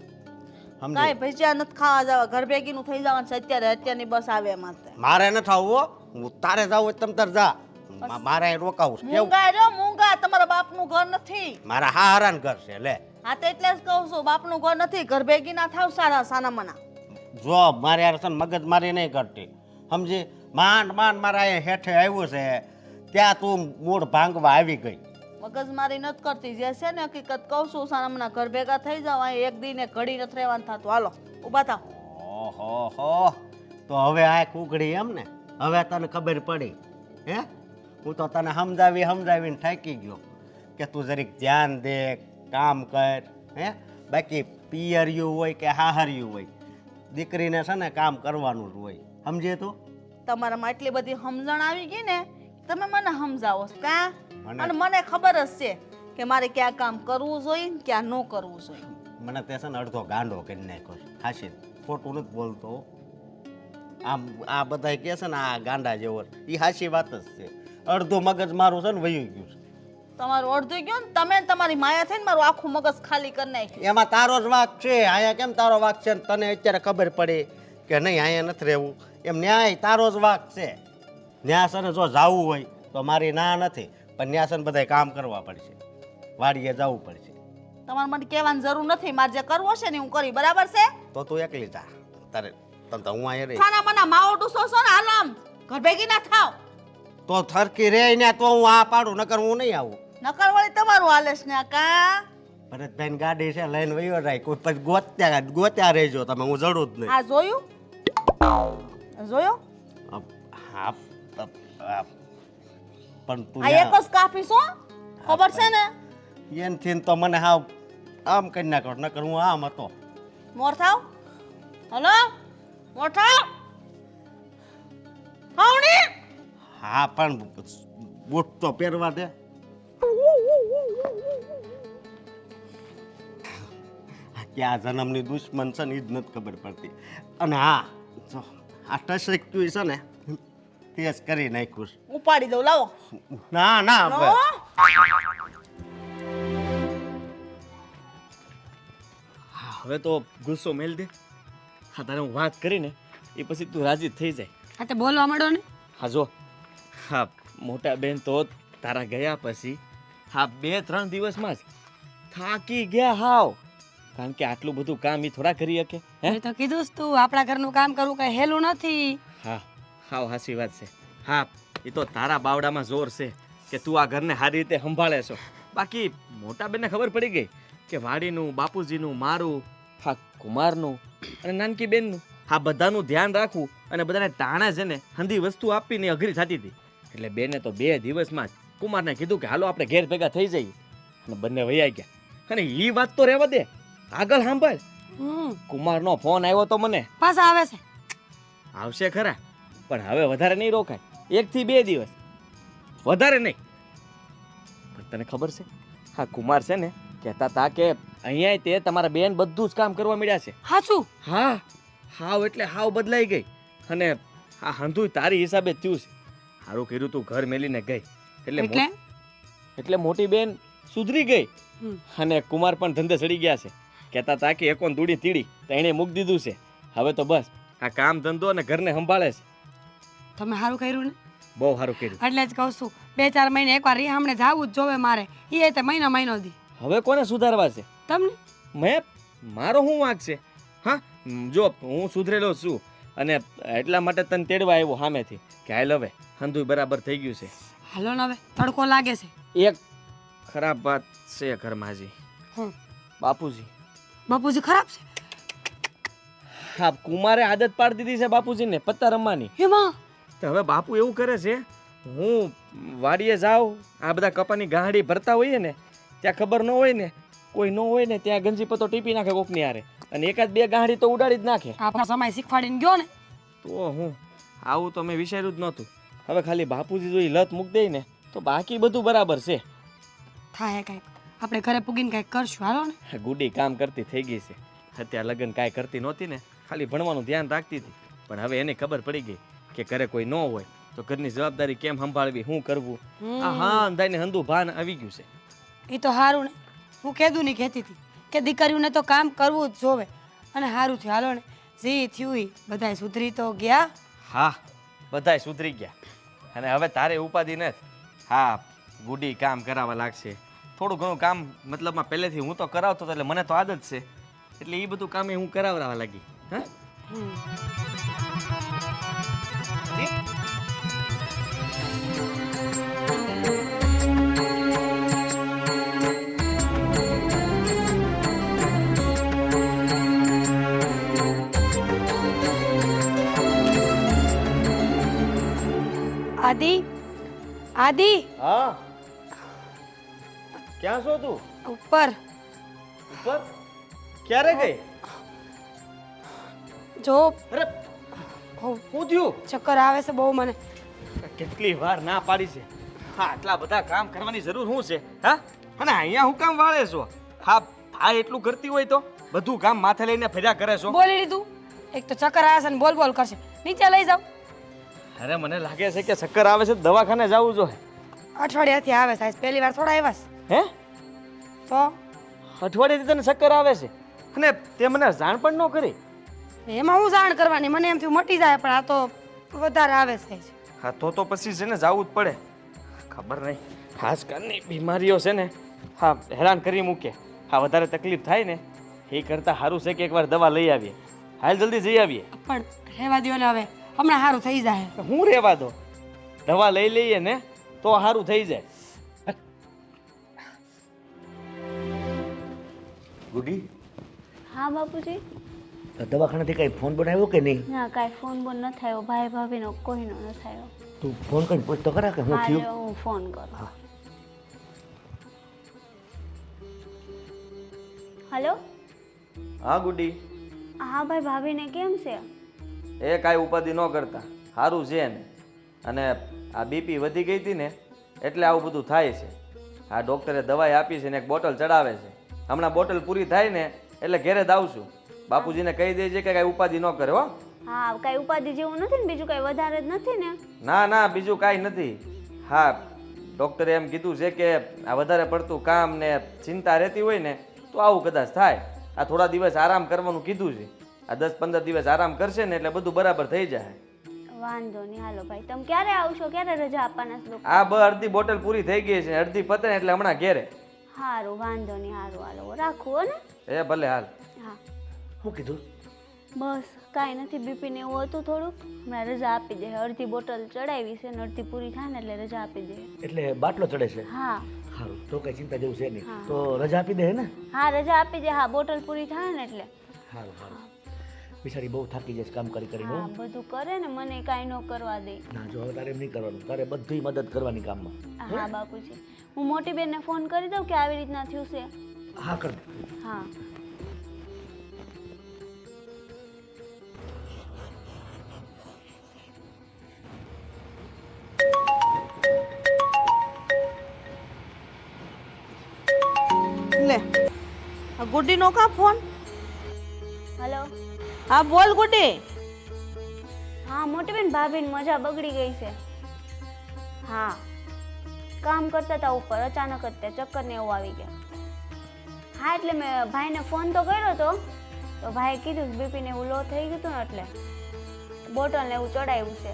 સમજો. કાંઈ ભજીયા નથી ખાવા જવા, ઘર ભેગીનું થઈ જવાનું છે. અત્યારની બસ આવે એમાં મારે નથી આવવું. હું તારે જવું હોય તમ તાર જા. મારે અહીં રોકાવું છે. કેવું? મૂંગા રહ્યો મૂંગા, તમારા બાપનું ઘર નથી. મારા હારાન ઘર છે લે. હા તો એટલે જ કહું છું, બાપનું ઘર નથી. ઘર ભેગી ના થાવ સારા સાના મના. જો મારે યાર છે ને મગજ મારી નહીં કરતી સમજી માંડ માંડ મારા અહીંયા હેઠે આવ્યું છે ત્યાં તું મૂળ ભાંગવા આવી ગઈ મગજ મારી નથી કરતી જે છે ને હકીકત કહું છું સાના ઘર ભેગા થઈ જાવ અહીં એક દી ને ઘડી નથી રહેવાનું થતું હાલો ઊભા થાવ ઓહો તો હવે આ કુકડી એમ ને હવે તને ખબર પડી હે હું તો તને સમજાવીને થાકી ગયો કે તું જરીક ધ્યાન દે કામ કર હે બાકી પિયરિયું હોય કે હાહરિયું હોય દીકરીને છે ને કામ કરવાનું જ હોય સમજે તું તમારામાં એટલી બધી સમજણ આવી ગઈ ને તમે મને સમજાવો છો કા મને- અને મને ખબર જ છે કે મારે ક્યાં કામ કરવું જોઈએ ને ક્યાં ન કરવું જોઈએ મને તે છે ને અડધો ગાંડો કરી નાખ્યો છે હાશી ખોટું નથી બોલતો આમ આ બધા કહે છે ને આ ગાંડા જેવો એ હાશી વાત જ છે અડધું મગજ મારું છે ને વયું ગયું છે તમારું અડધું ગયું ને તમે ને તમારી માયા થઈને મારું આખું મગજ ખાલી કરી નાખ્યું એમાં તારો જ વાક છે અહીંયા કેમ તારો વાક છે ને તને અત્યારે ખબર પડી કે નહીં અહીંયા નથી રહેવું એમ ન્યાય તારો જ વાક છે ન્યા છે ને જો જાવું હોય તો મારી ના નથી પણ ન્યા છે ને બધાય કામ કરવા પડશે વાડીએ જવું પડશે તમારે મને કહેવાની જરૂર નથી મારે જે કરવું હશે ને હું કરી બરાબર છે તો તું એકલી જા તારે તમ તો હું અહીંયા રહી છાના મના માવટું સોસો ને હાલો આમ ઘર ભેગી ના થાવ તો થરકી રે ને તો હું આ પાડું નકર હું નહીં આવું નકર વળી તમારું હાલે છે ને આ કા ભરતભાઈ ગાડી છે લઈને વયો જાય કોઈ પછી ગોત્યા રહેજો તમે હું જડું જ નહીં આ જોયું જોયું હા પણ તું આ એક જ કાપી છો ખબર છે ને એનથી તો મને હાવ આમ કરી નાખો નકર હું આમ હતો મોર થાવ હલો મોર થાવ હાવણી હા પણ બૂટ તો પહેરવા દે ક્યાં જન્મની દુશ્મન છે ને એ જ નથી ખબર પડતી અને હા જો આ ટસરીક તું છે ને તે જ કરી નાખ્યું છે. ઉપાડી દઉં લાવો ના ના હવે હવે તો ગુસ્સો મેલ દે હા તારે હું વાત કરીને એ પછી તું રાજી થઈ જાય હા તો બોલવા માંડો ને હા જો હા મોટા બેન તો તારા ગયા પછી હા 2-3 દિવસમાં જ થાકી ગયા હાવ કારણ કે આટલું બધું કામ ઈ થોડા કરી શકે હે મેં તો કીધું જ તું આપણા ઘરનું કામ કરવું કઈ હેલું નથી હા હાવ હાસી વાત છે હા એ તો તારા બાવડામાં જોર છે કે તું આ ઘરને સારી રીતે સંભાળે છો બાકી મોટા બેનને ખબર પડી ગઈ કે વાડીનું બાપુજીનું મારું હા કુમારનું અને નાનકી બેનનું હા બધાનું ધ્યાન રાખવું અને બધાને ટાણે છે ને હંધી વસ્તુ આપીને અઘરી થતી હતી એટલે બેને તો 2 દિવસમાં જ કુમારને કીધું કે હાલો આપણે ઘેર ભેગા થઈ જઈએ અને બંને વૈયા ગયા અને એ વાત તો રહેવા દે આગળ સાંભળ કુમારનો ફોન આવ્યો તો મને પાછા આવે છે આવશે ખરા પણ હવે વધારે નહીં રોકાય 1 થી 2 દિવસ વધારે નહીં પણ તને ખબર છે હા કુમાર છે ને કહેતા હતા કે અહીંયા તે તમારા બેન બધું જ કામ કરવા મળ્યા છે હાચું હા હાવ એટલે હાવ બદલાઈ ગઈ અને આ હંધુય તારી હિસાબે જ થયું છે સારું કર્યું તું ઘર મેલીને ગઈ એટલે એટલે મોટી બેન સુધરી ગઈ હમ. અને કુમાર પણ ધંધે ચડી ગયા છે કહેતા હતા કે એકોન દૂડી તીડી તો એણે મૂકી દીધું છે હવે તો બસ આ કામ ધંધો અને ઘરને સંભાળે છે તમે સારું કર્યું ને બહુ સારું કર્યું એટલે જ કહું છું 2-4 મહિને એકવાર રીહામણે જાવું જ જોવે મારે એ તે મહિનો દી હવે કોને સુધારવા છે તમને મેં મારો શું વાંક છે હા જો હું સુધરેલો છું અને એટલા માટે તને તેડવા આવ્યો સામેથી કે હાલ હવે હંધુય બરાબર થઈ ગયું છે હાલો ને હવે તડકો લાગે છે એક ખરાબ વાત છે ઘરમાં હજી હમ. બાપુજી બાપુજી ખરાબ છે હા કુમારે આદત પાડી દીધી છે બાપુજીને પત્તા રમવાની એમાં તો હવે બાપુ એવું કરે છે હું વાડીએ જાઉં આ બધા કપાની ગાંહડી ભરતા હોઈએ ને ત્યાં ખબર ન હોય ને કોઈ ન હોય ને ત્યાં ગંજી પત્તો ટીપી નાખે કોકની હારે અને 1-2 ગાંહડી તો ઉડાડી જ નાખે આપણા સમય શીખવાડીને ગયો ને તો હું આવું તો મેં વિચાર્યું જ નહોતું હવે ખાલી બાપુજી જો ઈ લત મૂક દે ને તો બાકી બધું બરાબર છે થાય કાંઈક આપણે ઘરે પૂગીને કાંઈક કરશું હાલો ને ગુડી કામ કરતી થઈ ગઈ છે અત્યારે લગ્ન કાંઈ કરતી નહોતી ને ખાલી ભણવાનું ધ્યાન રાખતી હતી પણ હવે એને ખબર પડી ગઈ કે ઘરે કોઈ ન હોય તો ઘરની જવાબદારી કેમ સંભાળવી શું કરવું આ હા અંધાઈને હંધું ભાન આવી ગયું છે એ તો સારું ને હું કીધું નહીં કહેતી હતી કે દીકરીઓને તો કામ કરવું જ જોવે અને સારું થયું હાલો ને જે થયું ઈ બધાય સુધરી તો ગયા હા બધાય સુધરી ગયા અને હવે તારે ઉપાધિ નથી હા ગુડી કામ કરાવવા લાગશે થોડું ઘણું કામ મતલબમાં પહેલેથી હું તો કરાવતો હતો એટલે મને તો આદત છે એટલે એ બધું કામ હું કરાવવા લાગી હા આદિ આદિ હા ક્યાં છો તું ઉપર ઉપર ક્યારે ગઈ જો અરે શું થયું ચક્કર આવે છે બહુ મને. કેટલી વાર ના પાડી છે હા આટલા બધા કામ કરવાની જરૂર શું છે હા અને અહીંયા હું કામ વાળે છો હા આ એટલું કરતી હોય તો બધું કામ માથે લઈને ફર્યા કરે છો બોલી લીધું. એક તો ચક્કર આવે છે ને બોલ બોલ કરશે. નીચે લઈ જાઓ. અરે મને લાગે છે કે ચક્કર આવે છે તો દવાખાને જવું જોઈએ અઠવાડિયાથી આવે સાહેબ, પહેલી વાર થોડા આવ્યા છે. હે તો અઠવાડિયેથી તને ચક્કર આવે છે અને તે મને જાણ પણ ન કરી એમાં હું જાણ કરવાની, મને એમ થયું મટી જાય, પણ આ તો વધારે આવે છે. હા તો પછી છે ને જવું જ પડે ખબર નહીં આજકાલની બીમારીઓ છે ને હા હેરાન કરી મૂકે હા વધારે તકલીફ થાય ને એ કરતાં સારું છે કે એકવાર દવા લઈ આવીએ હાલ જલ્દી જઈ આવીએ પણ રહેવા દ્યો ને, હવે હમણાં સારું થઈ જાય. હું રહેવા દો દવા લઈ લઈએ ને તો સારું થઈ જાય ગુડી હા બાપુજી. દવાખાનાથી કઈ ફોન બનાવ્યો કે નહીં? ના કાંઈ ફોન બોન ન થયો, ભાઈ ભાભીનો કોઈનો ન થયો. તું ફોન કરીને પૂછ તો ખરા કે હું હા થયું. લ્યો, હું ફોન કરું. હલો. હા ગુડી હા ભાઈ ભાભીને કેમ છે? એ કાંઈ ઉપાધિ ન કરતા સારું છે ને અને આ બીપી વધી ગઈ હતી ને એટલે આવું બધું થાય છે આ ડૉક્ટરે દવાઈ આપી છે ને એક બોટલ ચડાવે છે હમણાં બોટલ પૂરી થાય ને એટલે ઘેરે જ આવશું બાપુજીને કહી દેજે કે કાંઈ ઉપાધિ ન કરે હો હા કાંઈ ઉપાધિ જેવું નથી ને, બીજું કાંઈ વધારે જ નથી ને? ના બીજું કાંઈ નથી હા ડૉક્ટરે એમ કીધું છે કે આ વધારે પડતું કામ ને ચિંતા રહેતી હોય ને તો આવું કદાચ થાય આ થોડા દિવસ આરામ કરવાનું કીધું છે આ 10-15 દિવસ આરામ કરશે ને એટલે બધું બરાબર થઈ જાય વાંધો નહીં. હાલો ભાઈ, તમે ક્યારે આવશો? ક્યારે રજા આપવાના છો? આ અડધી બોટલ પૂરી થઈ ગઈ છે અડધી પતે ને એટલે હમણાં ઘેરે સારું વાંધો નહીં. સારું હાલો રાખું હો ને. એ ભલે હાલ હા શું કીધું? બસ કાંઈ નથી, બીપીને એવું હતું થોડુંક, હમણાં રજા આપી દે. અડધી બોટલ ચડાવી છે ને અડધી પૂરી થાય ને એટલે રજા આપી દે. એટલે બાટલો ચડે છે? હા સારું તો કઈ ચિંતા જેવું છે નહીં. હા. તો રજા આપી દે ને? હા રજા આપી દે. હા બોટલ પૂરી થાય ને એટલે. સારું બિચારી બહુ થાકી જાય છે કામ કરી કરીને. હા બધું કરે ને, મને કાંઈ ન કરવા દે. ના જો હવે તારે એમ નહીં કરવાનું, તારે બધી મદદ કરવાની કામમાં. હા બાપુજી, હું મોટી બેનને ફોન કરી દઉં કે આવી રીતના થયું છે. હા કર દે. હા લે આ ગુડ્ડીનો કા ફોન? હલો. હા બોલ ગુડ્ડી. હા મોટી બેન, ભાભીની મજા બગડી ગઈ છે. હા કામ કરતા હતા ઉપર, અચાનક જ તે ચક્કર ને એવું આવી ગયા. હા એટલે મેં ભાઈને ફોન તો કર્યો હતો તો ભાઈએ કીધું બીપી ને એવું લો થઈ ગયું હતું ને એટલે બોટલ ને એવું ચડાવ્યું છે.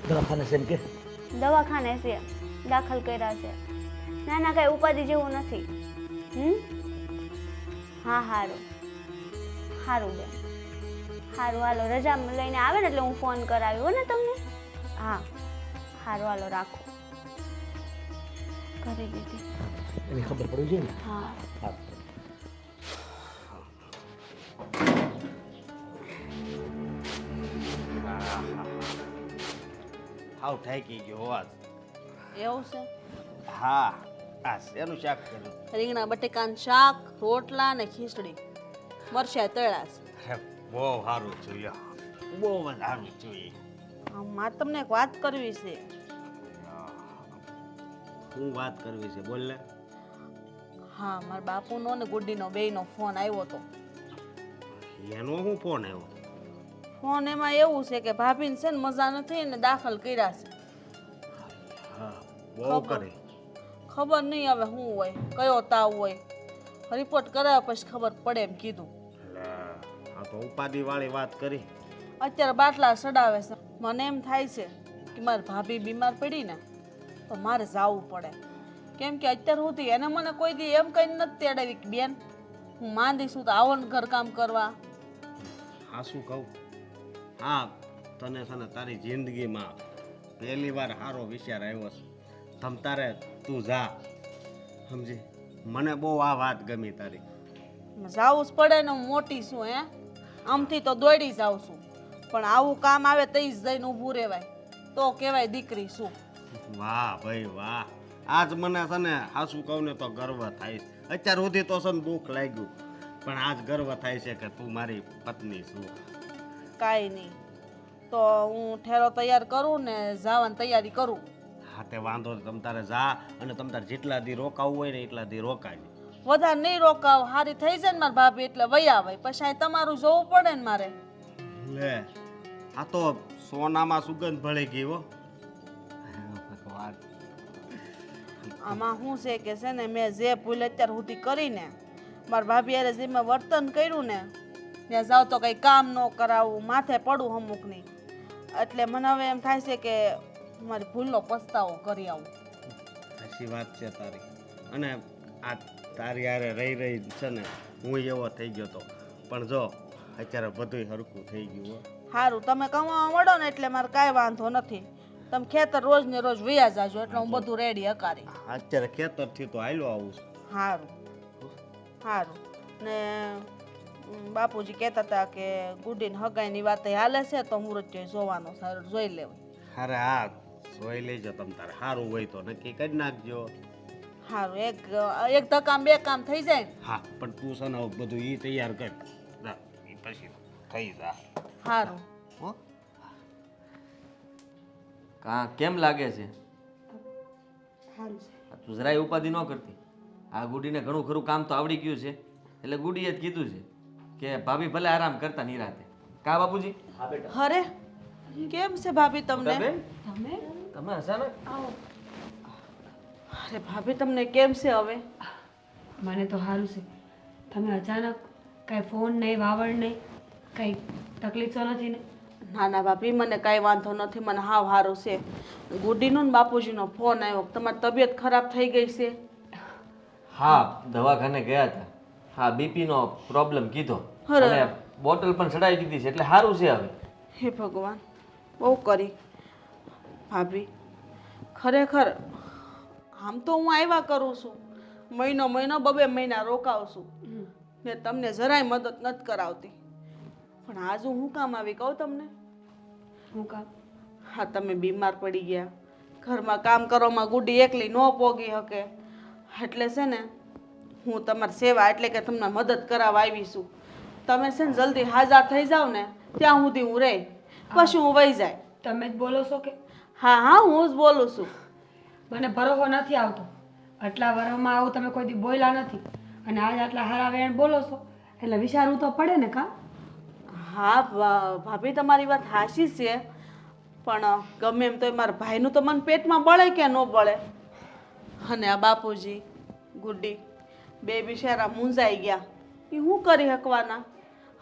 દવાખાને છે એમ કે? દવાખાને છે, દાખલ કર્યા છે. ના ના કાંઈ ઉપાધિ જેવું નથી. હા સારું સારું બેન, સારું હાલો. રજા લઈને આવે ને એટલે હું ફોન કરાવ્યો ને તમને. હા સારું હાલો રાખો. કરી દીધી. એને ખબર પડવી જોઈએ ને. હા હા હાવ થાકી ગયો આજ. એવું છે? હા આ શેનું શાક કર્યું? રીંગણા બટેકાનું શાક, રોટલા ને ખીચડી, મરચાં તળ્યા છે. બહુ સારું જોયું બહુ જ સારું જોઈએ. મારે તમને એક વાત કરવી છે. હું વાત કરવી છે બોલ ને. હા મારા બાપુનો ને ગુડ્ડીનો બેયનો ફોન આવ્યો હતો. એનો હું ફોન આવ્યો? ફોન એમાં એવું છે કે ભાભીને છે ને મજા નથી ને દાખલ કર્યા છે. હા બહુ કરે. ખબર નહીં હવે શું હોય, કયો તાવ હોય, રિપોર્ટ કરાવ્યા પછી ખબર પડે એમ કીધું. આ તો ઉપાધિ વાળી વાત કરી. અત્યારે બાટલા ચડાવે છે. મને એમ થાય છે કે મારી ભાભી બીમાર પડી ને તો મારે જવું પડે, કેમ કે અત્યાર સુધી એને મને કોઈ દી એમ કઈ નથી તેડાવી કે બેન હું માંદી છું તો આવો ને ઘર કામ કરવા. હા શું કહું હા તને છે ને તારી જિંદગીમાં પહેલી વાર સારો વિચાર આવ્યો છે. તમ તારે તું જા, સમજી. મને બહુ આ વાત ગમી તારી. જાવું જ પડે ને, હું મોટી છું હે. આમથી તો દોડી જાઉં છું, પણ આવું કામ આવે તઈ જ જઈને ઊભું રહેવાય તો કહેવાય દીકરી શું. વાહ ભાઈ વાહ, આજ મને છે ને હાસું કહું ને તો ગર્વ થાય છે. અત્યાર સુધી તો છે ને દુઃખ લાગ્યું, પણ આજ ગર્વ થાય છે કે તું મારી પત્ની છું. કાંઈ નહીં, તો હું ઠેરો તૈયાર કરું ને જવાની તૈયારી કરું. હા તે વાંધો નહીં, તમ તારે જા અને તમ તારે જેટલા દી રોકાવું હોય ને એટલા દી રોકાય. વધારે નહીં રોકાવ, હારી થઈ જાય ને મારા ભાભી એટલે વહી આવે. પછી અહીં તમારું જોવું પડે ને મારે. લે આ તો સોનામાં સુગંધ ભળી ગઈ હો. ભગવાન. આમાં શું છે કે છે ને મેં જે ભૂલ અત્યાર સુધી કરીને મારા ભાભી યારે જે મેં વર્તન કર્યું ને, ત્યાં જાવ તો કંઈ કામ ન કરાવું, માથે પડું અમુકની. એટલે મને હવે એમ થાય છે કે મારી ભૂલનો પસ્તાવો કરી આવું. સાચી વાત છે તારી. અને આ તારી હારે રહી રહી છે ને હું એવો થઈ ગયો તો, પણ જો અત્યારે બધુંય હરખું થઈ ગયું હો. સારું, તમે કમાવા મળો ને એટલે મારે કાંઈ વાંધો નથી. તમે ખેતર રોજ ને રોજ વયા જાજો એટલે હું બધું રેડી હકારી. અત્યારે ખેતરથી તો હાલ્યો આવું છું. સારું સારું. ને બાપુજી કહેતા હતા કે ગુડીને હગાઈની વાત હાલે છે તો મુહૂર્ત જોવાનો સારું જોઈ લેવાય. અરે હા, જોઈ લેજો તમ તારે. સારું હોય તો નક્કી કરી નાખજો. સારું, એક ધક્કામાં બે કામ થઈ જાય ને. હા પણ તું છે ને બધું એ તૈયાર કર, જા, ઈ પછી થઈ જા. સારું. હો કેમ લાગે છે? સારું છે. તું જરાય ઉપાધિ ન કરતી. આ ગુડીને ઘણું ખરું કામ તો આવડી ગયું છે, એટલે ગુડીએ જ કીધું છે કે ભાભી ભલે આરામ કરતા નિરાતે. કા બાપુજી? હા બેટા. અરે કેમ છે ભાભી તમને? બેન તમે તમે અચાનક આવો. અરે ભાભી તમને કેમ છે હવે? મને તો સારું છે. તમે અચાનક કાંઈ ફોન નહીં, વાવડ નહીં, કાંઈ તકલીફ તો નથી ને? ના ના ભાભી, મને કાંઈ વાંધો નથી, મને હાવ સારું છે. ગુડીનો ને બાપુજીનો ફોન આવ્યો, તમારી તબિયત ખરાબ થઈ ગઈ છે. હા, દવાખાને ગયા હતા. હા, બીપીનો પ્રોબ્લેમ કીધો અરે. અને બોટલ પણ ચડાવી દીધી છે, એટલે સારું છે હવે. હે ભગવાન, બહુ કરી ભાભી. ખરેખર આમ તો હું આવ્યા કરું છું, મહિનો મહિનો 2 મહિના રોકાવ છું ને તમને જરાય મદદ નથી કરાવતી. પણ આજ હું કામ આવી કહું તમને? હું કામ? હા, તમે બીમાર પડી ગયા, ઘરમાં કામ કરવામાં ગુડી એકલી ન પોગી શકે, એટલે છે ને હું તમારી સેવા એટલે કે તમને મદદ કરાવવા આવી છું. તમે છે ને જલ્દી હાજર થઈ જાઓ ને ત્યાં સુધી હું રહી, પછી હું વહી જાય. તમે જ બોલો છો કે? હા હા, હું જ બોલું છું. મને ભરોસો નથી આવતો. આટલા વર્ષમાં આવું તમે કોઈ દી બોલ્યા નથી, અને આજ આટલા હારા વેણ બોલો છો એટલે વિચારવું તો પડે ને. કા? હા ભાભી, તમારી વાત હાચી છે, પણ ગમે એમ તો મારા ભાઈનું તો મન પેટમાં બળે કે ન બળે. અને આ બાપુજી ગુડી બે બિચારા મૂંઝાઈ ગયા, એ શું કરી શકવાના.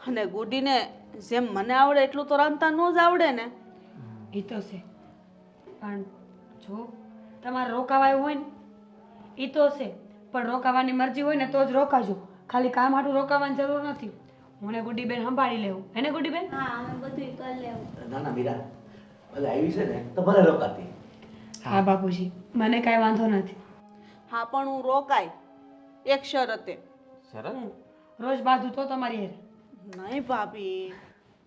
અને ગુડીને જેમ મને આવડે એટલું તો રાંધતા ન જ આવડે ને. એ તો છે, પણ જો તમારે રોકાવાયું હોય ને એ તો છે, પણ રોકાવાની મરજી હોય ને તો જ રોકાજો. ખાલી કામ હાટું રોકાવાની જરૂર નથી. હું ને ગુડીબેન સંભાળી લેવું. એને ગુડીબેન? હા, અમે બધું કરી લેવું. ના ના મીરા, ભલે આવી છે ને તો ભલે રોકાતી. હા બાપુજી, મને કાંઈ વાંધો નથી. હા, પણ હું રોકાય એક શરતે. શરત? રોજ બાજુ તો તમારી હેર. નહીં ભાભી,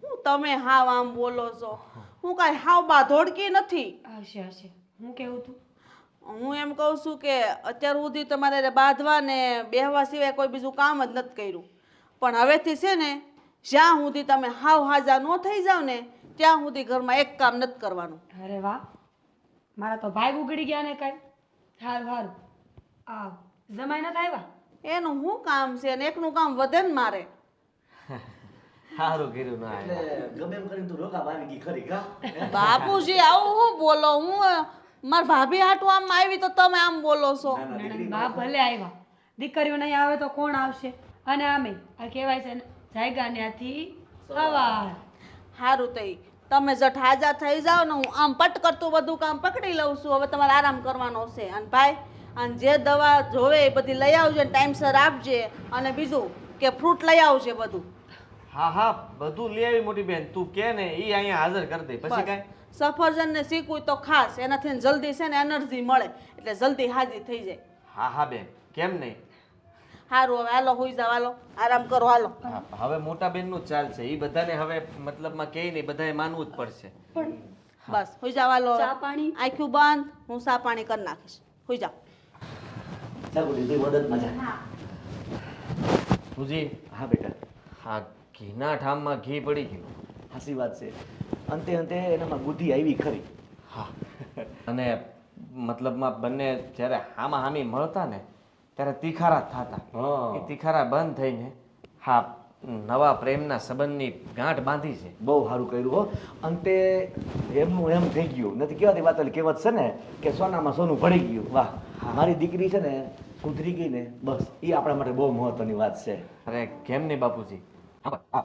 હું તમે હાવ આમ બોલો છો, હું કાંઈ હાવ બાધોડકી નથી. હશે હશે. હું કેવું તું? હું એમ કહું છું કે અત્યાર સુધી તમારે બાંધવા ને બેહવા સિવાય કોઈ બીજું કામ જ નથી કર્યું, પણ હવેથી છે ને જ્યાં સુધી તમે હાવ હાજા ન થઈ જાવ ને ત્યાં સુધી ઘરમાં એક કામ નથી કરવાનું. અરે વાહ, મારા તો ભાઈ ઉગડી ગયા ને કાંઈ. સારું સારું. આ જમાઈ નથી આવ્યા? એનું શું કામ છે, ને એકનું કામ વધે ને મારે. સારું કર્યું ના એટલે ગમે એમ કરીને તું રોકાવા આવી ગઈ ખરી કા? બાપુજી આવું શું બોલો? હું મારા ભાભી હાટું આમ આવી તો તમે આમ બોલો છો. નણંદ બા ભલે આવ્યા, દીકરીઓ નહીં આવે તો કોણ આવશે? અને આમે આ કહેવાય છે ને, જાયગા ત્યાંથી સવાર. સારું થઈ, તમે જટ હાજા થઈ જાઓ ને હું આમ પટ કરતું બધું કામ પકડી લઉં છું. હવે તમારે આરામ કરવાનો છે. અને ભાઈ, અને જે દવા જોવે એ બધી લઈ આવજો ને ટાઈમસર આપજે. અને બીજું કે ફ્રૂટ લઈ આવજે બધું. હા હા બધું લઈ આવી મોટી બેન તું કે ને એ અહીંયા હાજર કરી દે પછી કાંઈ સફરજન ને શીખવું તો ખાસ એનાથી જલ્દી છે ને એનર્જી મળે એટલે જલ્દી હાજી થઈ જાય. હા હા બેન કેમ નહીં હારું હવે હાલો હુઈ જાવ હાલો આરામ કરો હાલો. હા, હવે મોટા બેનનું જ ચાલશે એ બધાને હવે મતલબમાં કે નહીં બધાએ માનવું જ પડશે બસ હુઈ જાવ હાલો. ચા પાણી? આંખ્યું બંધ હું ચા પાણી કરી નાખીશ. હુઈ જાવ. ચાલો દીદી મદદમાં જા. સુજી હા બેટા, હા ઘીના ઠામમાં ઘી પડી ગયું હાસી વાત છે. અંતે અંતે એનામાં બુદ્ધિ આવી ખરી. હા અને મતલબમાં બંને જ્યારે હામા હામી મળતા ને ત્યારે તીખારા જ થતા હા. એ તીખારા બંધ થઈને હા નવા પ્રેમના સંબંધની ગાંઠ બાંધી છે. બહુ સારું કર્યું હો. અંતે એમનું એમ થઈ ગયું નથી કહેવાતી વાત ઓલી કહેવત છે ને કે સોનામાં સોનું ભળી ગયું. વાહ, મારી દીકરી છે ને સુધરી ગઈ ને બસ એ આપણા માટે બહુ મહત્વની વાત છે. અરે કેમ નહીં બાપુજી હા,